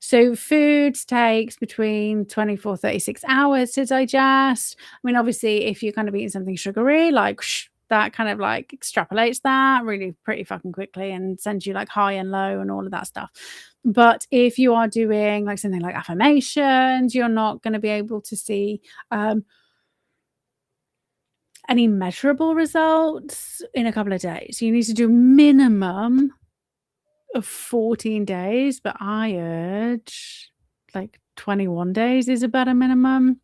Speaker 1: So food takes between 24, 36 hours to digest. I mean, obviously, if you're kind of eating something sugary, like that kind of like extrapolates that really pretty fucking quickly and sends you like high and low and all of that stuff. But if you are doing like something like affirmations, you're not going to be able to see any measurable results in a couple of days. You need to do minimum of 14 days, but I urge like 21 days is a better minimum.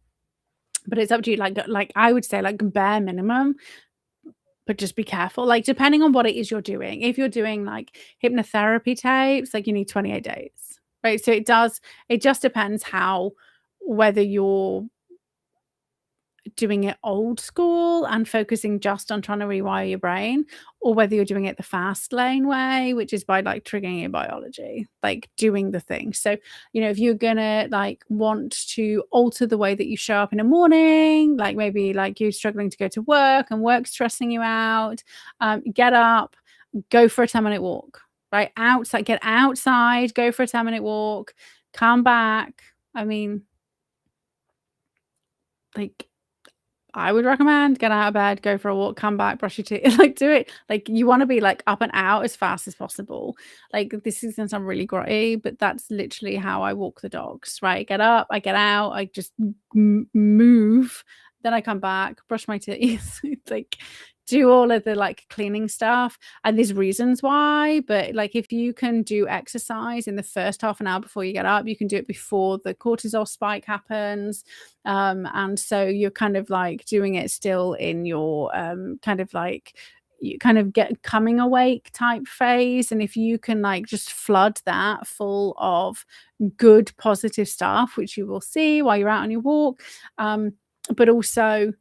Speaker 1: But it's up to you. Like I would say like bare minimum, but just be careful. Like depending on what it is you're doing. If you're doing like hypnotherapy tapes, like you need 28 days, right? So it just depends whether you're doing it old school and focusing just on trying to rewire your brain, or whether you're doing it the fast lane way, which is by like triggering your biology, like doing the thing. So, if you're gonna like want to alter the way that you show up in the morning, like maybe like you're struggling to go to work and work's stressing you out, get up, go for a 10-minute walk, right? Get outside, go for a 10-minute walk, come back. I mean, like, I would recommend get out of bed, go for a walk, come back, brush your teeth, like do it. Like you want to be like up and out as fast as possible. Like this is going to sound really grotty, but that's literally how I walk the dogs, right? I get up, I get out, I just move then I come back, brush my teeth, like do all of the like cleaning stuff. And there's reasons why, but like if you can do exercise in the first half an hour before you get up, you can do it before the cortisol spike happens. And so you're kind of like doing it still in your kind of like you kind of get coming awake type phase. And if you can like just flood that full of good positive stuff, which you will see while you're out on your walk, but also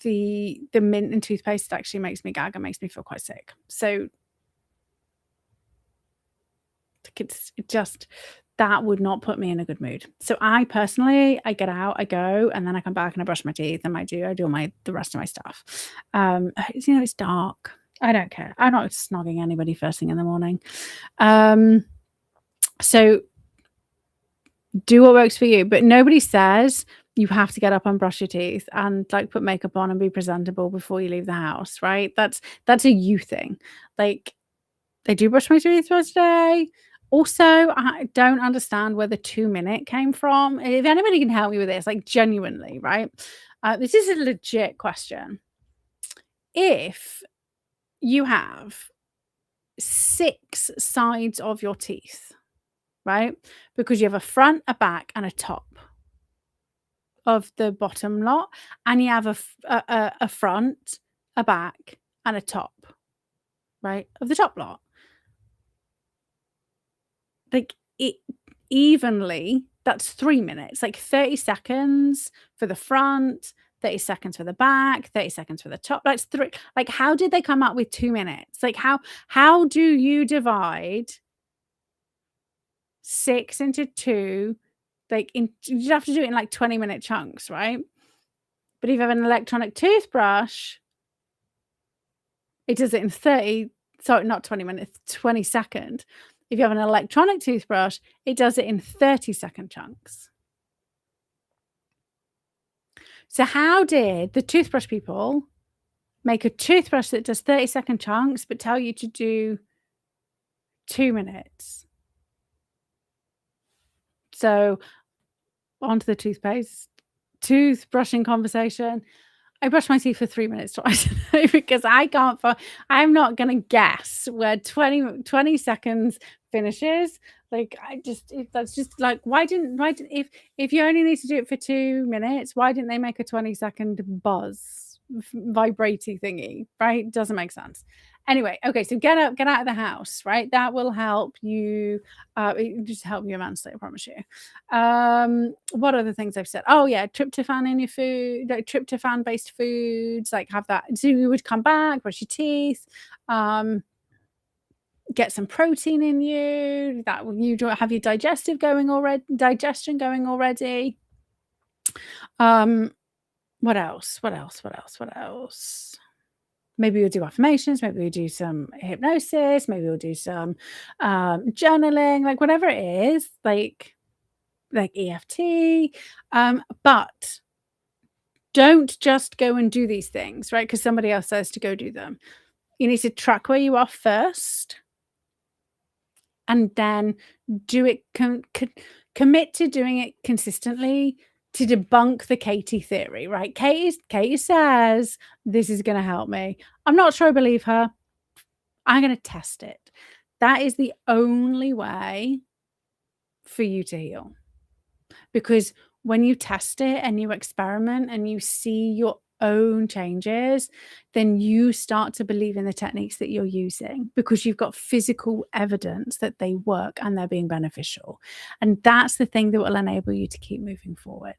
Speaker 1: the mint and toothpaste actually makes me gag and makes me feel quite sick. So it's just that would not put me in a good mood. So I personally, I get out, I go, and then I come back and I brush my teeth and I do the rest of my stuff. It's dark. I don't care. I'm not snogging anybody first thing in the morning. So do what works for you, but nobody says you have to get up and brush your teeth and like put makeup on and be presentable before you leave the house, right? That's a you thing. Like I do brush my teeth twice a day. Also, I don't understand where the 2-minute came from. If anybody can help me with this, like genuinely, right? This is a legit question. If you have 6 sides of your teeth, right? Because you have a front, a back, and a top of the bottom lot, and you have a front, a back, and a top, right, of the top lot. Like it evenly, that's 3 minutes, like 30 seconds for the front, 30 seconds for the back, 30 seconds for the top. That's 3. Like, how did they come up with 2 minutes? Like, how do you divide 6 into 2? Like, you have to do it in like 20-minute chunks, right? But if you have an electronic toothbrush, it does it in 30. Sorry, not 20 minutes, 20 seconds. If you have an electronic toothbrush, it does it in 30-second chunks. So how did the toothbrush people make a toothbrush that does 30-second chunks but tell you to do 2 minutes? So onto the toothbrushing conversation. I brush my teeth for 3 minutes twice a day because I'm not going to guess where 20 seconds finishes. Like that's just like, if you only need to do it for 2 minutes, why didn't they make a 20-second buzz vibrating thingy, right? Doesn't make sense. Anyway, okay, so get out of the house, right? That will help you. It just help you immensely, I promise you. What other things I've said? Oh yeah, tryptophan in your food, like tryptophan-based foods, like have that. So you would come back, brush your teeth, get some protein in you. That you don't have your digestion going already. What else? Maybe we'll do affirmations, maybe we'll do some hypnosis, maybe we'll do some journaling, like whatever it is, like EFT. But don't just go and do these things, right? Because somebody else says to go do them. You need to track where you are first and then do it, commit to doing it consistently to debunk the Katie theory, right? Katie says this is going to help me. I'm not sure I believe her. I'm going to test it. That is the only way for you to heal. Because when you test it and you experiment and you see your own changes, then you start to believe in the techniques that you're using because you've got physical evidence that they work and they're being beneficial. And that's the thing that will enable you to keep moving forward.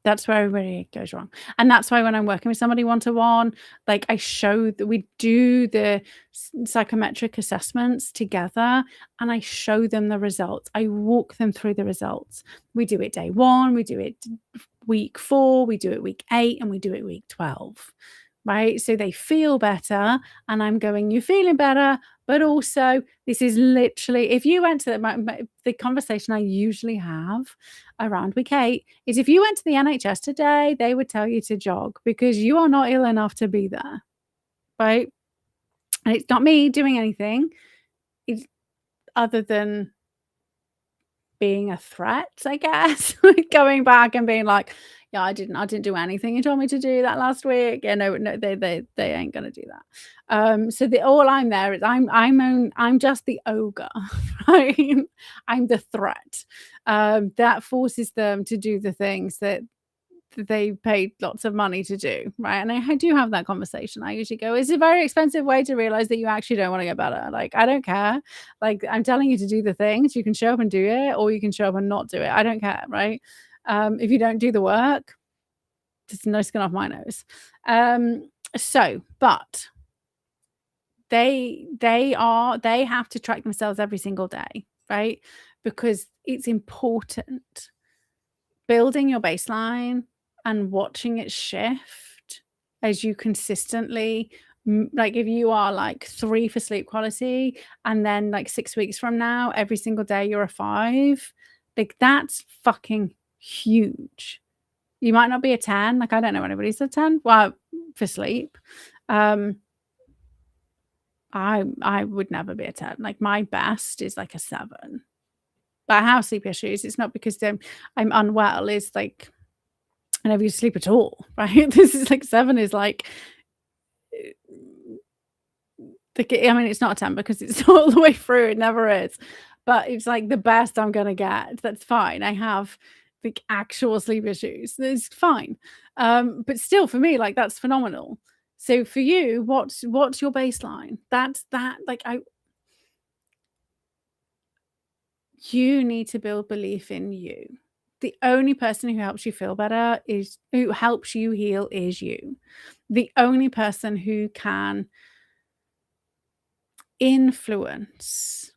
Speaker 1: That's where everybody goes wrong. And that's why when I'm working with somebody one-to-one, like I show that we do the psychometric assessments together and I show them the results. I walk them through the results. We do it day 1, we do it week 4, we do it week 8, and we do it week 12. Right? So they feel better and I'm going, you're feeling better, but also this is literally, if you went to the conversation I usually have around week 8 is if you went to the NHS today, they would tell you to jog because you are not ill enough to be there, right? And it's not me doing anything other than being a threat, I guess. Going back and being like, "Yeah, I didn't do anything you told me to do that last week." Yeah, no, they ain't gonna do that. So all I'm there is I'm just the ogre, right? I'm the threat, that forces them to do the things that they paid lots of money to do, right? And I do have that conversation. I usually go, "It's a very expensive way to realize that you actually don't want to get better. Like, I don't care. Like, I'm telling you to do the things. You can show up and do it, or you can show up and not do it. I don't care, right? If you don't do the work, it's no skin off my nose." But they have to track themselves every single day, right? Because it's important building your baseline and watching it shift as you consistently like if you are like 3 for sleep quality and then like 6 weeks from now every single day you're a 5, like that's fucking huge. You might not be a 10, like I don't know anybody's a 10, well, for sleep. I would never be a 10. Like my best is like a 7. But I have sleep issues. It's not because I'm unwell. It's like I never used to sleep at all, right? This is like 7 is like, I mean, it's not a 10 because it's all the way through. It never is. But it's like the best I'm gonna get. That's fine. I have like actual sleep issues. It's fine. But still for me, like that's phenomenal. So for you, what's your baseline? That's that like you need to build belief in you. The only person who helps you feel better who helps you heal is you. The only person who can influence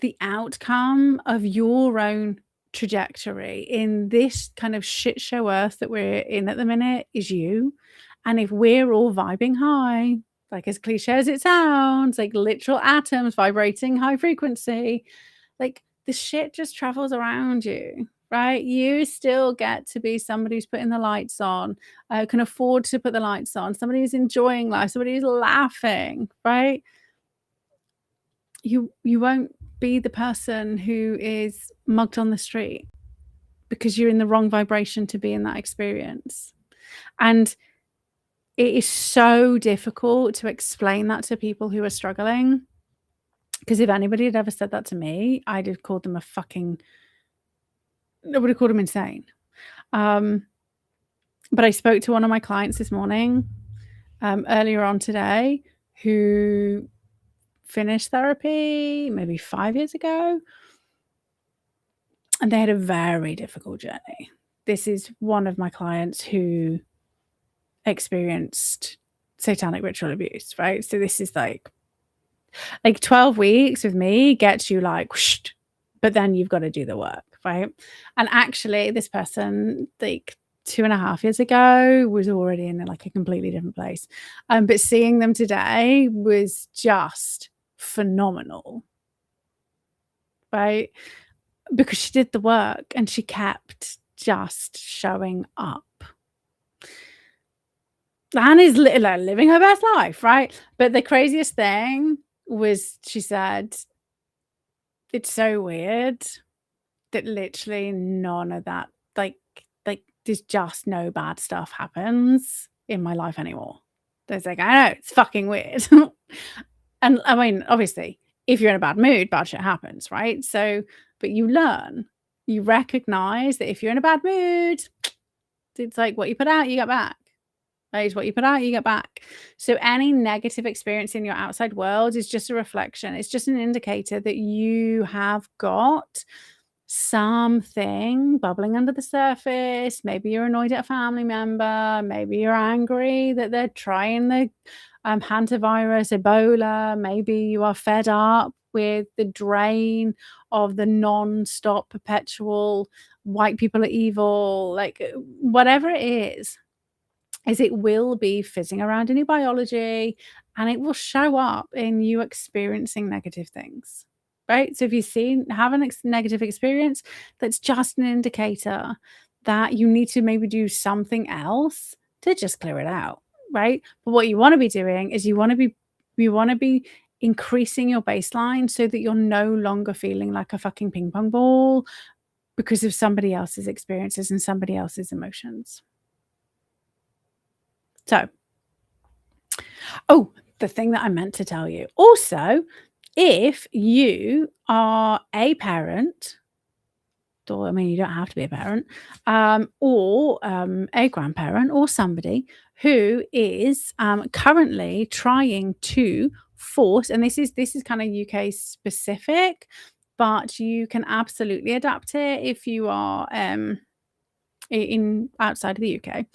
Speaker 1: the outcome of your own trajectory in this kind of shit show earth that we're in at the minute is you. And if we're all vibing high, like as cliche as it sounds, like literal atoms vibrating high frequency, like the shit just travels around you, right? You still get to be somebody who's putting the lights on, can afford to put the lights on, somebody who's enjoying life, somebody who's laughing, right? You won't be the person who is mugged on the street because you're in the wrong vibration to be in that experience. And it is so difficult to explain that to people who are struggling. Because if anybody had ever said that to me, I'd have called them I would have called them insane. But I spoke to one of my clients this morning, earlier on today, who finished therapy maybe 5 years ago. And they had a very difficult journey. This is one of my clients who experienced satanic ritual abuse, right? So this is like 12 weeks with me gets you like, whoosh, but then you've got to do the work, right? And actually this person like 2.5 years ago was already in like a completely different place. But seeing them today was just phenomenal, right? Because she did the work and she kept just showing up. And is living her best life, right? But the craziest thing was she said, it's so weird that literally none of that, like there's just no bad stuff happens in my life anymore. There's like, I know, it's fucking weird. And I mean, obviously, if you're in a bad mood, bad shit happens, right? So, but you learn, you recognize that if you're in a bad mood, it's like what you put out, you get back. Right? What you put out, you get back. So any negative experience in your outside world is just a reflection. It's just an indicator that you have got something bubbling under the surface. Maybe you're annoyed at a family member. Maybe you're angry that they're trying the hantavirus, Ebola. Maybe you are fed up with the drain of the non-stop perpetual white people are evil, like whatever it is it will be fizzing around in your biology and it will show up in you experiencing negative things, right? So if you have a negative experience, that's just an indicator that you need to maybe do something else to just clear it out, right? But what you want to be doing is you want to be increasing your baseline so that you're no longer feeling like a fucking ping pong ball because of somebody else's experiences and somebody else's emotions. So, oh, the thing that I meant to tell you. Also, if you are a parent, or I mean, you don't have to be a parent, or a grandparent, or somebody who is currently trying to force, and this is kind of UK specific, but you can absolutely adapt it if you are in outside of the UK.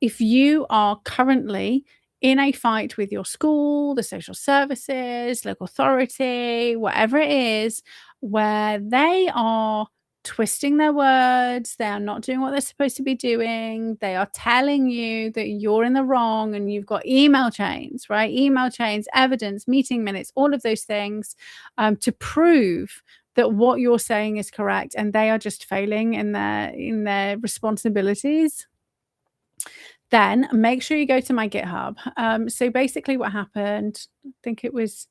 Speaker 1: If you are currently in a fight with your school, the social services, local authority, whatever it is, where they are twisting their words, they are not doing what they're supposed to be doing, they are telling you that you're in the wrong, and you've got email chains, right? Email chains, evidence, meeting minutes, all of those things to prove that what you're saying is correct, and they are just failing in their responsibilities. Then make sure you go to my GitHub. So basically what happened, I think it was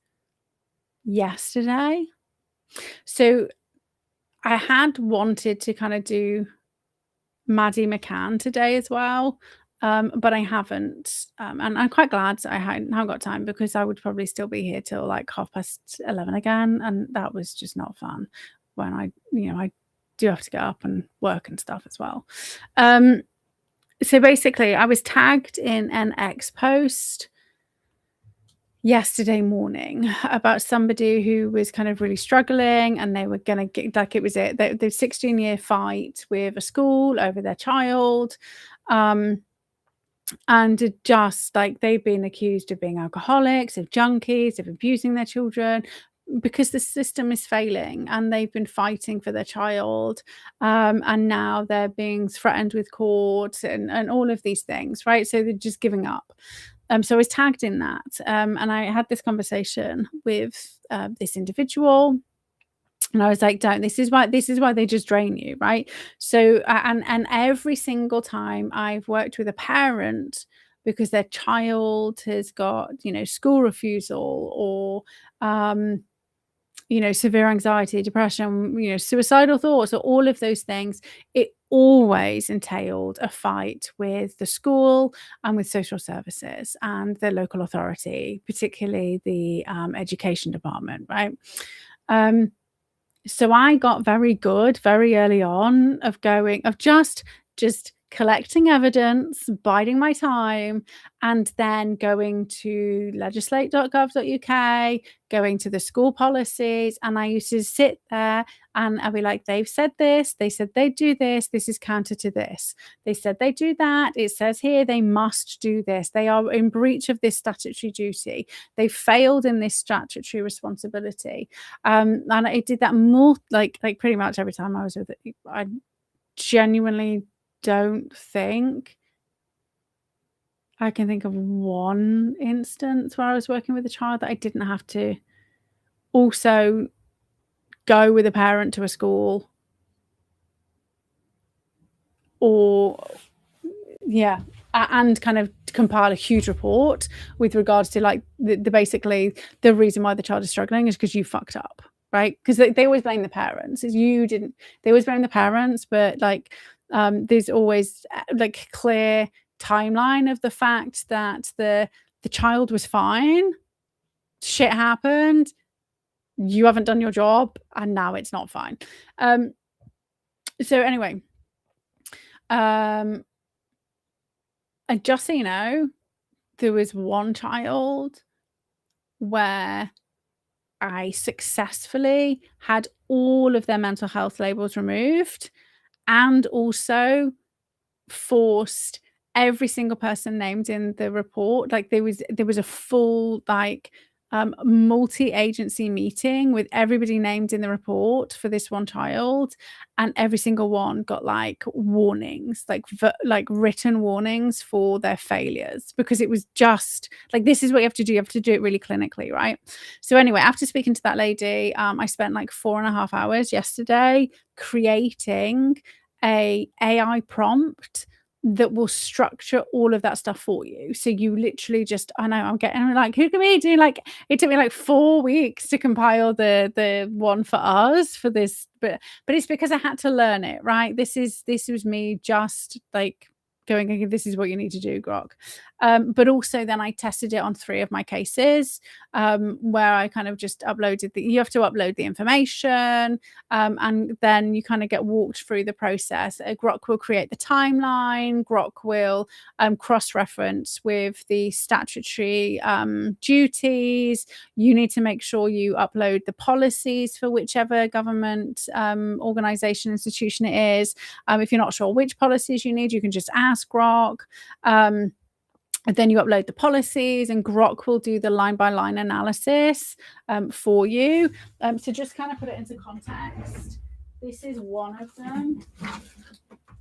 Speaker 1: yesterday. So I had wanted to kind of do Maddie McCann today as well, but I haven't. And I'm quite glad that I haven't got time, because I would probably still be here till like 11:30 again. And that was just not fun when I do have to get up and work and stuff as well. So basically, I was tagged in an X post yesterday morning about somebody who was kind of really struggling, and they were going to get, like, it was the 16-year fight with a school over their child. And just like, they've been accused of being alcoholics, of junkies, of abusing their children, because the system is failing, and they've been fighting for their child, and now they're being threatened with court and all of these things, right? So they're just giving up. So I was tagged in that, and I had this conversation with this individual, and I was like, "Don't. This is why they just drain you, right?" So and every single time I've worked with a parent because their child has got school refusal, or severe anxiety, depression, suicidal thoughts, or all of those things, it always entailed a fight with the school and with social services and the local authority, particularly the education department, right? So I got very good very early on of just collecting evidence, biding my time, and then going to legislate.gov.uk, going to the school policies, and I used to sit there and I'd be like, they've said this, they said they do this, this is counter to this. They said they do that, it says here they must do this. They are in breach of this statutory duty. They failed in this statutory responsibility. And I did that more like pretty much every time I was with it. I genuinely don't think I can think of one instance where I was working with a child that I didn't have to also go with a parent to a school, or and kind of compile a huge report with regards to like the basically the reason why the child is struggling is because you fucked up, right? Because they always blame the parents. They always blame the parents, but like there's always like clear timeline of the fact that the child was fine, shit happened, you haven't done your job, and now it's not fine. So anyway, and just so you know, there was one child where I successfully had all of their mental health labels removed, and also forced every single person named in the report. Like there was a full like multi-agency meeting with everybody named in the report for this one child, and every single one got like warnings, like written warnings for their failures, because it was just like, this is what you have to do. You have to do it really clinically, right? So anyway, after speaking to that lady, I spent like 4.5 hours yesterday creating a AI prompt that will structure all of that stuff for you. So you literally just, I know I'm getting like, who can we do? Like, it took me like 4 weeks to compile the one for us for this, but it's because I had to learn it, right? This was me just like going, okay, this is what you need to do, Grok. But also then I tested it on 3 of my cases, where I kind of just uploaded you have to upload the information, and then you kind of get walked through the process. Grok will create the timeline. Grok will cross-reference with the statutory duties. You need to make sure you upload the policies for whichever government organization, institution it is. If you're not sure which policies you need, you can just ask Grok. And then you upload the policies, and Grok will do the line-by-line analysis for you. So just kind of put it into context. This is one of them.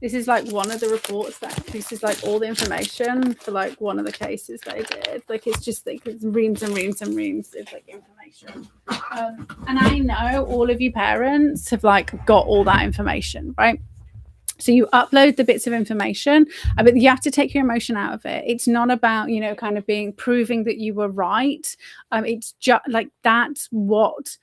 Speaker 1: This is like one of the reports this is like all the information for like one of the cases they did. Like it's just like it's reams and reams and reams of like information. And I know all of you parents have like got all that information, right? So you upload the bits of information, but you have to take your emotion out of it. It's not about, kind of proving that you were right. It's just like that's what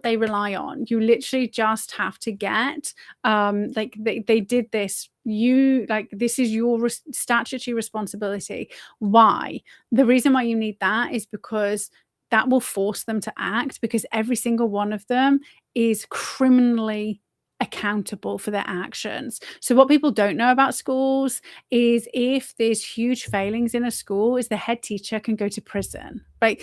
Speaker 1: they rely on. You literally just have to get like they did this. This is your statutory responsibility. Why? The reason why you need that is because that will force them to act, because every single one of them is criminally accountable for their actions. So what people don't know about schools is if there's huge failings in a school, is the head teacher can go to prison. Right?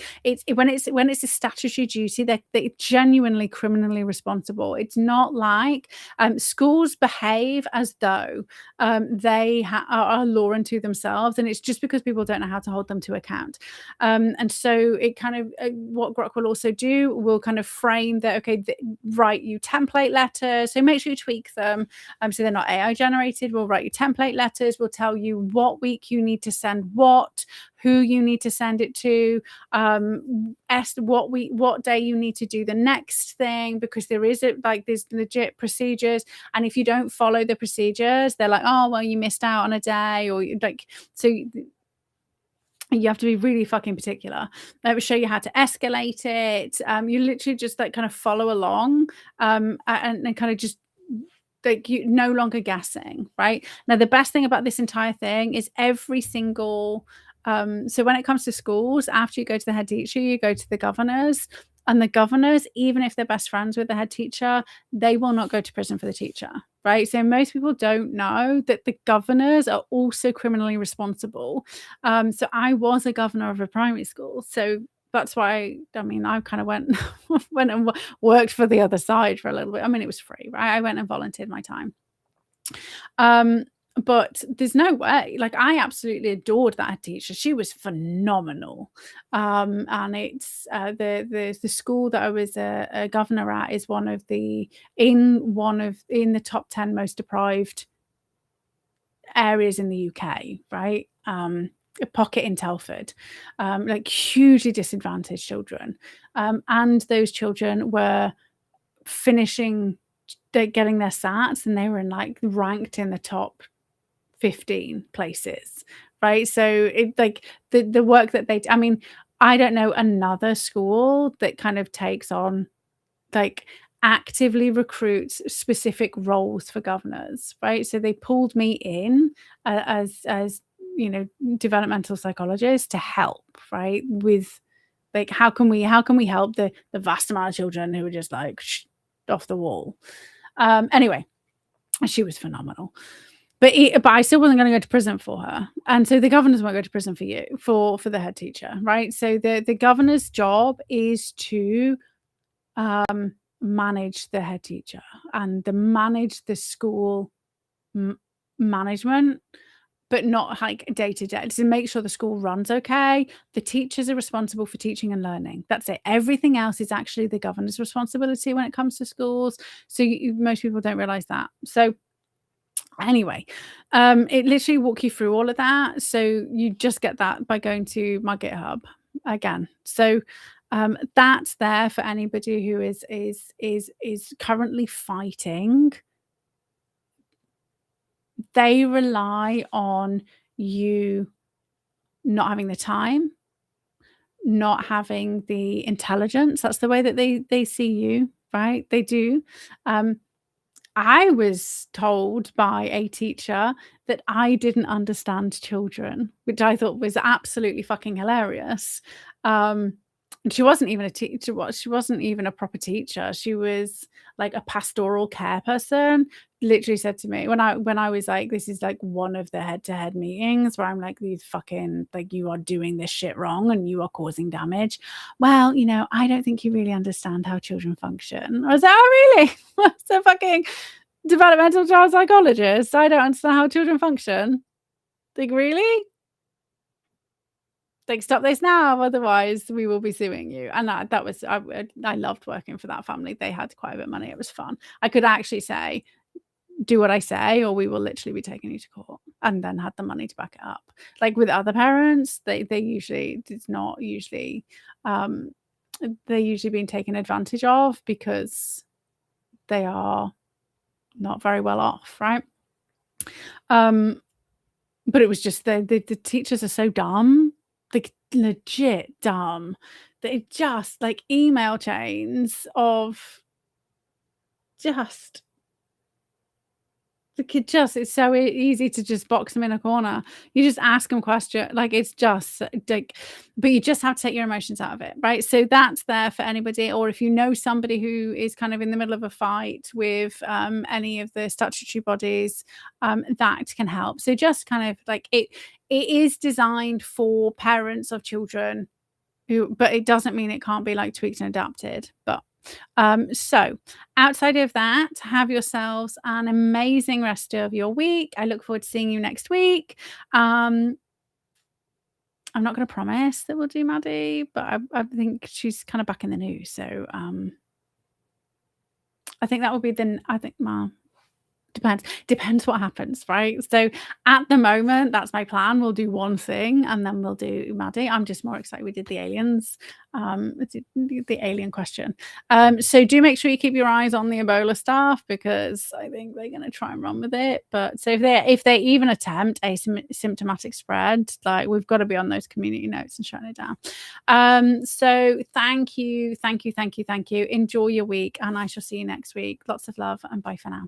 Speaker 1: When it's a statutory duty, they're genuinely criminally responsible. It's not like schools behave as though they are a law unto themselves, and it's just because people don't know how to hold them to account. And so it kind of what Grok will also do will kind of frame that, okay, write you template letters. So make sure you tweak them so they're not AI generated. We'll write you template letters. We'll tell you what week you need to send what, who you need to send it to, what day you need to do the next thing, because there's legit procedures, and if you don't follow the procedures, they're like, oh well, you missed out on a day, or like, so you have to be really fucking particular. It will show you how to escalate it. You literally just like kind of follow along, and kind of just like you no longer guessing, right? Now the best thing about this entire thing is every single so when it comes to schools, after you go to the head teacher, you go to the governors, and the governors, even if they're best friends with the head teacher, they will not go to prison for the teacher, right? So most people don't know that the governors are also criminally responsible. So I was a governor of a primary school, so that's why I kind of went and worked for the other side for a little bit. I mean, it was free, right? I went and volunteered my time. But there's no way, like I absolutely adored that teacher. She was phenomenal. And it's the school that I was a governor at is in the top 10 most deprived areas in the UK, right? A pocket in Telford, like hugely disadvantaged children. And those children were finishing, getting their SATs, and they were ranked in the top 15 places, right? So it like the work that I don't know another school that kind of takes on actively recruits specific roles for governors, right? So they pulled me in as developmental psychologist to help, right, with how can we help the vast amount of children who are just off the wall. Anyway, she was phenomenal. But I still wasn't going to go to prison for her. And so the governors won't go to prison for the head teacher, right? So the governor's job is to manage the head teacher and manage the school management, but not day to day, to make sure the school runs okay. The teachers are responsible for teaching and learning. That's it. Everything else is actually the governor's responsibility when it comes to schools. So most people don't realize that. So anyway, it literally walk you through all of that. So you just get that by going to my GitHub again. So that's there for anybody who is currently fighting they rely on you not having the time, not having the intelligence. That's the way that they see you, right? They do. Um, I was told by a teacher that I didn't understand children, which I thought was absolutely fucking hilarious. And she wasn't even a teacher. She wasn't even a proper teacher. She was like a pastoral care person. Literally said to me when I was like, this is like one of the head-to-head meetings where I'm like, these fucking like you are doing this shit wrong and you are causing damage. Well, I don't think you really understand how children function. I was like, oh really? So fucking developmental child psychologist. I don't understand how children function. Like, really? Like, stop this now, otherwise we will be suing you. And that was I loved working for that family. They had quite a bit of money. It was fun. I could actually say, do what I say, or we will literally be taking you to court, and then had the money to back it up. Like with other parents, they usually it's not usually they're usually being taken advantage of because they are not very well off, right? But it was just the teachers are so dumb, like legit dumb. They just like email chains of just the kid just it's so easy to just box them in a corner. You just ask them question like it's just like but you just have to take your emotions out of it, right? So that's there for anybody, or if you know somebody who is kind of in the middle of a fight with any of the statutory bodies, that can help. So just kind of like it is designed for parents of children but it doesn't mean it can't be like tweaked and adapted. But so outside of that, have yourselves an amazing rest of your week. I look forward to seeing you next week. I'm not going to promise that we'll do Maddie, but I think she's kind of back in the news. So I think that will be I think, well, depends what happens, right? So at the moment, that's my plan. We'll do one thing and then we'll do Maddie. I'm just more excited we did the aliens, the alien question. So do make sure you keep your eyes on the Ebola stuff, because I think they're going to try and run with it. But so if they even attempt a symptomatic spread, like we've got to be on those community notes and shutting it down. So thank you. Enjoy your week, and I shall see you next week. Lots of love, and bye for now.